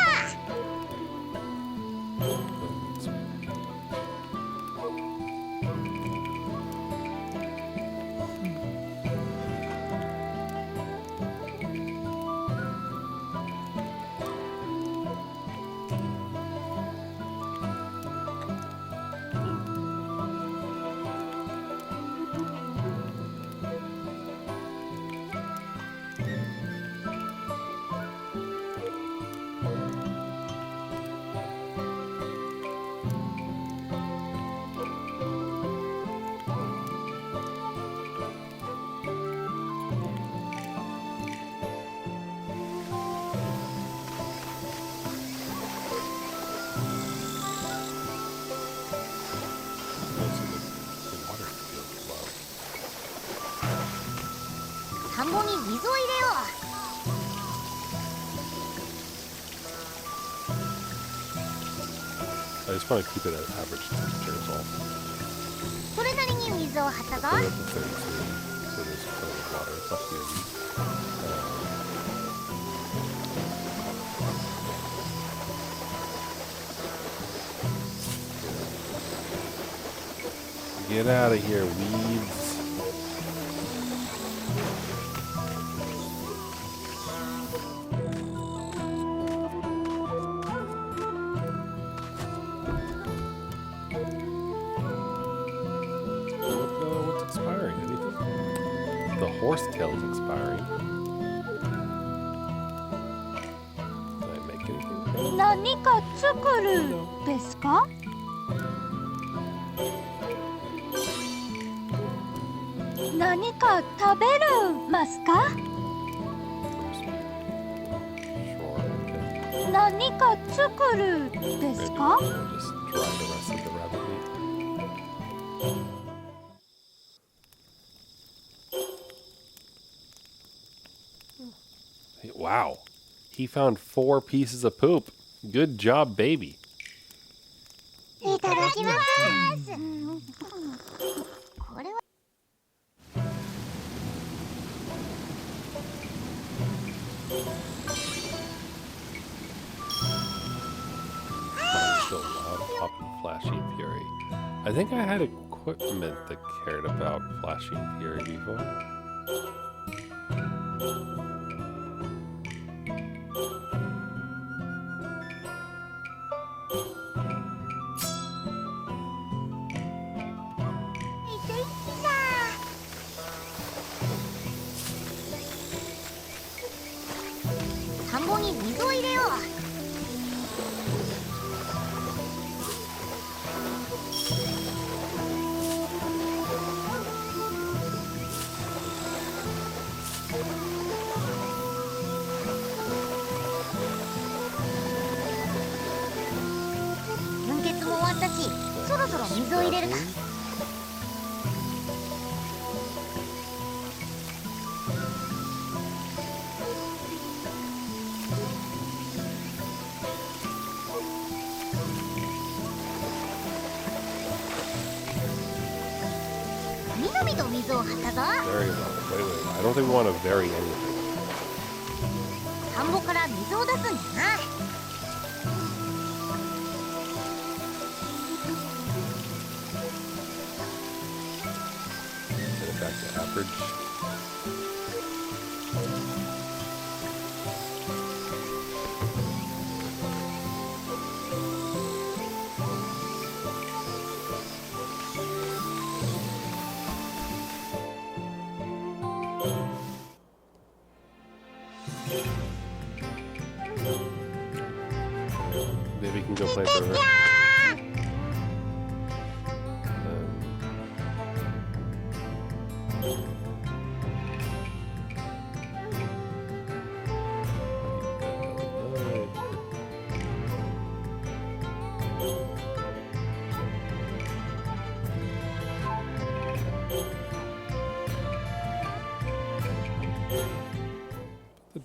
田んぼに水を入れよ I just want to keep it at average temperature is all. う。それなりに水を張ったぞ。 We're up to 32, so there's plenty of water. It's not too Get out of here, weeds. What's expiring? Anything? The horsetail is expiring. Can I make anything? 何か作るですか？何か食べるますか？ Sure. Okay. 何か作るです Maybe か？ we'll just dry the rest of the rabbit meat. Hey, wow. He found 4 pieces of poop. Good job, baby. いただきます。これは Mine's still loud, popping, flashing fury. I think I had equipment that cared about flashing fury before.田んぼに水を入れよう。 分血も終わったし、そろそろ水を入れるか。 みなみと水を張ったぞ。 Very well. Wait. I don't think we want to vary anything. 田んぼから水を出すんじゃな。 Get it back to average. Maybe we can go play for her.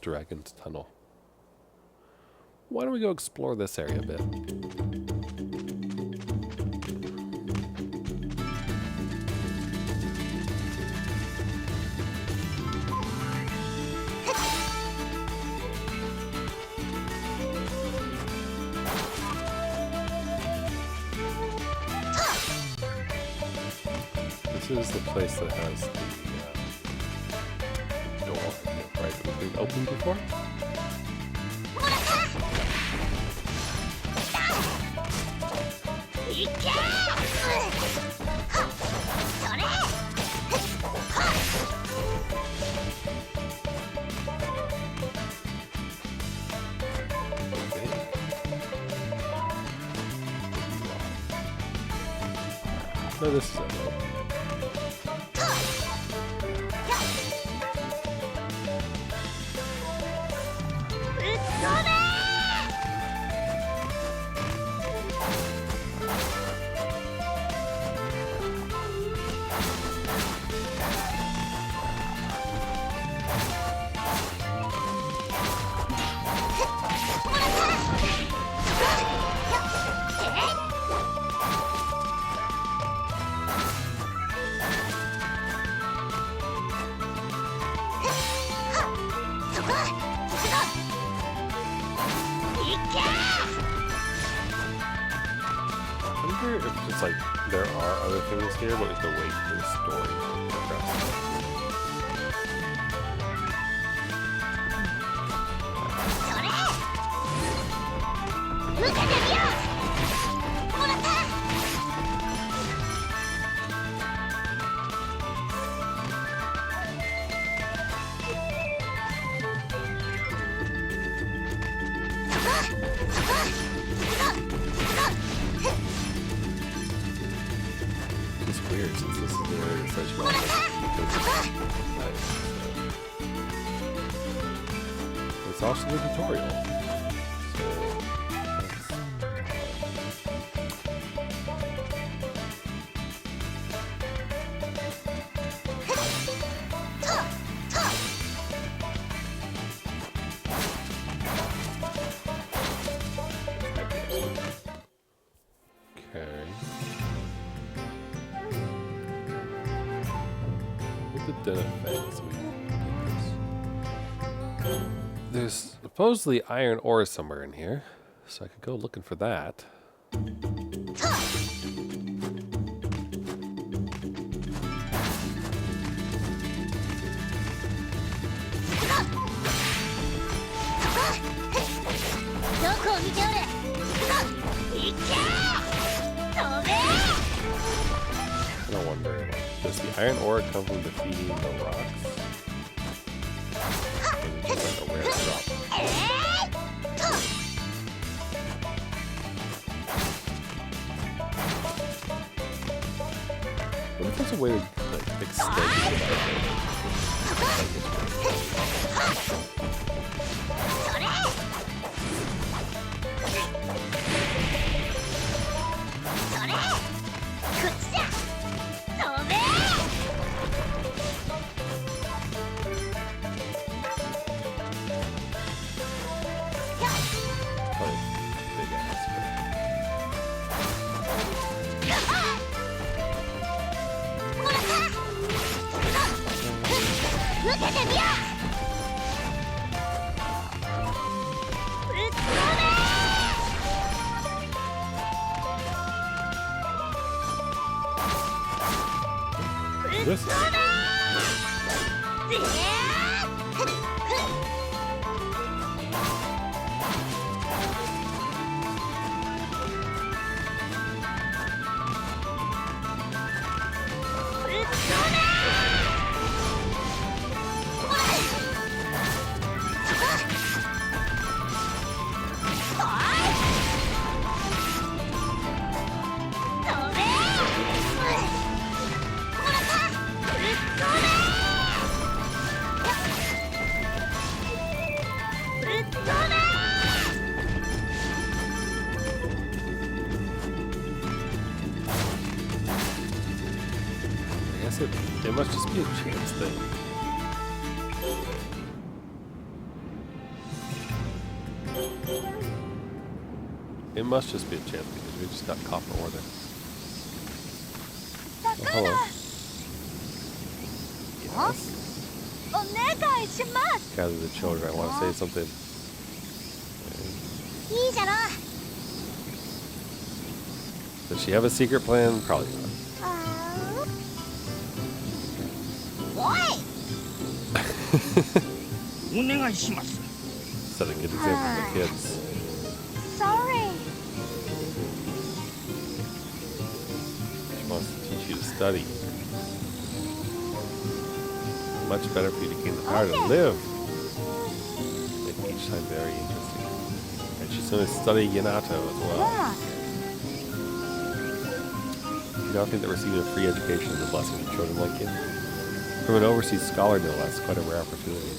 Dragon's Tunnel. Why don't we go explore this area a bit? This is the place that has the door, right? That we've been opened before? No, this is it, right? I wonder if it's like there are other things here, but we have to wait for the story to progress. It's weird since this is the area that says it's also the tutorial. So okay. With the den of fangs, there's supposedly iron ore somewhere in here, so I could go looking for that. I don't wonder, like, does the iron ore come from defeating the rocks? Or is it just like a rare drop? What if there's a way to like extend big ass, this is it must just be a chance thing. it must just be a chance because we just got copper ore there. Oh, Sakuna! hello. Yes. お願いします Gather the children. I want to say something. いいじゃろ Does she have a secret plan? Probably not. おい お願いします Setting a good example for the kids. Sorry She wants to teach you to study. Much better for you to gain the power to live. Make each time very interesting. And she's going to study Yanato as well. You don't think that receiving a free education is a blessing for children like you? From an overseas scholar, no less, quite a rare opportunity.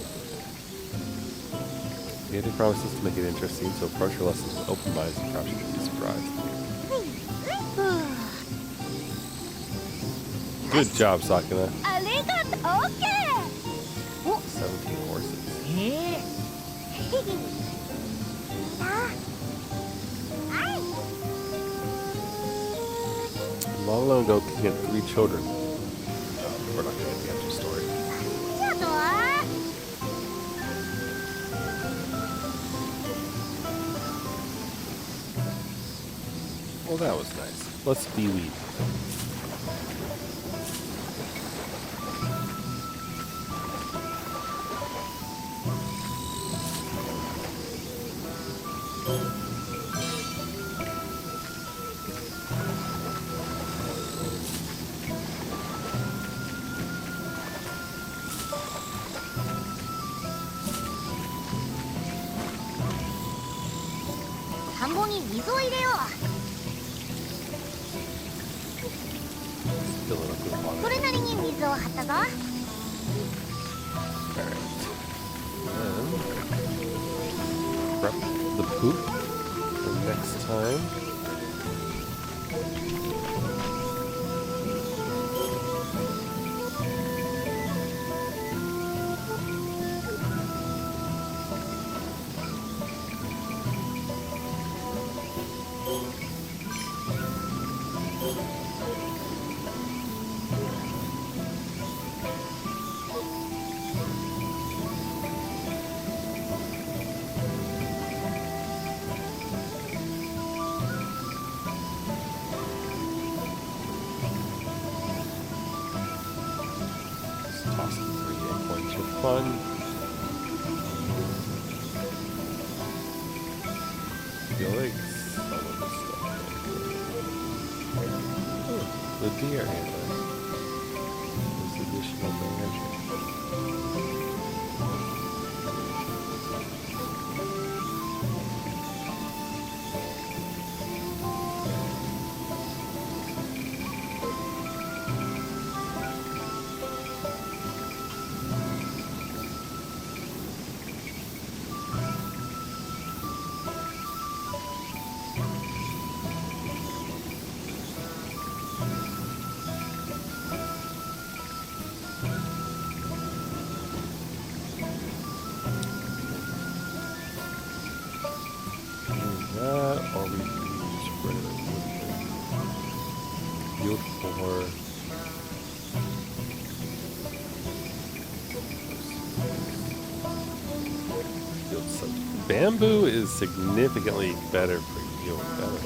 The Auntie promises to make it interesting, so approach your lessons with open minds and perhaps you'll be surprised. Good job, Sakuna. ありがとう OK 17 horses. はい Long, long ago, King had 3 children. We're not going to get the actual story. じゃあとは Well, that was nice. Let's de-weed.田んぼに水を入れよ Fill it up with う water. それなりに水を張ったぞ Alright. Then, prep the poop for next time. Toss the 3 acorns for fun. Feel like some of this stuff. Oh, the deer antler. There's additional magic. That, or we can use red yield for yield some. Bamboo is significantly better for yield. That is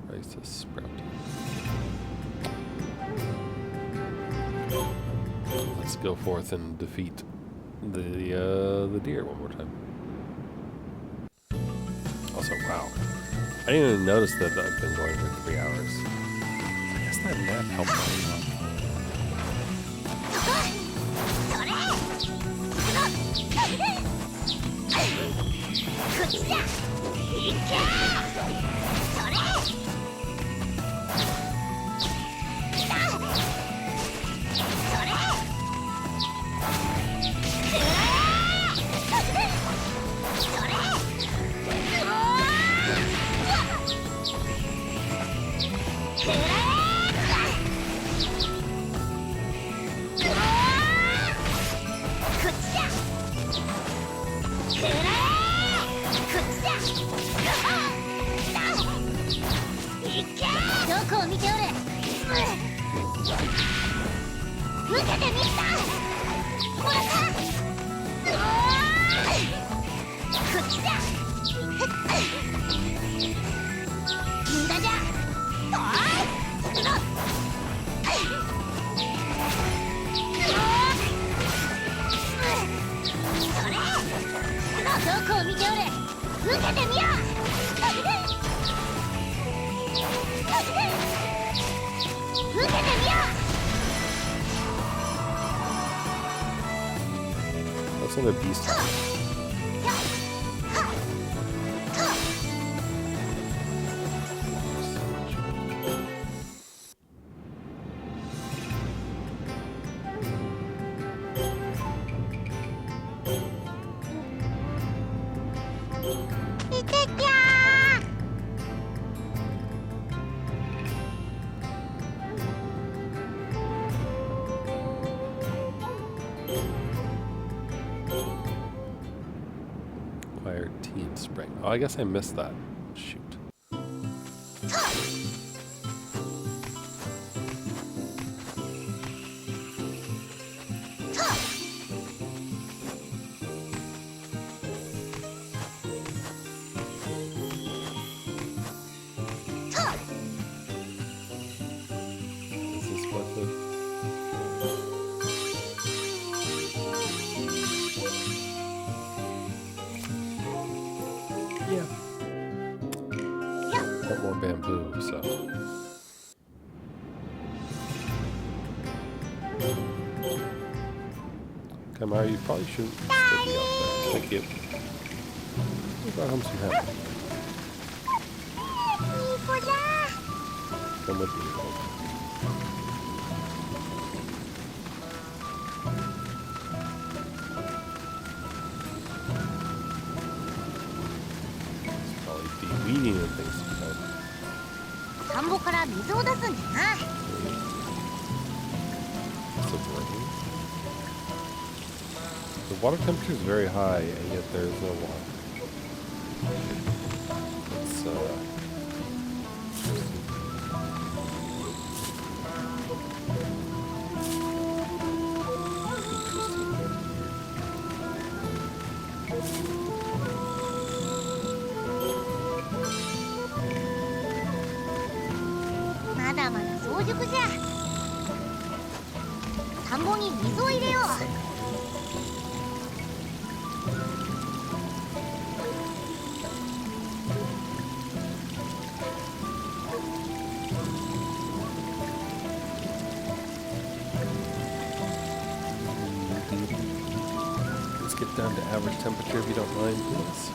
rice is sprouting. Let's go forth and defeat the deer one more time. Also, wow, I didn't even notice that I've been going for 3 hours. I guess that nap helped me a lot. それこっちだいけそれ来たそれどこを見ておる。受けてみた。もらった。こっちだ。無駄じゃ。おい。それ。どこを見ておる。受けてみよう。受けてみよう。That's another beast. Acquired tea and spring. Oh, I guess I missed that. Shoot. Is this worth it? Yeah. Want more bamboo, so. Kaimaru, you probably shouldn't still be out there. Thank you. We brought home some ham. Come with me. It's probably de-weeding and things like that. 田んぼから水を出すんじゃな。It's a rain. The water temperature is very high, and yet there is no water. It's interesting. まだまだ早熟じゃ。田んぼに水を入れよう。Let's get down to average temperature if you don't mind, please.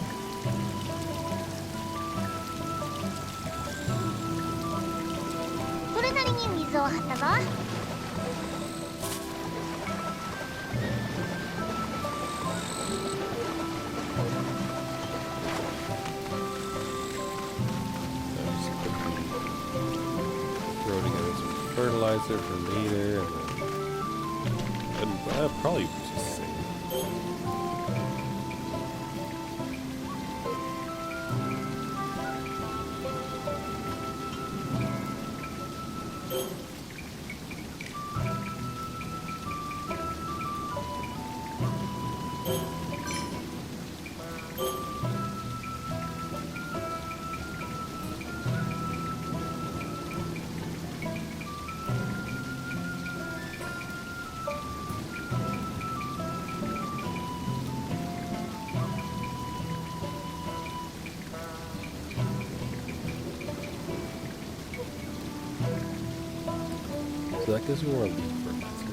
それなりに水を張ったぞ。Just quickly throw together some fertilizer for later, and probably just save. So that gives me more leaf fertilizer. That doesn't.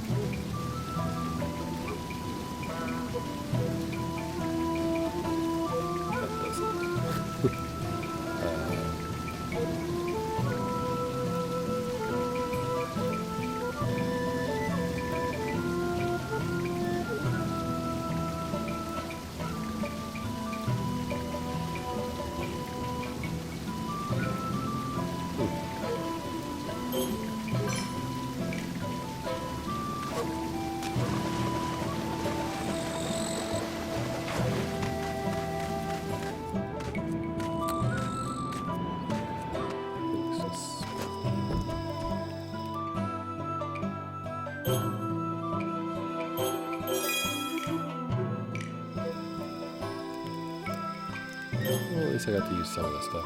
Well, at least I got to use some of this stuff.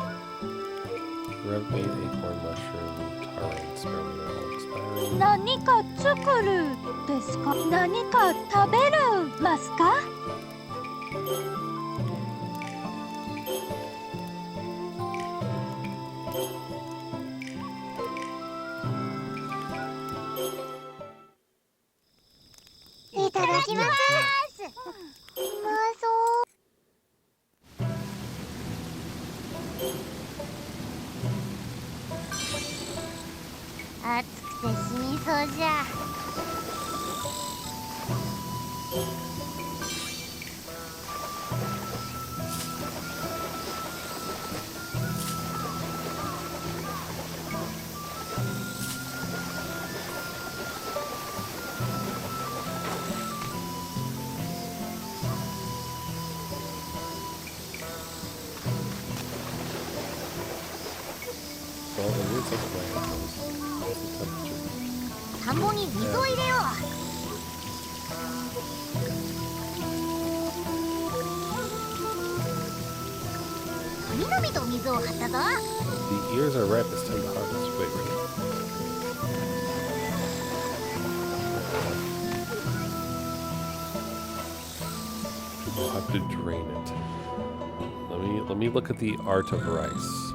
Red bait, acorn, mushroom, taro, and spirulina all expiring. 何か作るですか？何か食べるますか？いただきます。うまそう。暑くて死にそうじゃ。Well, it is like land. What's the temperature? 田んぼに水を入れよう。みなみと水を張ったぞ。 The ears are ripe. It's time to harvest. Wait, really? We'll have to drain it. Let me look at the art of rice.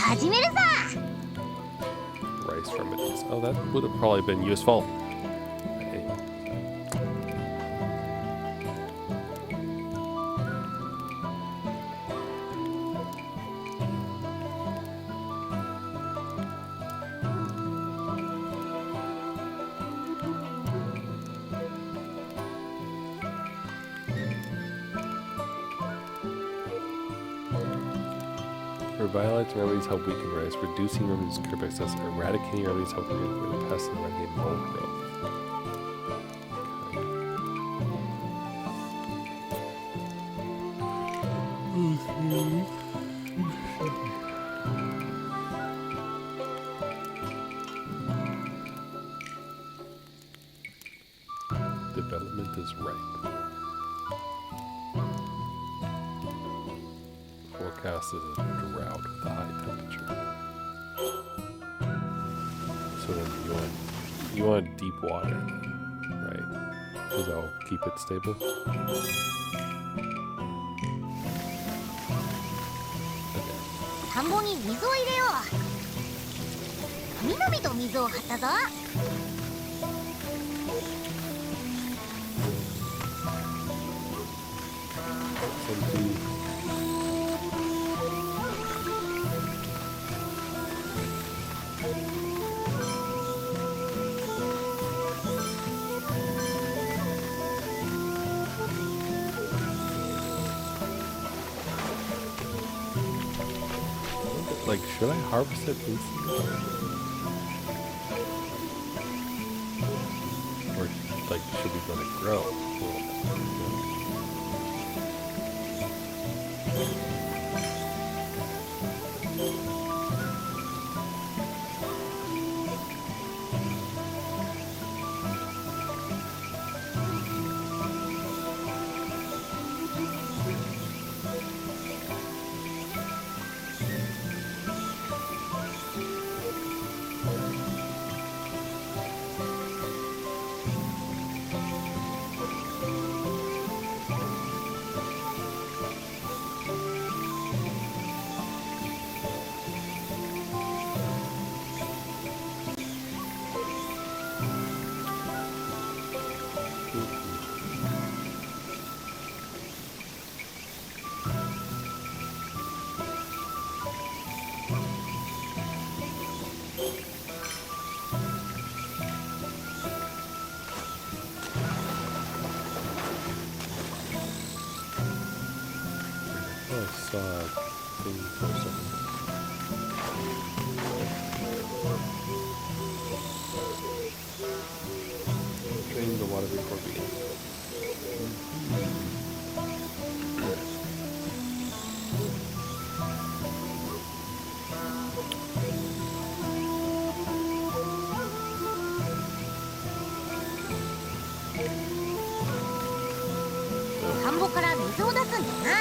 始めるさ。 Rice remedies. Oh, that would have probably been useful. Okay. Revitalizing remedies help weaken rice. Reducing remedies curb excess. Eradicating remedies help rid of pests and eradicate mold growth. Development is ripe. Forecast is a drought with a high temperature. So then you want deep water, right? Because that'll keep it stable. Okay. 田んぼに水を入れよう。みなみと水を張ったぞ。 Something. Like, should I harvest it instantly? Or, like, should we let it grow a little bit? I saw a thing for something. Drain the water before beginning. 田んぼから水を出すんだな。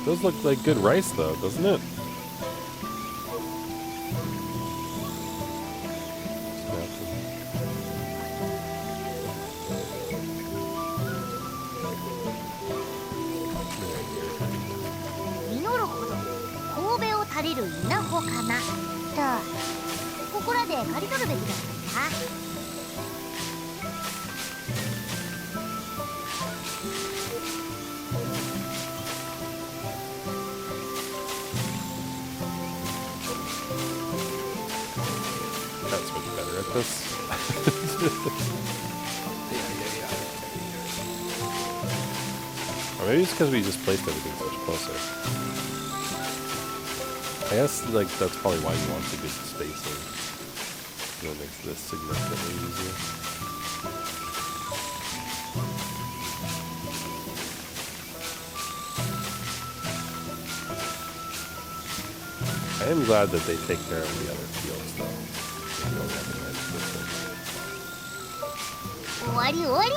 Those look like good rice, though, doesn't it? That's much better at this. Or maybe it's because we just placed everything so much closer. I guess like that's probably why you want the good spacing. It makes this significantly easier. I am glad that they take care of the other fields, though. You don't have to manage this one. 終わり終わり。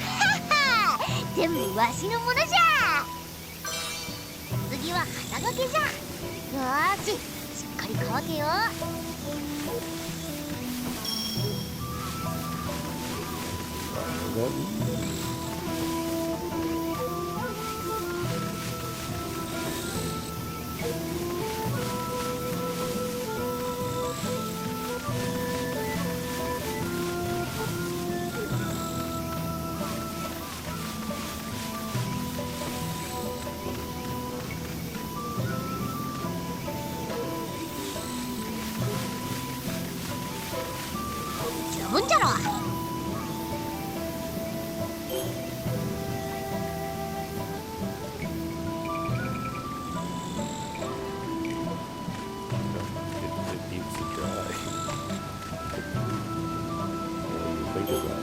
はは、全部わしのものじゃ。次は旗掛けじゃ。よーし、しっかり乾けよ。十分じゃろ。It needs to dry. What do you think of that?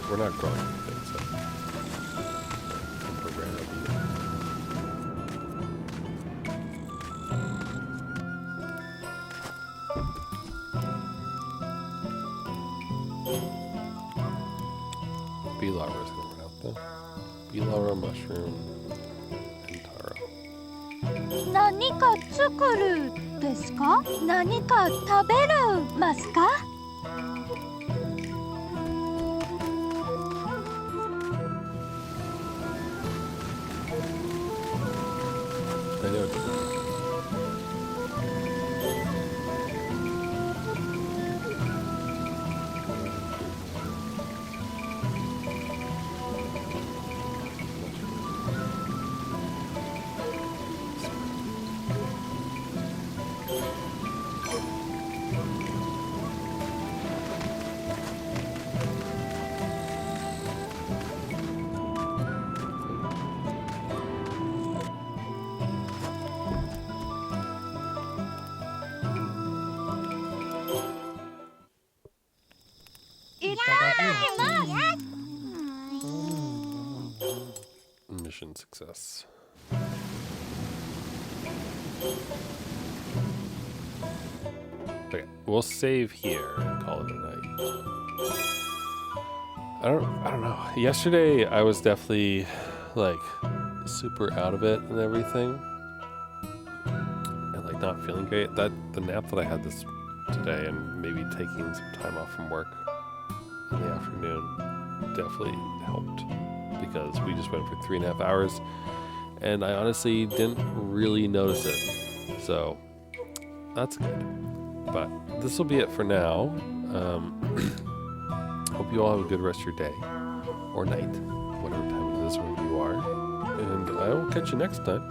We're not growing anything, so temporarily. Bee larva is going to run out though. Bee larva, mushroom, and taro. 何か作るですか？何か食べるますか？I know it's mission success. Okay, we'll save here and call it a night. I don't know. Yesterday I was definitely like super out of it and everything. And like not feeling great. The nap that I had this today and maybe taking some time off from work in the afternoon definitely helped, because we just went for 3.5 hours and I honestly didn't really notice it. So that's good. But this will be it for now. Hope you all have a good rest of your day or night, whatever time it is wherever you are. And I will catch you next time.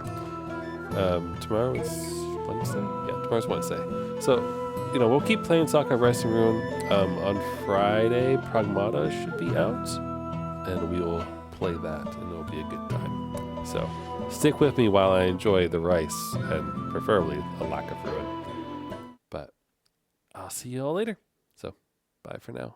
Tomorrow is Wednesday? Yeah, tomorrow's Wednesday. So, we'll keep playing Sakuna Rising Rune. On Friday, Pragmata should be out. And we will play that, and it'll be a good time. So, stick with me while I enjoy the rice, and preferably a lack of ruin. But I'll see you all later. So, bye for now.